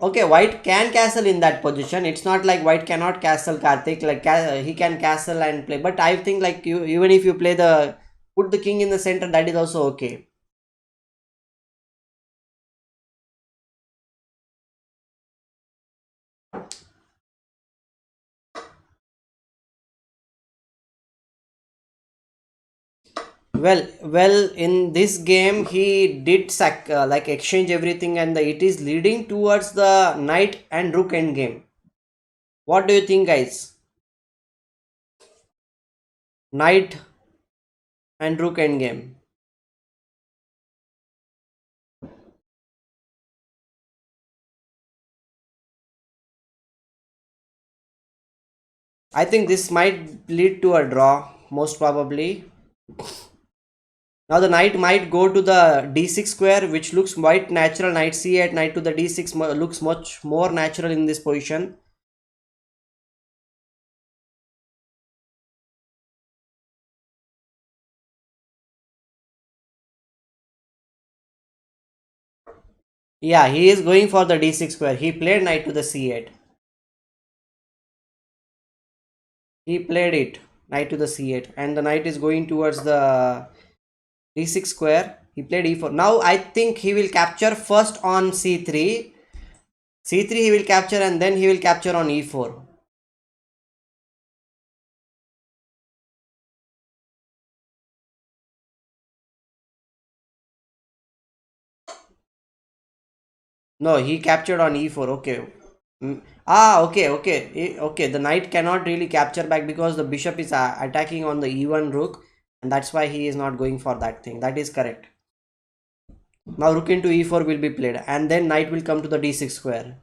Okay, white can castle in that position. It's not like white cannot castle Karthik. Like he can castle and play. But I think like you, even if you play the put the king in the center, that is also okay. Well, in this game he did like exchange everything, and it is leading towards the knight and rook end game. What do you think, guys? Knight and rook end game. I think this might lead to a draw, most probably. Now the knight might go to the d6 square, which looks quite natural. Knight c8, knight to the d6 looks much more natural in this position. Yeah, he is going for the d6 square. He played knight to the c8. He played it, knight to the c8, and the knight is going towards the d6 square. He played e4. Now I think he will capture first on c3. c3 he will capture, and then he will capture on e4. No, he captured on e4. Okay. Okay, okay. Okay, the knight cannot really capture back because the bishop is attacking on the e1 rook, and that's why he is not going for that thing. That is correct. Now rook into e4 will be played, and then knight will come to the d6 square.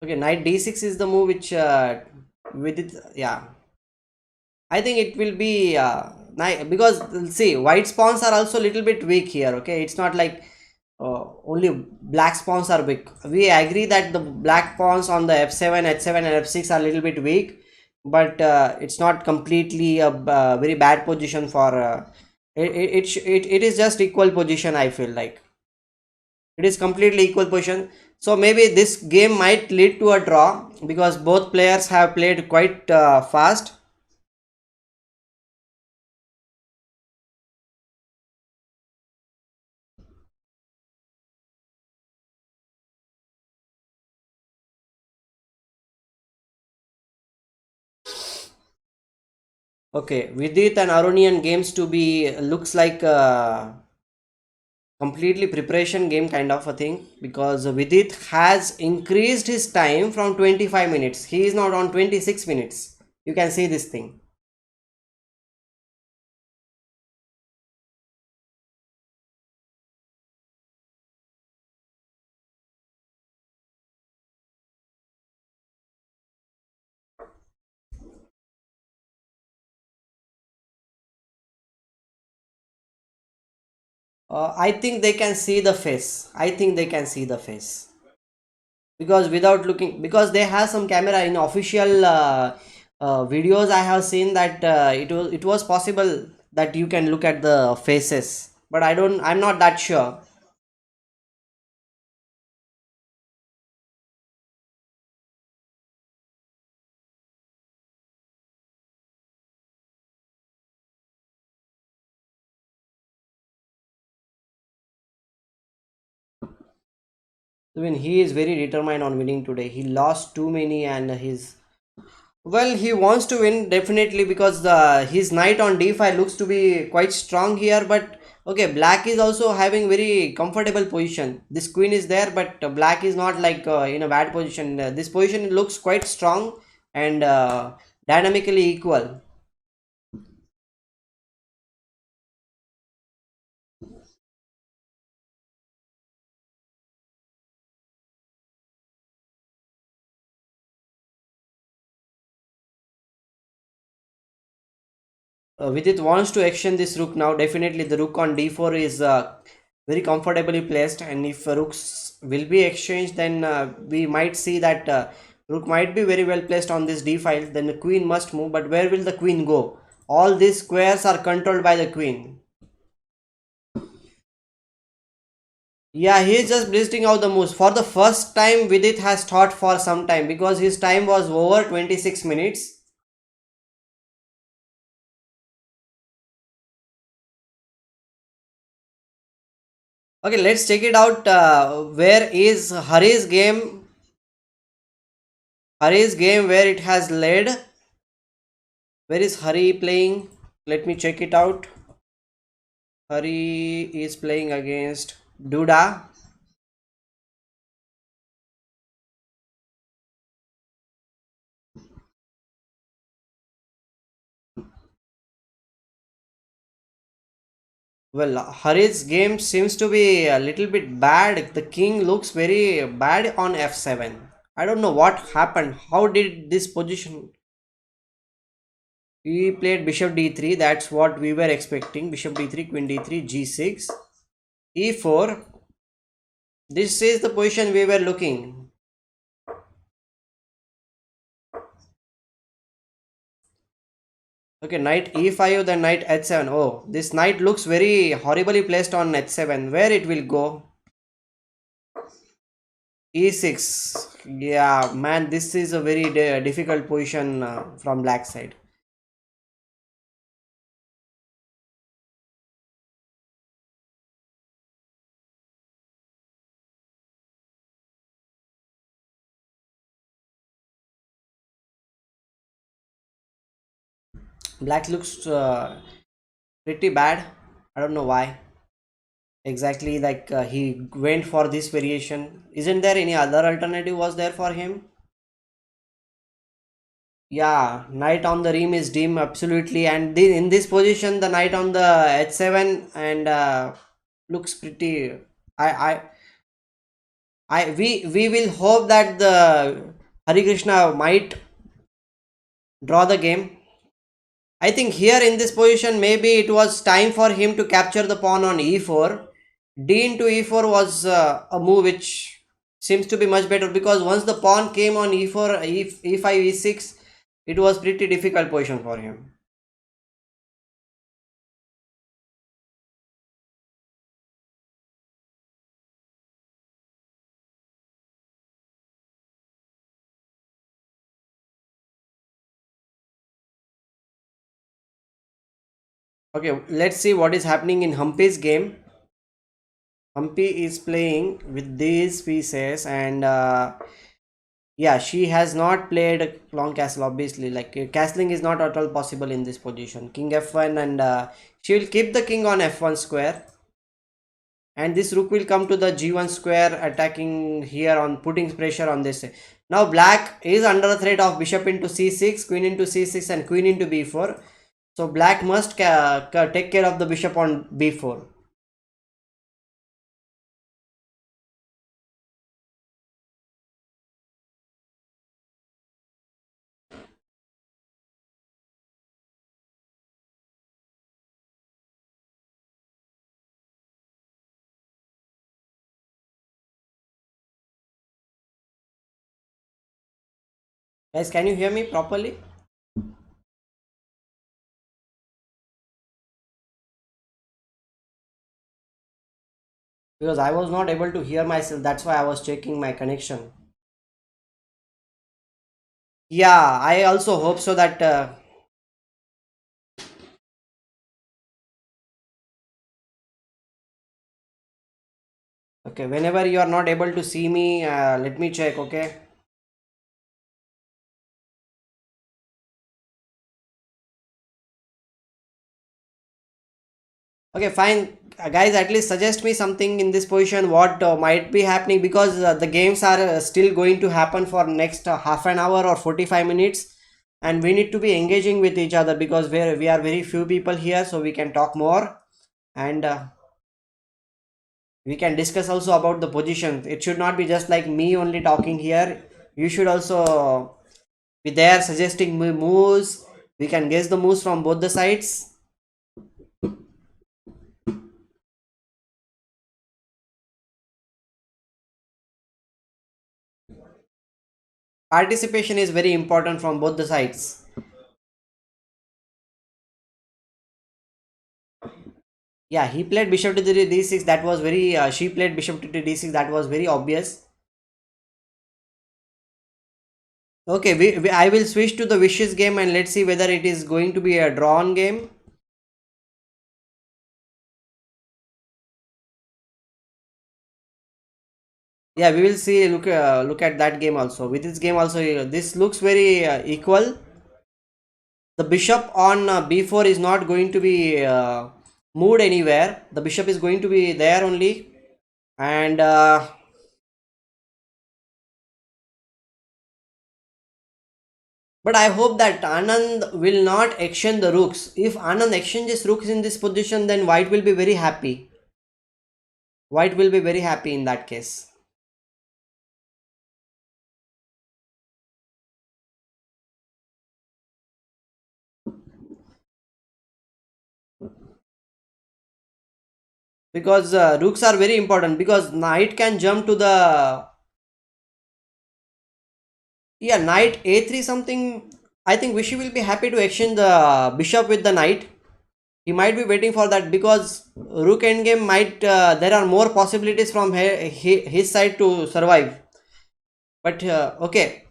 Okay, knight d6 is the move which with it, yeah. I think it will be because see, white spawns are also a little bit weak here. Okay, it's not like only black spawns are weak. We agree that the black pawns on the f7, h7, and f6 are a little bit weak, but it's not completely a very bad position for. It is just equal position. I feel like it is completely equal position. So maybe this game might lead to a draw because both players have played quite fast. Okay, Vidit and Aronian games to be looks like a completely preparation game kind of a thing because Vidit has increased his time from 25 minutes. He is not on 26 minutes. You can see this thing. I think they can see the face. I think they can see the face because without looking, because they have some camera in official videos. I have seen that it was possible that you can look at the faces, but I'm not that sure. Even he is very determined on winning today. He lost too many, and he wants to win definitely because his knight on d5 looks to be quite strong here. But okay, black is also having very comfortable position. This queen is there, but black is not like in a bad position. This position looks quite strong and dynamically equal. Vidit wants to exchange this rook now. Definitely, the rook on d4 is very comfortably placed, and if rooks will be exchanged, then we might see that rook might be very well placed on this d5. Then the queen must move, but where will the queen go? All these squares are controlled by the queen. Yeah, he is just listing out the moves. For the first time, Vidit has thought for some time because his time was over 26 minutes. Okay, let's check it out. Where is Hari's game where it has led. Where is Hari playing? Let me check it out. Hari is playing against Duda. Well, Hari's game seems to be a little bit bad. The king looks very bad on f7. I don't know what happened. How did this position? He played bishop d3. That's what we were expecting. Bishop d3, queen d3, g6, e4. This is the position we were looking. Okay, knight e5, then knight h7. Oh, this knight looks very horribly placed on h7. Where it will go? e6. Yeah, man, this is a very difficult position from black side. Black looks pretty bad. I don't know why exactly. Like he went for this variation. Isn't there any other alternative was there for him? Yeah, knight on the rim is dim absolutely, and in this position, the knight on the h7 and looks pretty. I I we will hope that the Hari Krishna might draw the game. I think here in this position, maybe it was time for him to capture the pawn on e4. D into e4 was a move which seems to be much better, because once the pawn came on e4, e5, e6, it was pretty difficult position for him. Okay, let's see what is happening in Humpy's game. Humpy is playing with these pieces, and yeah, she has not played long castle, obviously. Like castling is not at all possible in this position. King f1, and she will keep the king on f1 square, and this rook will come to the g1 square, attacking here on putting pressure on this. Now black is under the threat of bishop into c6, queen into c6, and queen into b4. So black must take care of the bishop on b4. Guys, can you hear me properly? Because I was not able to hear myself, that's why I was checking my connection. Yeah, I also hope so that okay, whenever you are not able to see me, let me check. Okay. Okay, fine. Guys, at least suggest me something in this position what might be happening, because the games are still going to happen for next half an hour or 45 minutes, and we need to be engaging with each other, because we are very few people here, so we can talk more, and we can discuss also about the positions. It should not be just like me only talking here. You should also be there suggesting moves. We can guess the moves from both the sides. Participation is very important from both the sides. Yeah, he played bishop to the d6. That was very. She played bishop to the d6. That was very obvious. Okay, I will switch to the wishes game, and let's see whether it is going to be a drawn game. Yeah, we will see. Look at that game also. With this game also, this looks very equal. The bishop on b4 is not going to be moved anywhere. The bishop is going to be there only, and but I hope that Anand will not exchange the rooks. If Anand exchanges rooks in this position, then white will be very happy. White will be very happy in that case. because rooks are very important because knight can jump to the, yeah, knight a3 something. I think Vishy will be happy to exchange the bishop with the knight. He might be waiting for that because rook endgame might, there are more possibilities from his side to survive. But okay,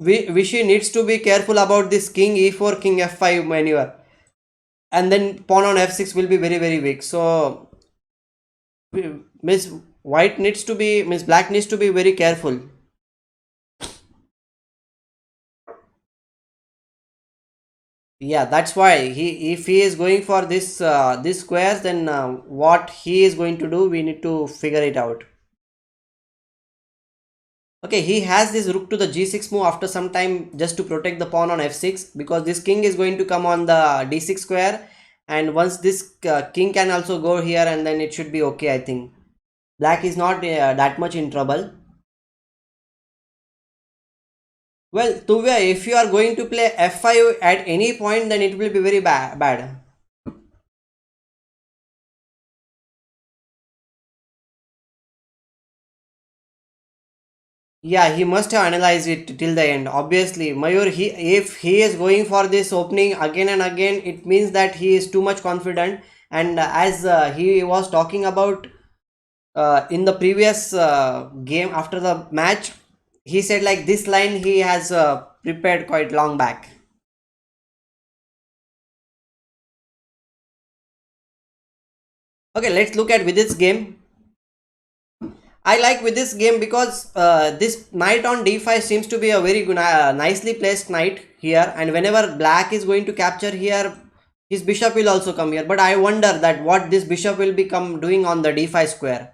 Vishy needs to be careful about this king e4 king f5 maneuver, and then pawn on f6 will be very very weak. So Miss White needs to be, Miss Black needs to be very careful. Yeah, that's why he, if he is going for this squares, then what he is going to do, we need to figure it out. Okay, he has this rook to the g6 move after some time just to protect the pawn on f6 because this king is going to come on the d6 square, and once this king can also go here, and then it should be okay. I think black is not that much in trouble. Well, Tuvia, if you are going to play f5 at any point, then it will be very bad. Yeah, he must have analyzed it till the end. Obviously, Mayur, he, if he is going for this opening again and again, it means that he is too much confident. And as he was talking about in the previous game after the match, he said like this line he has prepared quite long back. Okay, let's look at Vidit's game. I like with this game because this knight on d5 seems to be a very good, nicely placed knight here, and whenever black is going to capture here, his bishop will also come here. But I wonder that what this bishop will become doing on the d5 square.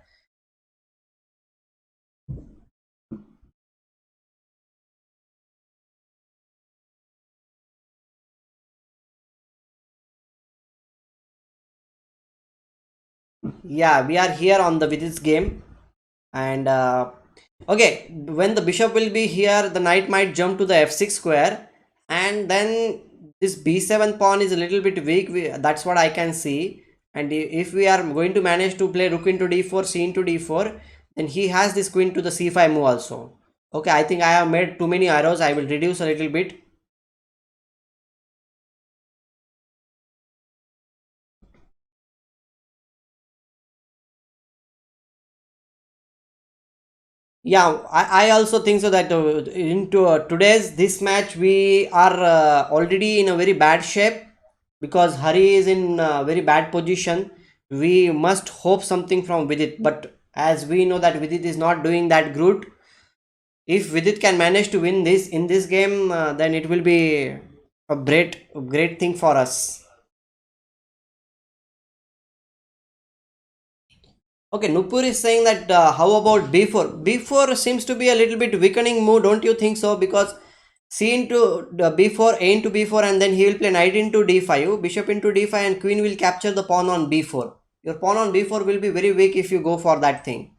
Yeah, we are here on the with this game, and okay, when the bishop will be here, the knight might jump to the f6 square, and then this b7 pawn is a little bit weak. That's what I can see. And if we are going to manage to play rook into d4, c into d4, then he has this queen to the c5 move also. Okay, I think I have made too many arrows. I will reduce a little bit. Yeah, I also think so that into today's this match we are already in a very bad shape because Hari is in a very bad position. We must hope something from Vidit, but as we know that Vidit is not doing that good. If Vidit can manage to win this in this game, then it will be a great thing for us. Okay, Nupur is saying that how about b4? B4 seems to be a little bit weakening move, don't you think so? Because c into b4, a into b4, and then he will play knight into d5, bishop into d5, and queen will capture the pawn on b4. Your pawn on b4 will be very weak if you go for that thing.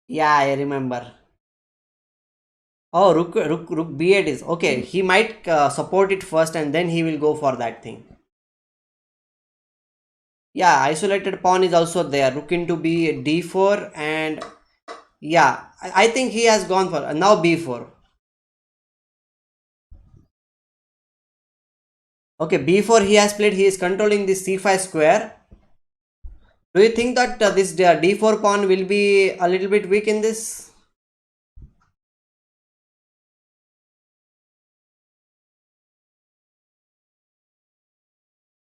Yeah, I remember. Oh, rook b8 is okay. He might support it first, and then he will go for that thing. Yeah, isolated pawn is also there. Rook into d4, and yeah, I think he has gone for now b4. Okay, b4 he has played. He is controlling this c5 square. Do you think that this d4 pawn will be a little bit weak in this?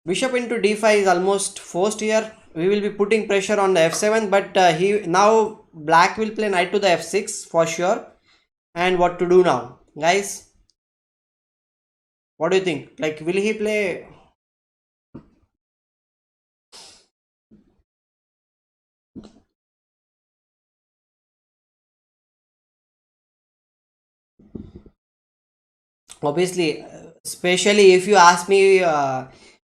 Bishop into d5 is almost forced here. We will be putting pressure on the f7, but he now black will play knight to the f6 for sure. And what to do now, guys? What do you think? Like, will he play? Obviously, especially if you ask me.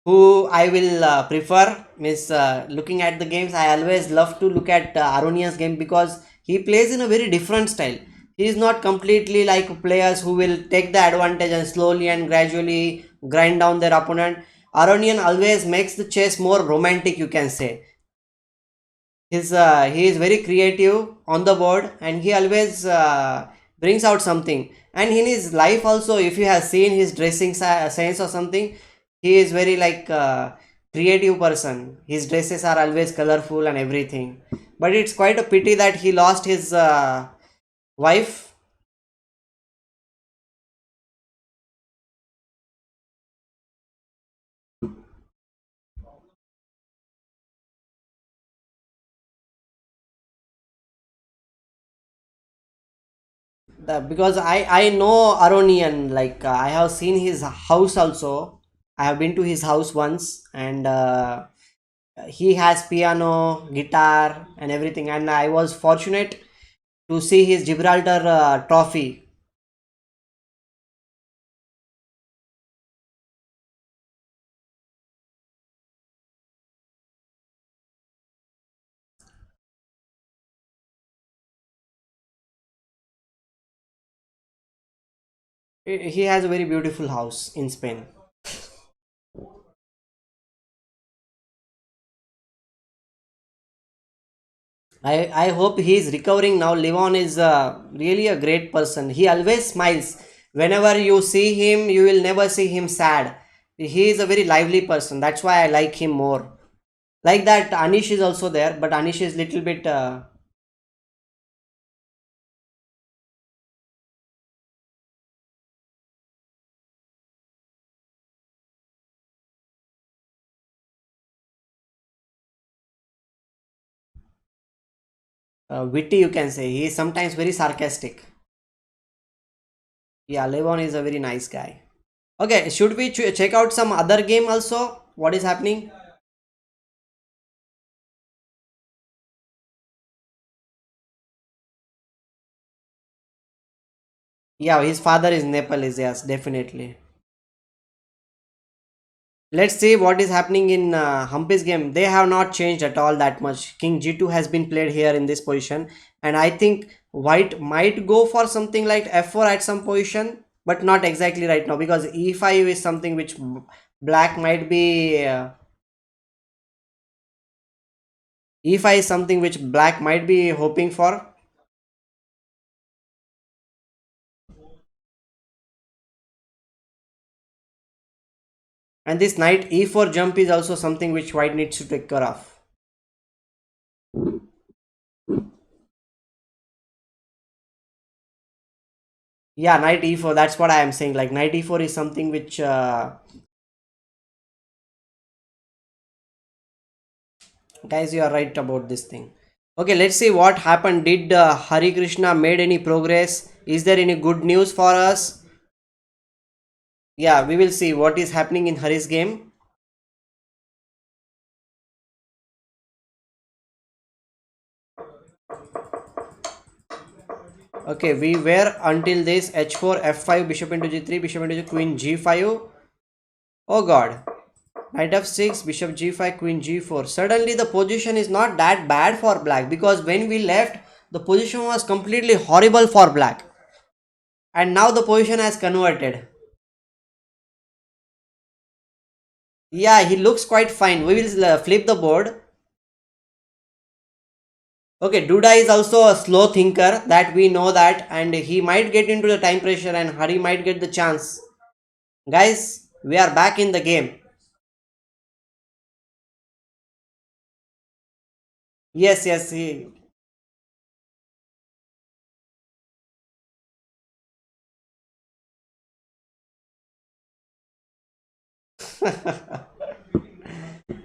who I will prefer means looking at the games. I always love to look at Aronia's game because he plays in a very different style. He is not completely like players who will take the advantage and slowly and gradually grind down their opponent. Aronian always makes the chess more romantic, you can say. He is very creative on the board, and he always brings out something. And in his life also, if you have seen his dressing sense or something, he is very like creative person. His dresses are always colorful and everything. But it's quite a pity that he lost his wife. Because I know Aronian, like I have seen his house also. I have been to his house once, and he has piano, guitar, and everything. And I was fortunate to see his Gibraltar trophy. He has a very beautiful house in Spain. I hope he is recovering now. Levon is really a great person. He always smiles. Whenever you see him, you will never see him sad. He is a very lively person. That's why I like him more. Like that, Anish is also there, but Anish is little bit. Witty, you can say. He is sometimes very sarcastic. Yeah, Levon is a very nice guy. Okay, should we check out some other game also? What is happening? Yeah, his father is Nepalese. Yes, definitely. Let's see what is happening in Humpy's game. They have not changed at all that much. King G2 has been played here in this position, and I think White might go for something like F4 at some position, but not exactly right now because E5 is something which Black might be. E5 is something which Black might be hoping for. And this knight e4 jump is also something which white needs to take care of. Yeah, knight e4, that's what I am saying. Like knight e4 is something which guys, you are right about this thing. Okay, let's see what happened. Did Hari Krishna made any progress? Is there any good news for us? Yeah, we will see what is happening in Hari's game. Okay, we were until this h4 f5 bishop into g3 bishop into queen g5. Oh god, knight f6 bishop g5 queen g4. Suddenly the position is not that bad for black because when we left the position was completely horrible for black, and now the position has converted. Yeah, he looks quite fine. We will flip the board. Okay, Duda is also a slow thinker, that we know that, and he might get into the time pressure and Hari might get the chance. Guys, we are back in the game. Yes, yes,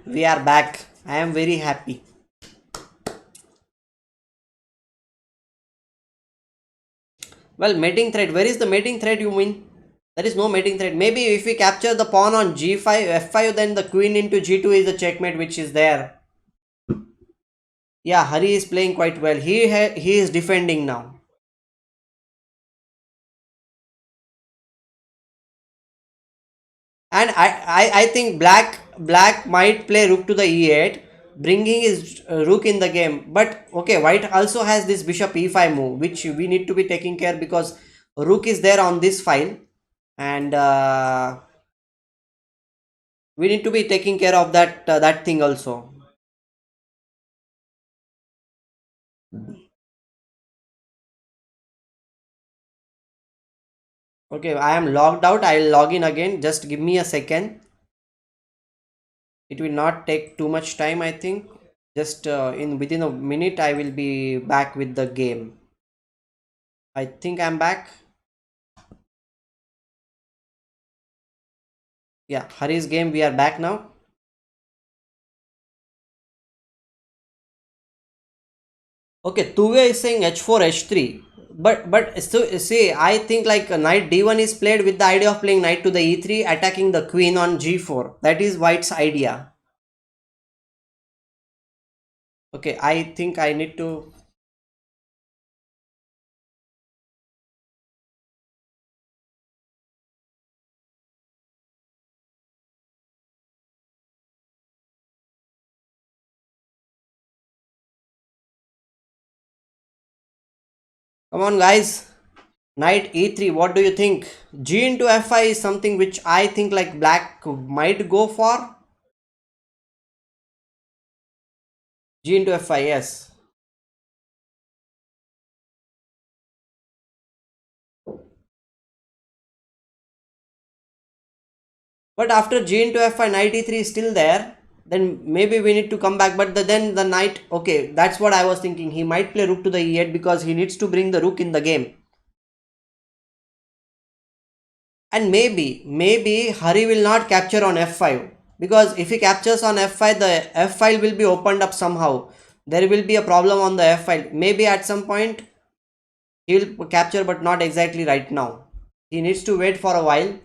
we are back. I am very happy. Well, mating thread. Where is the mating thread, you mean? There is no mating thread. Maybe if we capture the pawn on g5, f5, then the queen into g2 is the checkmate which is there. Yeah, Hari is playing quite well. He is defending now. And I think black might play rook to the e8, bringing his rook in the game. But okay, white also has this bishop e5 move, which we need to be taking care, because rook is there on this file, and we need to be taking care of that thing also. Okay, I am logged out. I'll log in again. Just give me a second. It will not take too much time, I think. Just in within a minute, I will be back with the game. I think I'm back. Yeah, Hari's game. We are back now. Okay, Tuve is saying h4, h3. But so see, I think like knight d1 is played with the idea of playing knight to the e3, attacking the queen on g4. That is White's idea. Okay, I think I need to. Come on, guys. Knight e3. What do you think? G into f5 is something which I think like black might go for. G into f5. Yes. But after G into f5, knight e3 is still there. Then maybe we need to come back. But then the knight. Okay, that's what I was thinking. He might play rook to the e8 because he needs to bring the rook in the game. And maybe Hari will not capture on f5, because if he captures on f5, the f file will be opened up somehow. There will be a problem on the f file. Maybe at some point he will capture, but not exactly right now. He needs to wait for a while.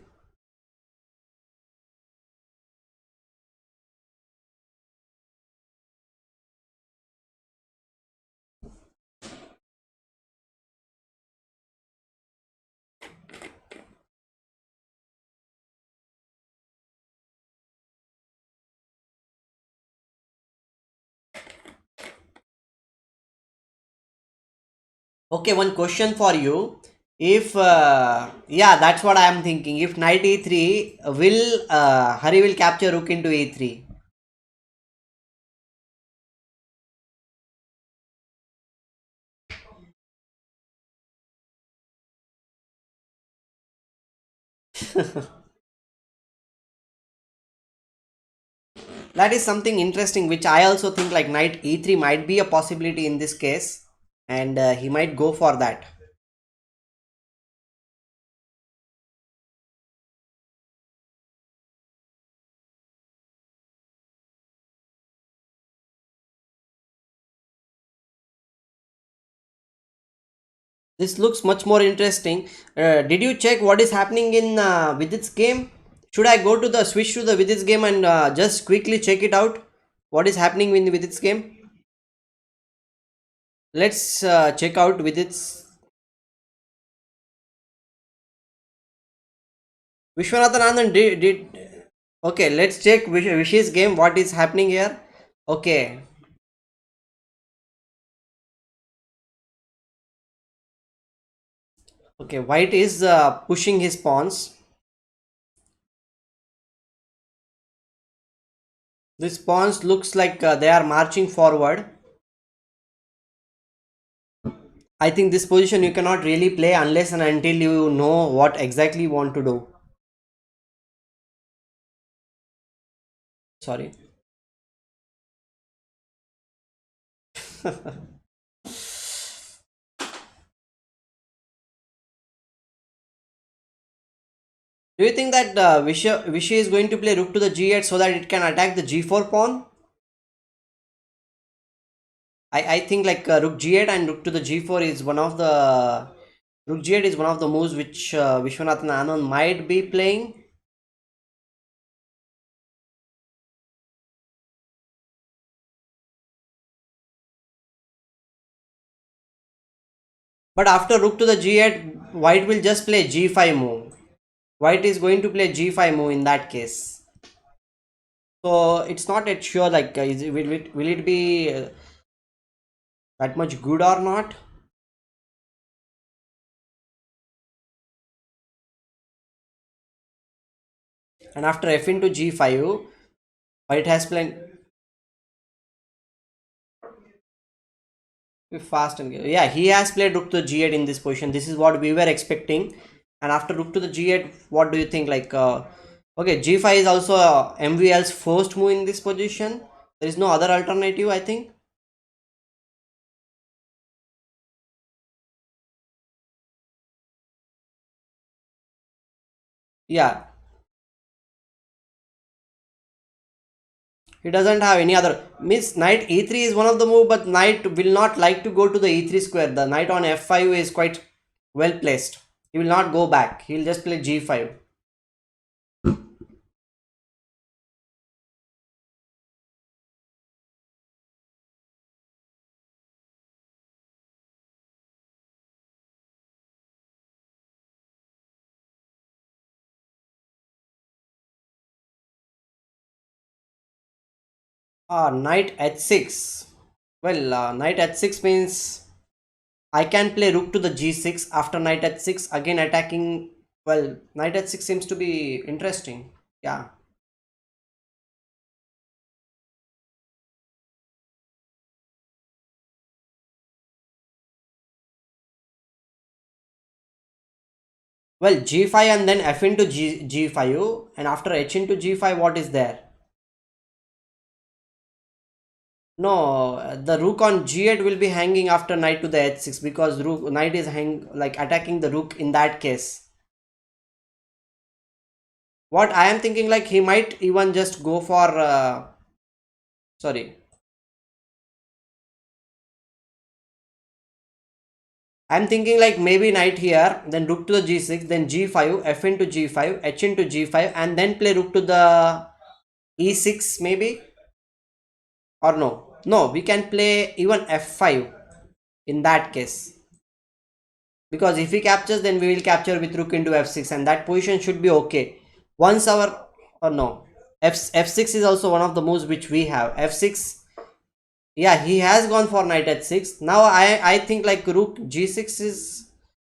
Okay, one question for you. If yeah, that's what I am thinking. If knight e3, will Hari will capture rook into e3. That is something interesting, which I also think like knight e3 might be a possibility in this case, and he might go for that. This looks much more interesting. Did you check what is happening in Vidit's game? Should I go to the switch to the Vidit's game and just quickly check it out? What is happening in Vidit's game? Let's check out Vidit's. Vishwanathan Anand did. Okay, let's check Vish's game. What is happening here? Okay, okay. White is pushing his pawns. This pawns looks like they are marching forward. I think this position you cannot really play unless and until you know what exactly you want to do. Sorry. Do you think that Vishy is going to play rook to the g8 so that it can attack the g4 pawn? I think like rook g8 and rook to the g4 is one of the rook g8 is one of the moves which Vishwanathan Anand might be playing. But after rook to the g8, white will just play g5 move. white is going to play g5 move in that case. So it's not yet sure like will it be that much good or not. And after f into g5, white has played fast and yeah, he has played rook to g8 in this position. This is what we were expecting. And after rook to the g8, what do you think? Like okay, g5 is also MVL's first move in this position. There is no other alternative, I think. Yeah, he doesn't have any other. Miss knight e3 is one of the move, but knight will not like to go to the e3 square. The knight on f5 is quite well placed. He will not go back. He will just play g5. Knight h6. Well, knight h6 means I can play rook to the g6 after knight h6 again attacking. Well, knight h6 seems to be interesting. Yeah. Well, g5 and then f into g5 and after h into g5 what is there? No, the rook on g8 will be hanging after knight to the h6 because rook knight is like attacking the rook in that case. What I am thinking like he might even just go for sorry. I'm thinking like maybe knight here, then rook to the g6, then g5, f into g5, h into g5, and then play rook to the e6 maybe, or no. No, we can play even f5 in that case. Because if he captures, then we will capture with rook into f6, and that position should be okay. Once our, or no, f6 is also one of the moves which we have. f6, yeah, he has gone for knight h6. Now I think like rook g6 is,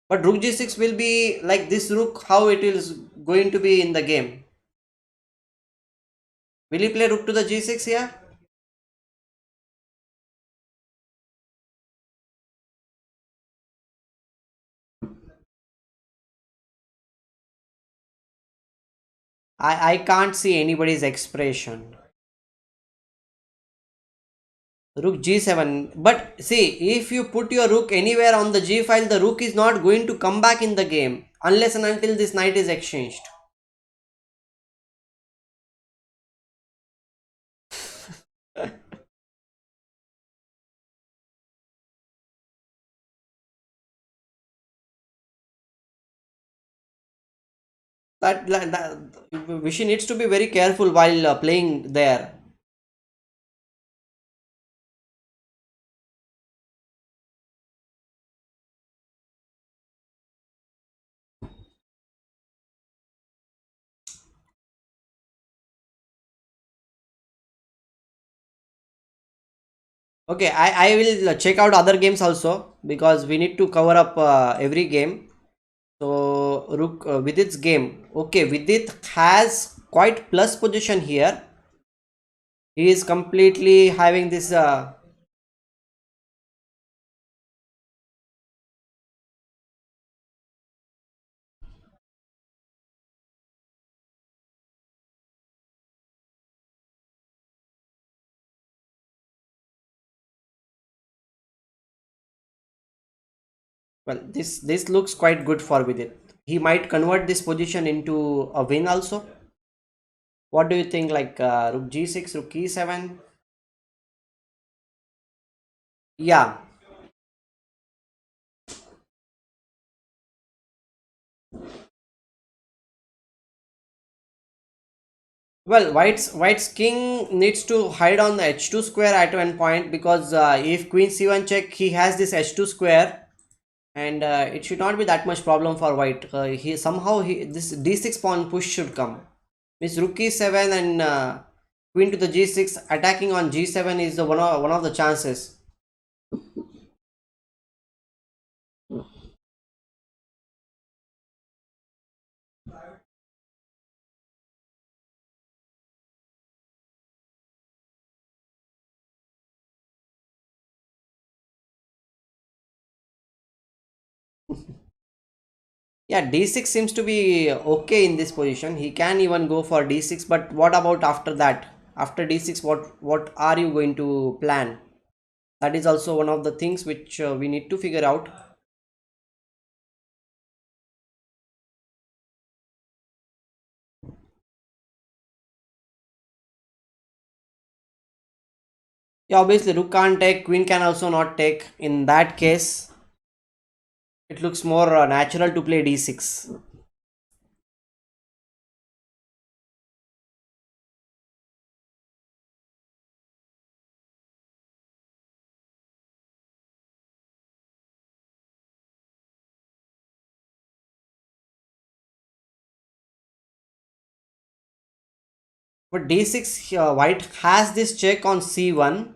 but rook g6 will be like this rook, how it is going to be in the game. Will he play rook to the g6 here? I can't see anybody's expression. Rook g7. But see, if you put your rook anywhere on the g file, the rook is not going to come back in the game unless and until this knight is exchanged. That Vishy needs to be very careful while playing there. Okay, I will check out other games also because we need to cover up every game. So Rook with its game. Okay, Vidit has quite plus position here. He is completely having this. Well, this looks quite good for Vidit. He might convert this position into a win also. What do you think? Like Rook G6, Rook E7. Yeah. Well, White's king needs to hide on the h2 square at one point because if Queen C1 check, he has this h2 square, and it should not be that much problem for white. He somehow he this d6 pawn push should come. Miss rook e7 and queen to the g6 attacking on g7 is the one of the chances. Yeah, d6 seems to be okay in this position. He can even go for d6, but what about after that? After d6, what are you going to plan? That is also one of the things which we need to figure out. Yeah, obviously rook can't take, queen can also not take. In that case, it looks more natural to play d6. But d6, white has this check on c1.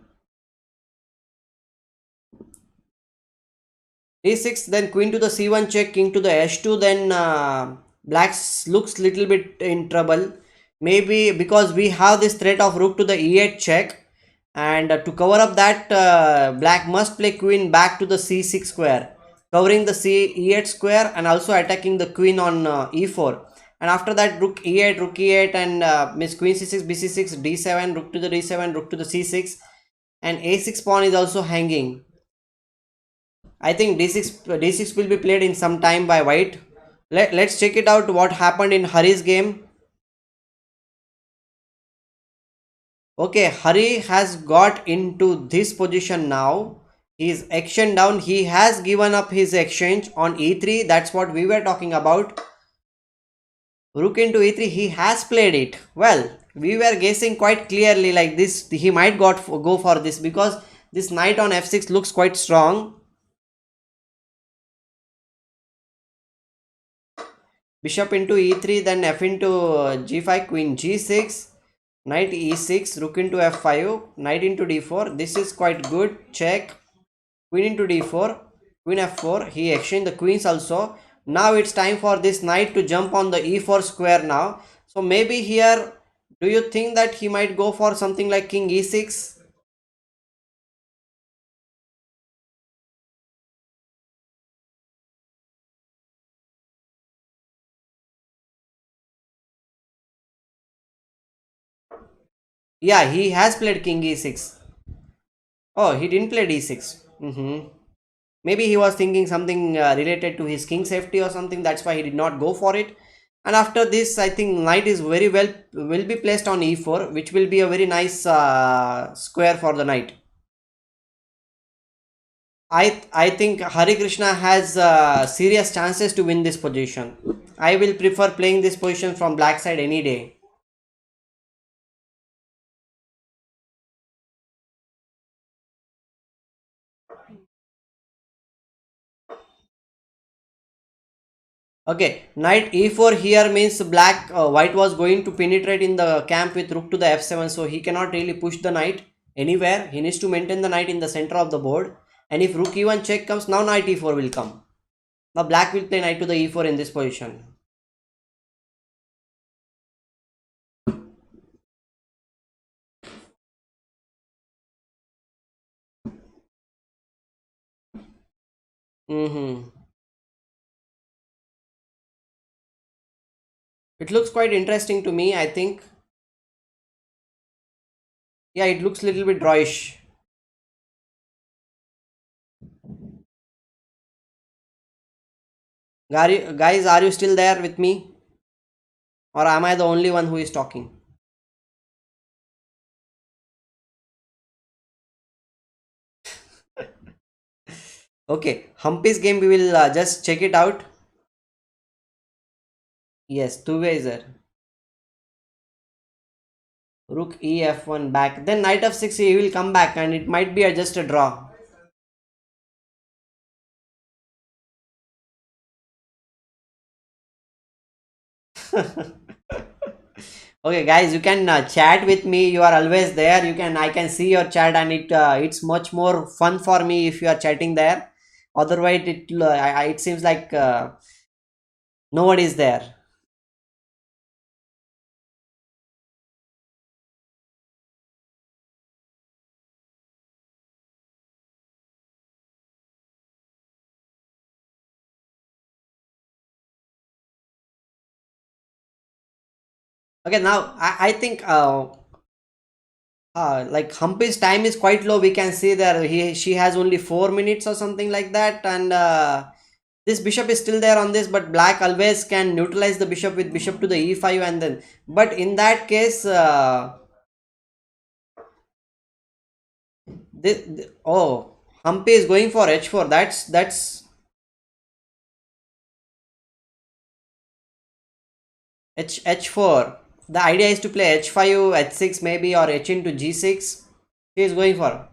d6, then queen to the c1 check, king to the h2, then blacks looks little bit in trouble. Maybe because we have this threat of rook to the e8 check, and to cover up that, black must play queen back to the c6 square, covering the e8 square and also attacking the queen on e4. And after that, rook e8, and miss queen c6, bc6, d7, rook to the d7, rook to the c6, and a6 pawn is also hanging. I think d6 will be played in some time by white. Let's check it out what happened in Hari's game. Okay, Hari has got into this position now. His action down. He has given up his exchange on e3. That's what we were talking about. Rook into e3. He has played it. Well, we were guessing quite clearly like this. He might go for this because this knight on f6 looks quite strong. Bishop into e3, then f into g5, queen g6, knight e6, rook into f5, knight into d4. This is quite good. Check. Queen into d4, queen f4. He exchanged the queens also. Now it's time for this knight to jump on the e4 square now. So maybe here, do you think that he might go for something like king e6? Yeah, he has played king e6. Oh, he didn't play d6. Maybe he was thinking something related to his king safety or something. That's why he did not go for it. And after this, I think knight is very well will be placed on e4, which will be a very nice square for the knight. I think Hari Krishna has serious chances to win this position. I will prefer playing this position from black side any day. Okay, knight e4 here means white was going to penetrate in the camp with rook to the f7, so he cannot really push the knight anywhere. He needs to maintain the knight in the center of the board. And if rook e1 check comes, now knight e4 will come. Now black will play knight to the e4 in this position. Mm-hmm. It looks quite interesting to me, I think. Yeah, it looks a little bit drawish. Guys, are you still there with me? Or am I the only one who is talking? Okay, Humpy's game, we will just check it out. Yes, two ways there. Rook e f1 back. Then knight f6, he will come back and it might be just a draw. Okay, guys, you can chat with me. You are always there. You can I can see your chat, and it's much more fun for me if you are chatting there. Otherwise, it seems like nobody is there. Okay, now I think like Humpy's time is quite low. We can see there she has only 4 minutes or something like that, and this bishop is still there on this, but black always can neutralize the bishop with bishop to the e5, and then but in that case oh, Humpy is going for h4. That's h4. The idea is to play h5, h6 maybe, or h into g6. He is going for.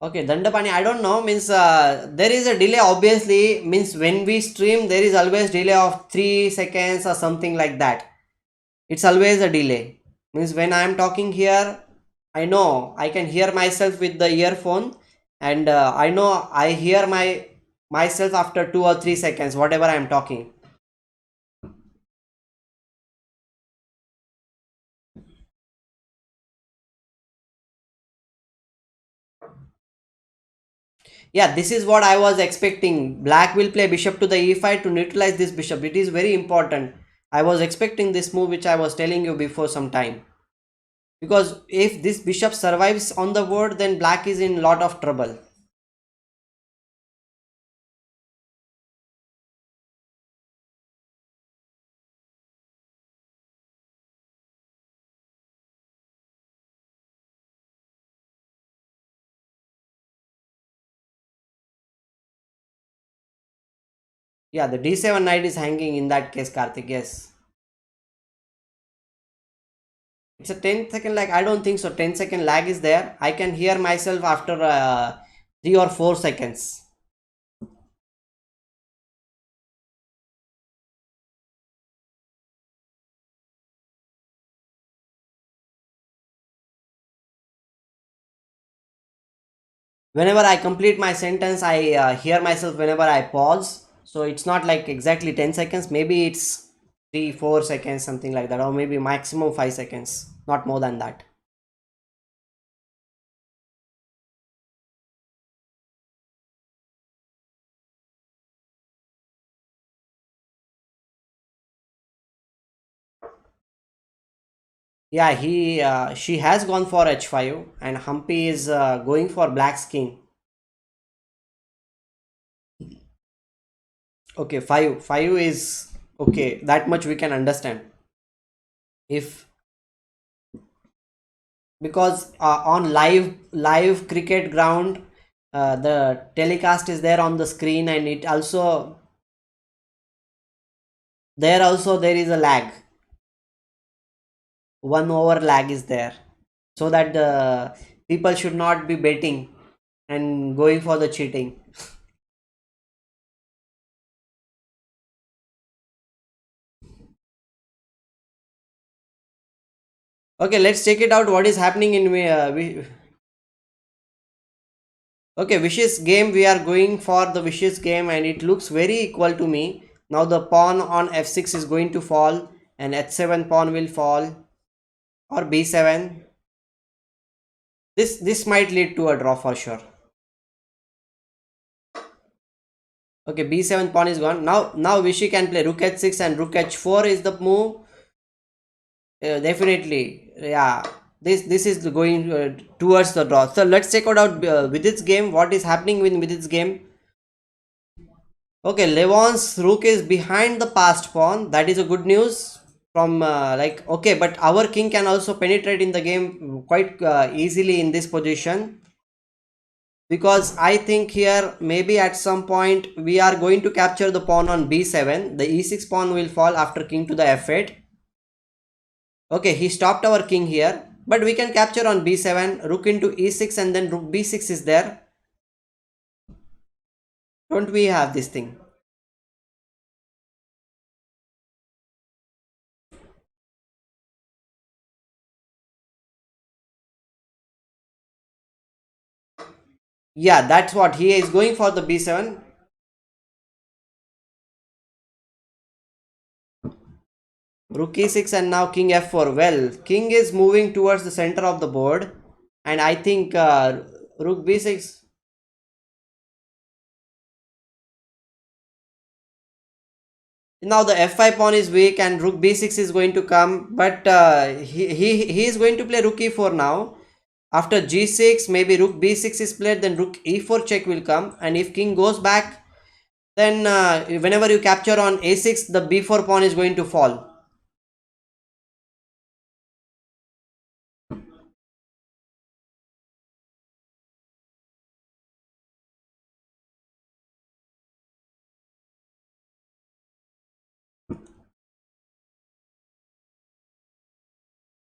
Okay, Dandapani, I don't know. Means there is a delay. Obviously, means when we stream, there is always delay of 3 seconds or something like that. It's always a delay. Means when I am talking here, I know I can hear myself with the earphone, and I know I hear myself after 2 or 3 seconds, whatever I am talking. Yeah, this is what I was expecting. Black will play bishop to the e5 to neutralize this bishop. It is very important. I was expecting this move, which I was telling you before some time. Because if this bishop survives on the board, then black is in lot of trouble. Yeah, the d7 knight is hanging in that case, Karthik. Yes. It's a 10-second lag. I don't think so. 10-second lag is there. I can hear myself after 3 or 4 seconds. Whenever I complete my sentence, I hear myself whenever I pause. So it's not like exactly 10 seconds. Maybe it's 3 4 seconds, something like that, or maybe maximum 5 seconds, not more than that. Yeah, he she has gone for h5, and Humpy is going for black's king. Okay, 5 is okay. That much we can understand. If because on live cricket ground, the telecast is there on the screen, and it also there is a lag. 1 over lag is there, so that the people should not be betting and going for the cheating. Okay, let's check it out. What is happening in okay, Vicious game. We are going for the Vicious game, and it looks very equal to me. Now the pawn on f6 is going to fall, and h7 pawn will fall, or b7. This might lead to a draw for sure. Okay, b7 pawn is gone. Now Vichy can play rook h6, and rook h4 is the move. Definitely, yeah. This is going towards the draw. So let's check out with this game. What is happening with this game? Okay, Levon's rook is behind the passed pawn. That is a good news from like okay, but our king can also penetrate in the game quite easily in this position, because I think here maybe at some point we are going to capture the pawn on b7. The e6 pawn will fall after king to the f8. Okay, he stopped our king here, but we can capture on b7, rook into e6, and then rook b6 is there. Don't we have this thing? Yeah, that's what he is going for, the b7. Rook e6 and now king f4. Well, king is moving towards the center of the board, and I think rook b6. Now the f5 pawn is weak and rook b6 is going to come, but he is going to play rook e4 now. After g6, maybe rook b6 is played, then rook e4 check will come, and if king goes back, then whenever you capture on a6, the b4 pawn is going to fall.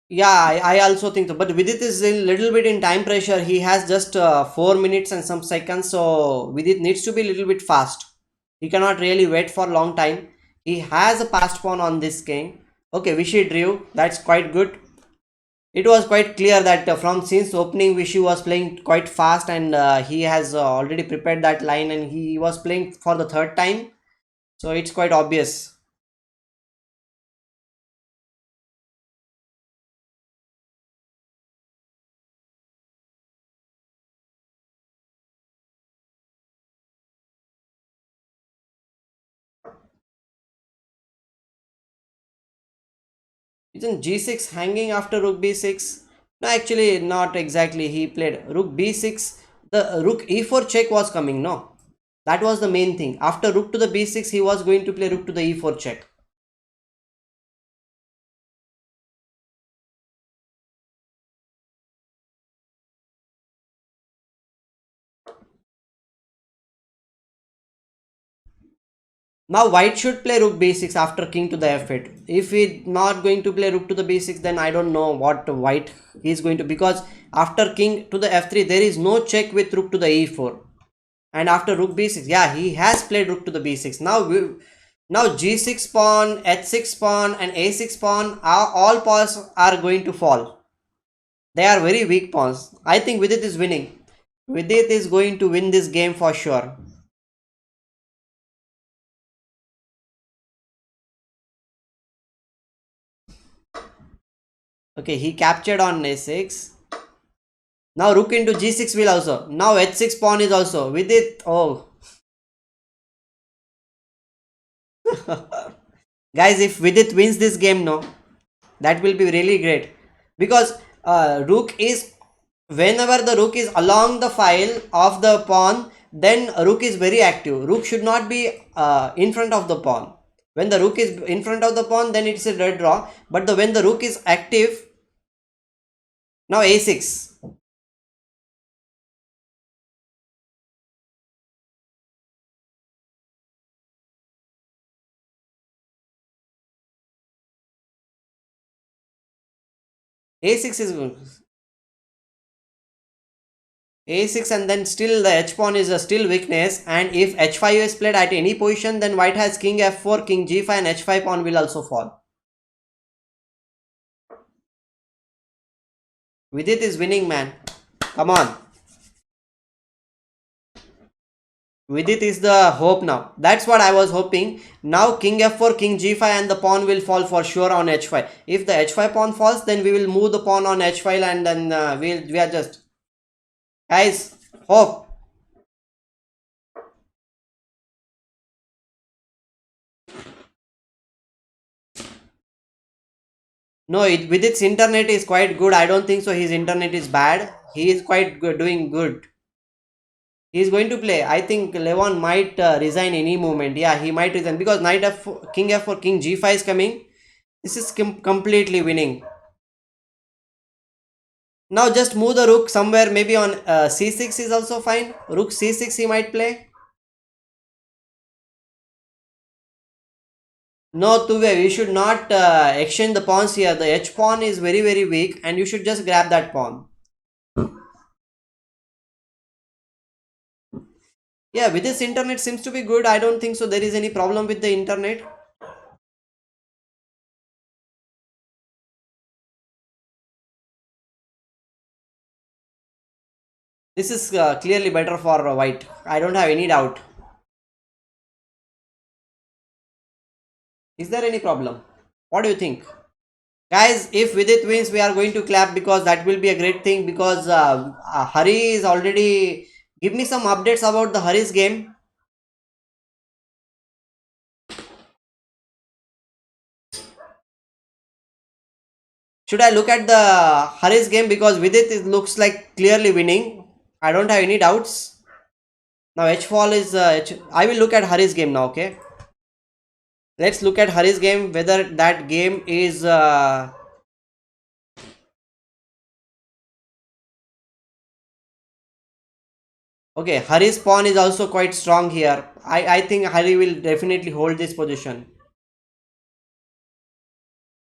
Yeah, I also think so. But Vidit is a little bit in time pressure. He has just 4 minutes and some seconds, so Vidit needs to be a little bit fast. He cannot really wait for a long time. He has a passed pawn on this king. Okay, Vishy drew. That's quite good. It was quite clear that from since opening, Vishy was playing quite fast, and he has already prepared that line, and he was playing for the third time. So it's quite obvious. Isn't g6 hanging after rook b6? No, actually, not exactly. He played rook b6. The rook e4 check was coming. No, that was the main thing. After rook to the b6, he was going to play rook to the e4 check. Now, white should play rook b6 after king to the f8. If he not going to play rook to the b6, then I don't know what white is going to, because after king to the f3, there is no check with rook to the e4. And after rook b6, yeah, he has played rook to the b6. Now g6 pawn, h6 pawn, and a6 pawn are all pawns are going to fall. They are very weak pawns. I think Vidit is winning. Vidit is going to win this game for sure. Okay, he captured on a6. Now rook into g6 will also. Now h6 pawn is also. Vidit, oh. Guys, if Vidit wins this game, no, that will be really great, because rook is, whenever the rook is along the file of the pawn, then rook is very active. Rook should not be in front of the pawn. When the rook is in front of the pawn, then it's a red draw. But when the rook is active, now a6. A6 is good. A6, and then still the h pawn is a still weakness, and if h5 is played at any position, then white has king f4, king g5, and h5 pawn will also fall. Vidit is winning, man. Come on. Vidit is the hope now. That's what I was hoping. Now king f4, king g5, and the pawn will fall for sure on h5. If the h5 pawn falls, then we will move the pawn on h5, and then we are just, guys, hope. No, Vidit's internet is quite good. I don't think so. His internet is bad. He is quite good, doing good. He is going to play. I think Levon might resign any moment. Yeah, he might resign, because knight f4, king f4, king g5 is coming. This is completely winning. Now just move the rook somewhere, maybe on c6 is also fine. Rook c6 he might play. No, Tuve, you should not exchange the pawns here. The h pawn is very very weak, and you should just grab that pawn. Yeah, with this internet seems to be good. I don't think so there is any problem with the internet. This is clearly better for white. I don't have any doubt. Is there any problem? What do you think? Guys, if Vidit wins, we are going to clap because that will be a great thing because Hari is already... Give me some updates about the Hari's game. Should I look at the Hari's game because Vidit it looks like clearly winning. I don't have any doubts. Now H fall is I will look at Hari's game now. Okay, let's look at Hari's game whether that game is okay. Hari's pawn is also quite strong here. I think Hari will definitely hold this position.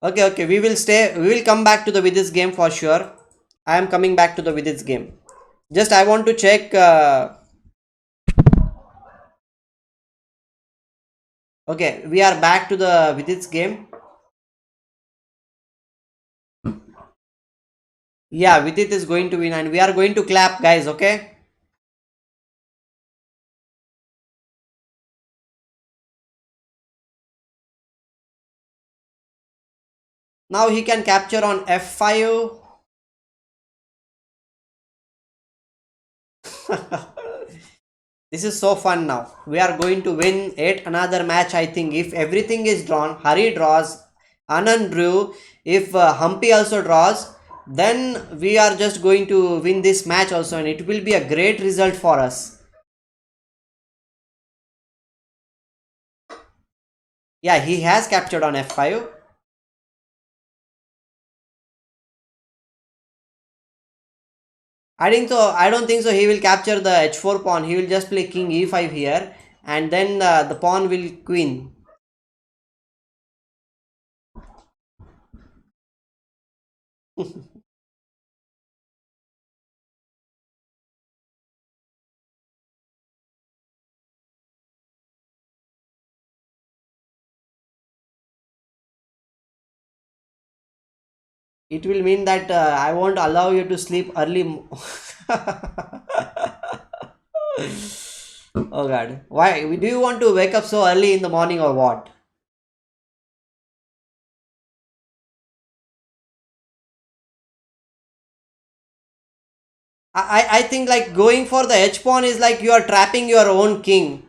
Okay, okay. We will stay. We will come back to the Vidit's game for sure. I am coming back to the Vidit's game. Just I want to check. Okay, we are back to the Vidit's game. Yeah, Vidit is going to win, and we are going to clap, guys. Okay. Now he can capture on f5. This is so fun now. We are going to win yet another match, I think. If everything is drawn, Hari draws, Anand drew. If Humpy also draws, then we are just going to win this match also, and it will be a great result for us. Yeah, he has captured on f5. I think so. I don't think so. He will capture the h4 pawn. He will just play king e5 here, and then the pawn will queen. It will mean that I won't allow you to sleep early. Oh God, why do you want to wake up so early in the morning or what? I think like going for the h pawn is like you are trapping your own king.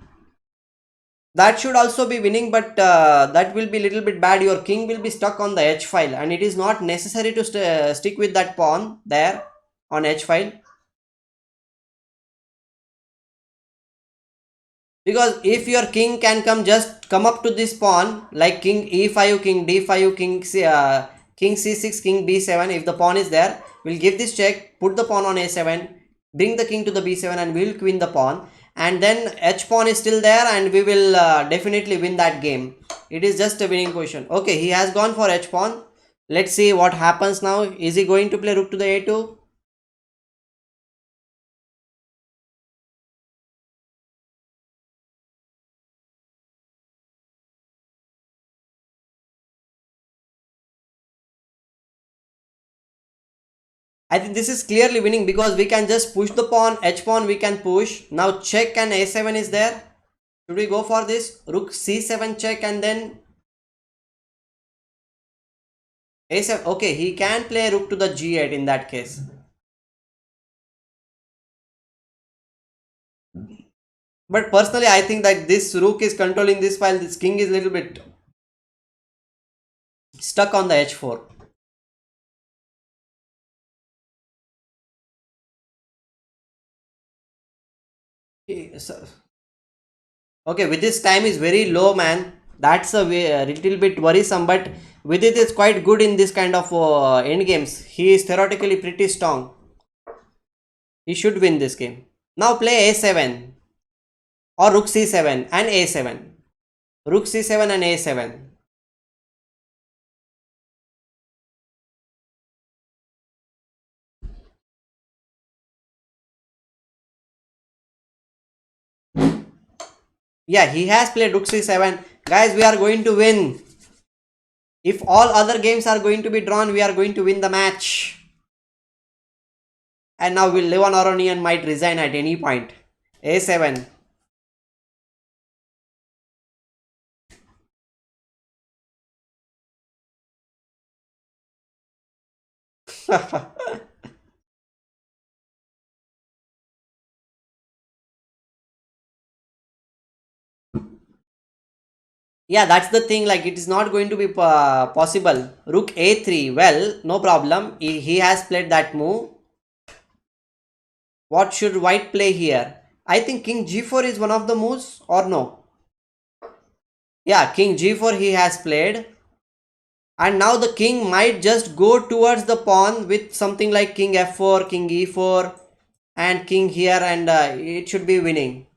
That should also be winning, but that will be little bit bad. Your king will be stuck on the h file, and it is not necessary to stick with that pawn there on h file. Because if your king can come just come up to this pawn like king e5, king d5, king c6, king b7, if the pawn is there, we'll give this check, put the pawn on a7, bring the king to the b7, and we'll queen the pawn, and then h pawn is still there, and we will definitely win that game. It is just a winning position. Okay, he has gone for h pawn. Let's see what happens now. Is he going to play rook to the a2? I think this is clearly winning because we can just push the pawn, h pawn we can push. Now check and a7 is there. Should we go for this? Rook c7 check and then a7. Okay, he can play rook to the g8 in that case. But personally, I think that this rook is controlling this file. This king is a little bit stuck on the h4. Okay, with this time is very low, man. That's a little bit worrisome, but with it is quite good in this kind of end games. He is theoretically pretty strong. He should win this game. Now play a7 or rook c7 and a7. Rook c7 and a7. Yeah, he has played rook c7. Guys, we are going to win. If all other games are going to be drawn, we are going to win the match. And now will Levan Aronian might resign at any point. A7. Yeah, that's the thing. Like, it is not going to be possible. Rook a3. Well, no problem. He has played that move. What should white play here? I think king g4 is one of the moves, or no? Yeah, king g4 he has played. And now the king might just go towards the pawn with something like king f4, king e4, and king here, and it should be winning.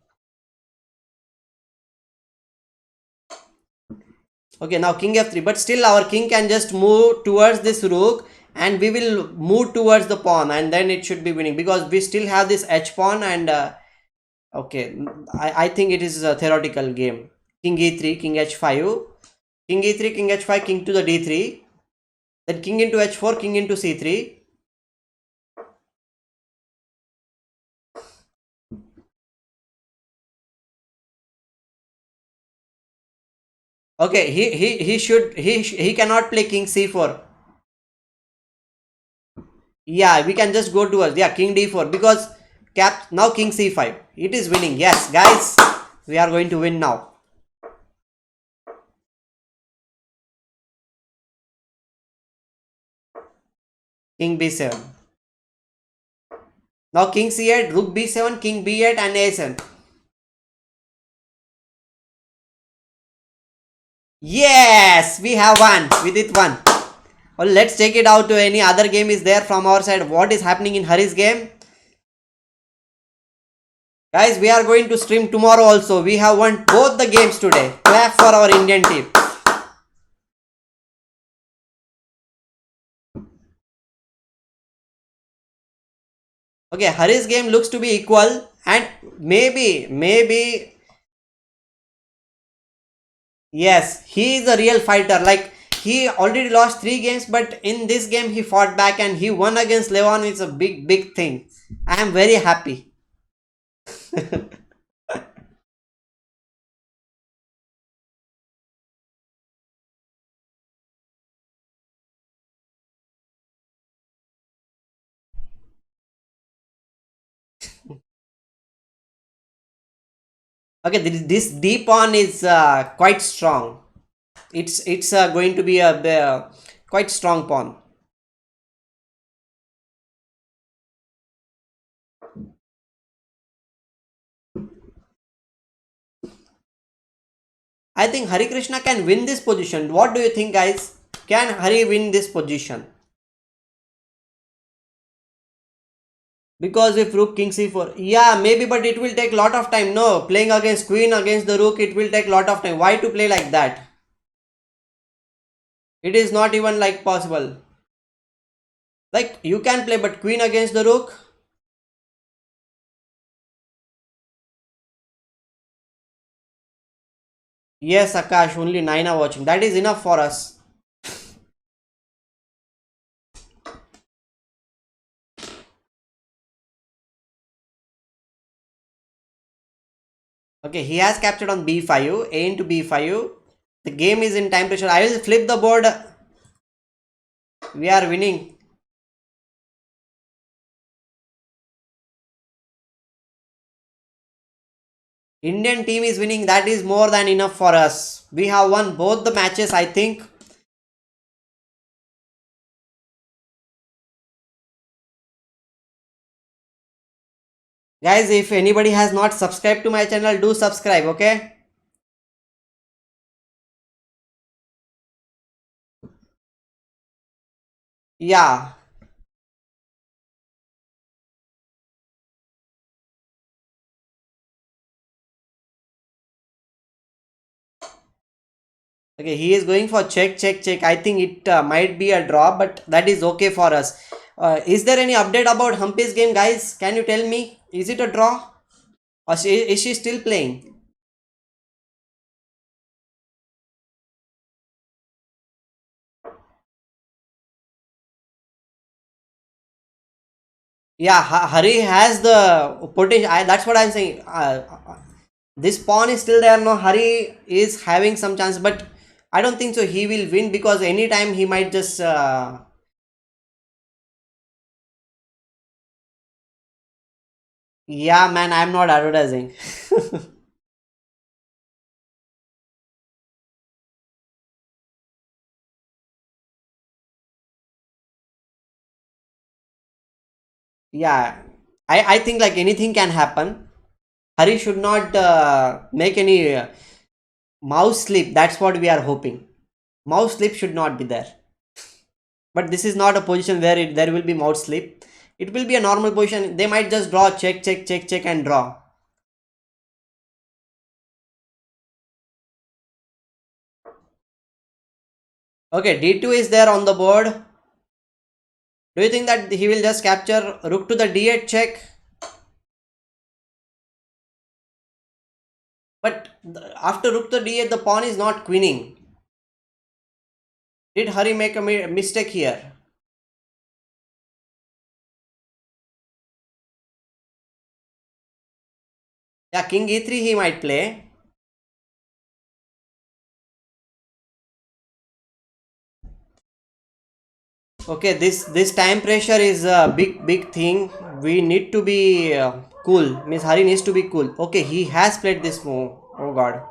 Okay, now king f3, but still our king can just move towards this rook, and we will move towards the pawn, and then it should be winning because we still have this h pawn. And okay, I think it is a theoretical game. King e3, king h5, king e3, king h5, king to the d3, then king into h4, king into c3. Okay, he cannot play king c4. Yeah, we can just go towards, yeah, king d4, because cap now king c5. It is winning. Yes, guys, we are going to win now. King b7. Now king c8, rook b7, king b8, and a7. Yes, we have won with it one. Well, let's take it out to any other game is there from our side. What is happening in Hari's game? Guys, we are going to stream tomorrow also. We have won both the games today. Clap for our Indian team. Okay, Hari's game looks to be equal, and maybe, yes, he is a real fighter. Like, he already lost 3 games, but in this game he fought back and he won against Levon. It's a big thing. I am very happy. Okay, this D pawn is quite strong. It's going to be a quite strong pawn. I think Hari Krishna can win this position. What do you think, guys? Can Hari win this position? Because if rook king c4, yeah, maybe, but it will take lot of time. No, playing against queen against the rook, it will take lot of time. Why to play like that? It is not even like possible. Like, you can play, but queen against the rook. Yes, Akash, only 9 are watching. That is enough for us. Okay, he has captured on b5, a into b5. The game is in time pressure. I will flip the board. We are winning. Indian team is winning. That is more than enough for us. We have won both the matches, I think. Guys, if anybody has not subscribed to my channel, do subscribe, okay? Yeah. Okay, he is going for check. I think it might be a draw, but that is okay for us. Is there any update about Humpy's game, guys? Can you tell me? Is it a draw? Or is she still playing? Yeah, Hari has the potential. That's what I'm saying. This pawn is still there. No, Hari is having some chance, but I don't think so. He will win because anytime he might just. Yeah, man, I'm not advertising. Yeah, I think like anything can happen. Hari should not make any mouse slip. That's what we are hoping. Mouse slip should not be there. But this is not a position where there will be mouse slip. It will be a normal position. They might just draw check, check, check, check, and draw. Okay, d2 is there on the board. Do you think that he will just capture rook to the d8 check? But after rook to d8, the pawn is not queening. Did Hari make a mistake here? Yeah, king e3 he might play. Okay, this time pressure is a big thing. We need to be cool. Miss Hari needs to be cool. Okay, he has played this move. Oh god.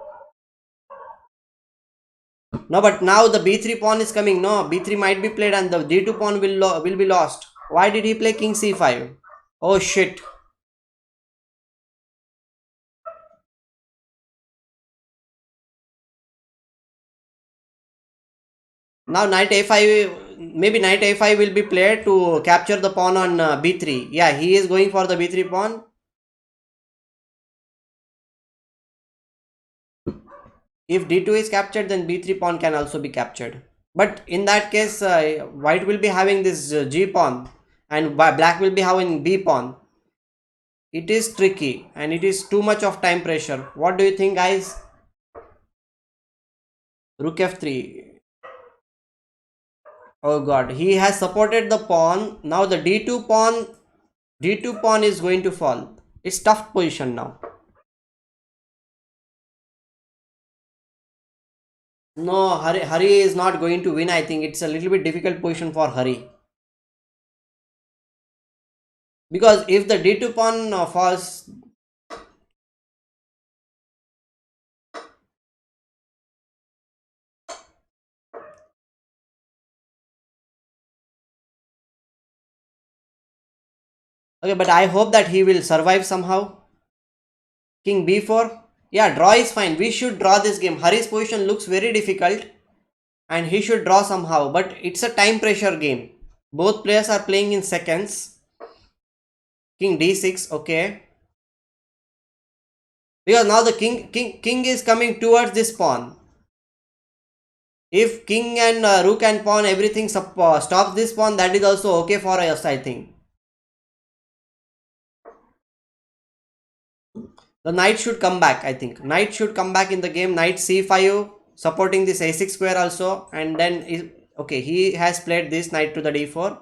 No, but now the b3 pawn is coming. No, b3 might be played and the d2 pawn will be lost. Why did he play king c5? Oh shit. Now knight a5, maybe knight a5 will be played to capture the pawn on b3. Yeah, he is going for the b3 pawn. If d2 is captured, then b3 pawn can also be captured. But in that case, white will be having this g pawn and black will be having b pawn. It is tricky and it is too much of time pressure. What do you think, guys? Rook f3. Oh god, he has supported the pawn. Now the d2 pawn is going to fall. It's tough position now. No, Hari is not going to win. I think it's a little bit difficult position for Hari. Because if the d2 pawn falls. Okay, but I hope that he will survive somehow. King b4. Yeah, draw is fine. We should draw this game. Hari's position looks very difficult and he should draw somehow. But it's a time pressure game. Both players are playing in seconds. King d6. Okay. Because now the king is coming towards this pawn. If king and rook and pawn everything stops this pawn, that is also okay for us, I think. The knight should come back, I think. Knight should come back in the game. Knight c5 supporting this a6 square also. And then, okay, he has played this knight to the d4.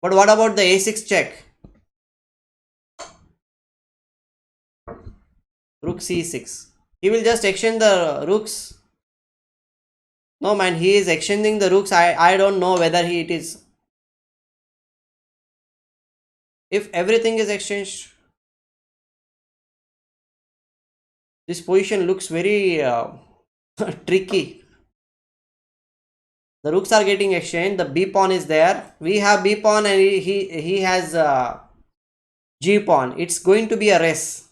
But what about the a6 check? Rook c6. He will just exchange the rooks. No man, he is exchanging the rooks. I don't know whether it is. If everything is exchanged, this position looks very tricky. The rooks are getting exchanged. The b pawn is there. We have b pawn and he has g pawn. It's going to be a race.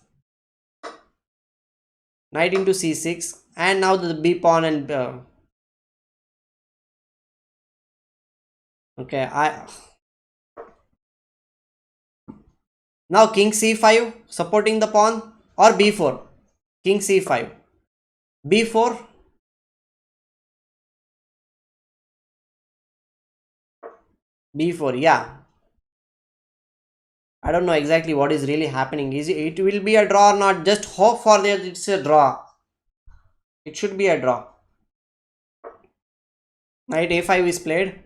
Knight into c6 and now the b pawn and okay, I now king c5 supporting the pawn or b4. King c5, b4. b4, yeah. I don't know exactly what is really happening. Is it will be a draw or not? Just hope for that it's a draw. It should be a draw. Knight a5 is played.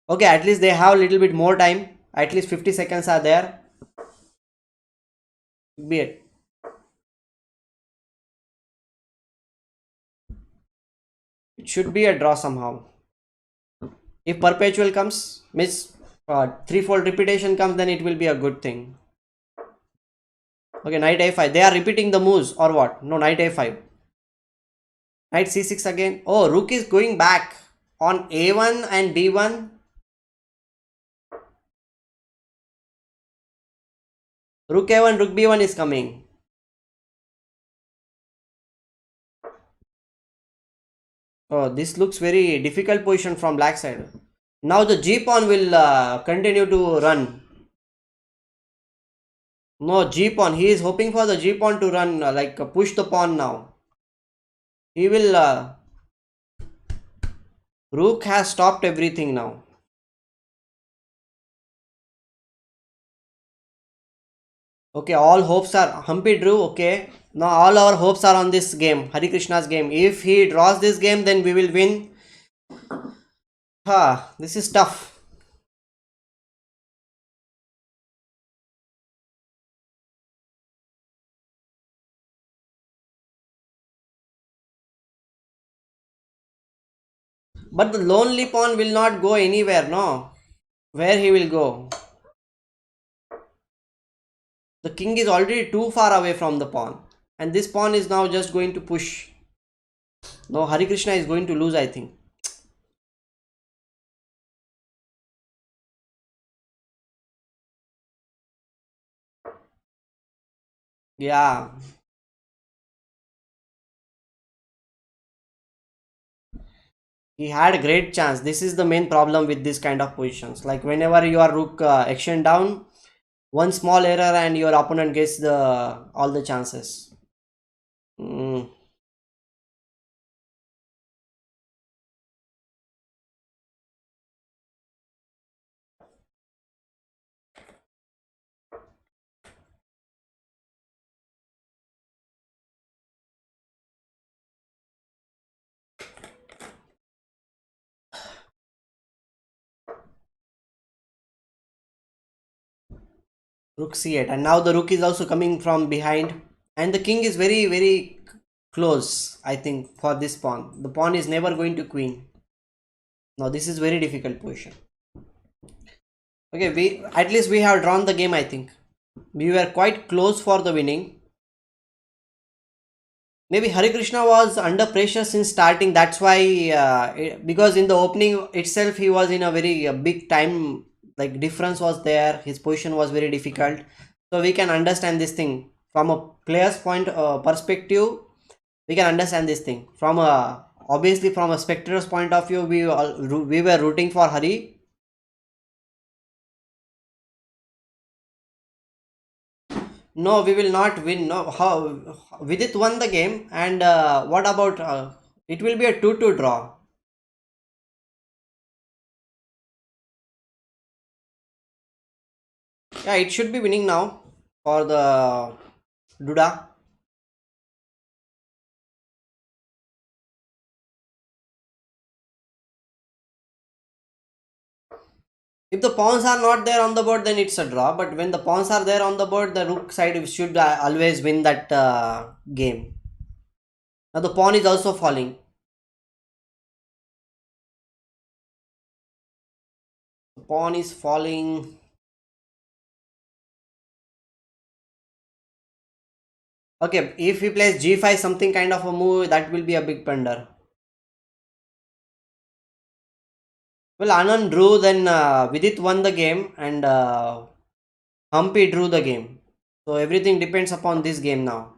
Okay, at least they have a little bit more time. At least 50 seconds are there. Be it. It should be a draw somehow. If perpetual comes, miss threefold repetition comes, then it will be a good thing. Okay, knight a5. They are repeating the moves or what? No, knight a5. Knight c6 again. Oh, rook is going back on a1 and b1. Rook a1, rook b1 is coming. Oh, this looks very difficult position from black side. Now the g pawn will continue to run. No, g pawn. He is hoping for the g pawn to run, like push the pawn now. He will. Rook has stopped everything now. Okay, all hopes are Humpy drew. Okay, now all our hopes are on this game, Hari Krishna's game. If he draws this game, then we will win. This is tough. But the lonely pawn will not go anywhere. No, where he will go? The king is already too far away from the pawn, and this pawn is now just going to push. No, Hari Krishna is going to lose, I think. Yeah, he had a great chance. This is the main problem with this kind of positions. Like whenever your rook action down, one small error and your opponent gets the all the chances. Mm. Rook c8, and now the rook is also coming from behind, and the king is very close. I think for this pawn, the pawn is never going to queen. Now this is very difficult position. Okay, we at least we have drawn the game. I think we were quite close for the winning. Maybe Hari Krishna was under pressure since starting. That's why, because in the opening itself, he was in a very big time, like difference was there. His position was very difficult. So we can understand this thing from a player's point perspective. We can understand this thing from a obviously from a spectator's point of view. We were rooting for Hari. No, we will not win. No, how Vidit won the game, and what about it will be a 2-2 draw. Yeah, it should be winning now for the Duda. If the pawns are not there on the board, then it's a draw. But when the pawns are there on the board, the rook side should always win that game. Now the pawn is also falling. The pawn is falling. Okay, if he plays g5, something kind of a move, that will be a big blunder. Well, Anand drew, then Vidit won the game, and Humpy drew the game. So everything depends upon this game now.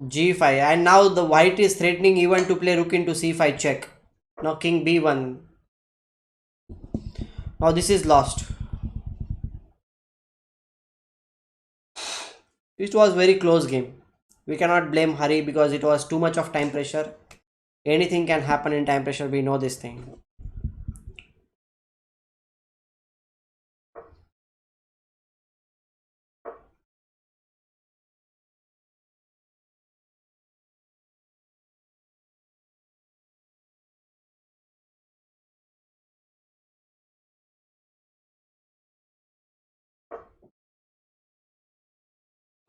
g5, and now the white is threatening even to play rook into c5 check. Now king b1. Now this is lost. It was very close game. We cannot blame Hari because it was too much of time pressure. Anything can happen in time pressure. We know this thing.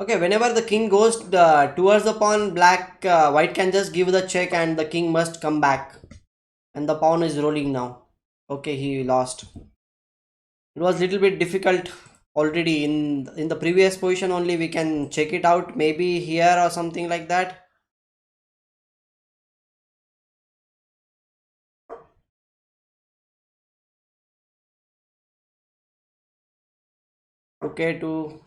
Okay, whenever the king goes towards the pawn, white can just give the check and the king must come back. And the pawn is rolling now. Okay, he lost. It was little bit difficult already in the previous position only. We can check it out maybe here or something like that. Okay, to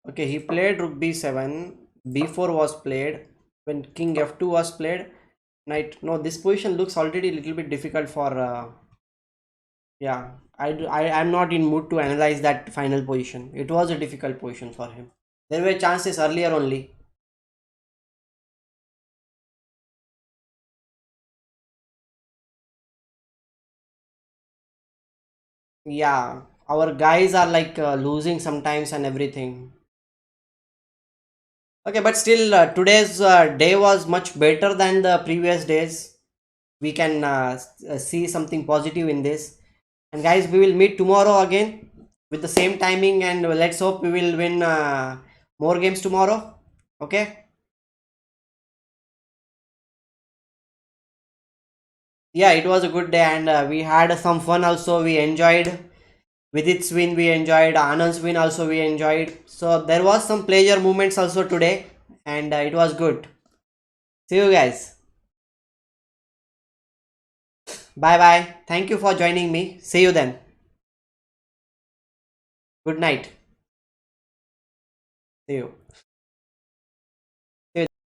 okay, he played rook b7. b4 was played when king f2 was played. Knight. No, this position looks already a little bit difficult for. Yeah, I'm not in mood to analyze that final position. It was a difficult position for him. There were chances earlier only. Yeah, our guys are like losing sometimes and everything. Okay, but still, today's day was much better than the previous days. We can see something positive in this. And guys, we will meet tomorrow again with the same timing, and let's hope we will win more games tomorrow. Okay. Yeah, it was a good day, and we had some fun also. We enjoyed with its win, we enjoyed Anand's win also, we enjoyed. So there was some pleasure moments also today, and it was good. See you guys. Bye bye. Thank you for joining me. See you then. Good night. See you.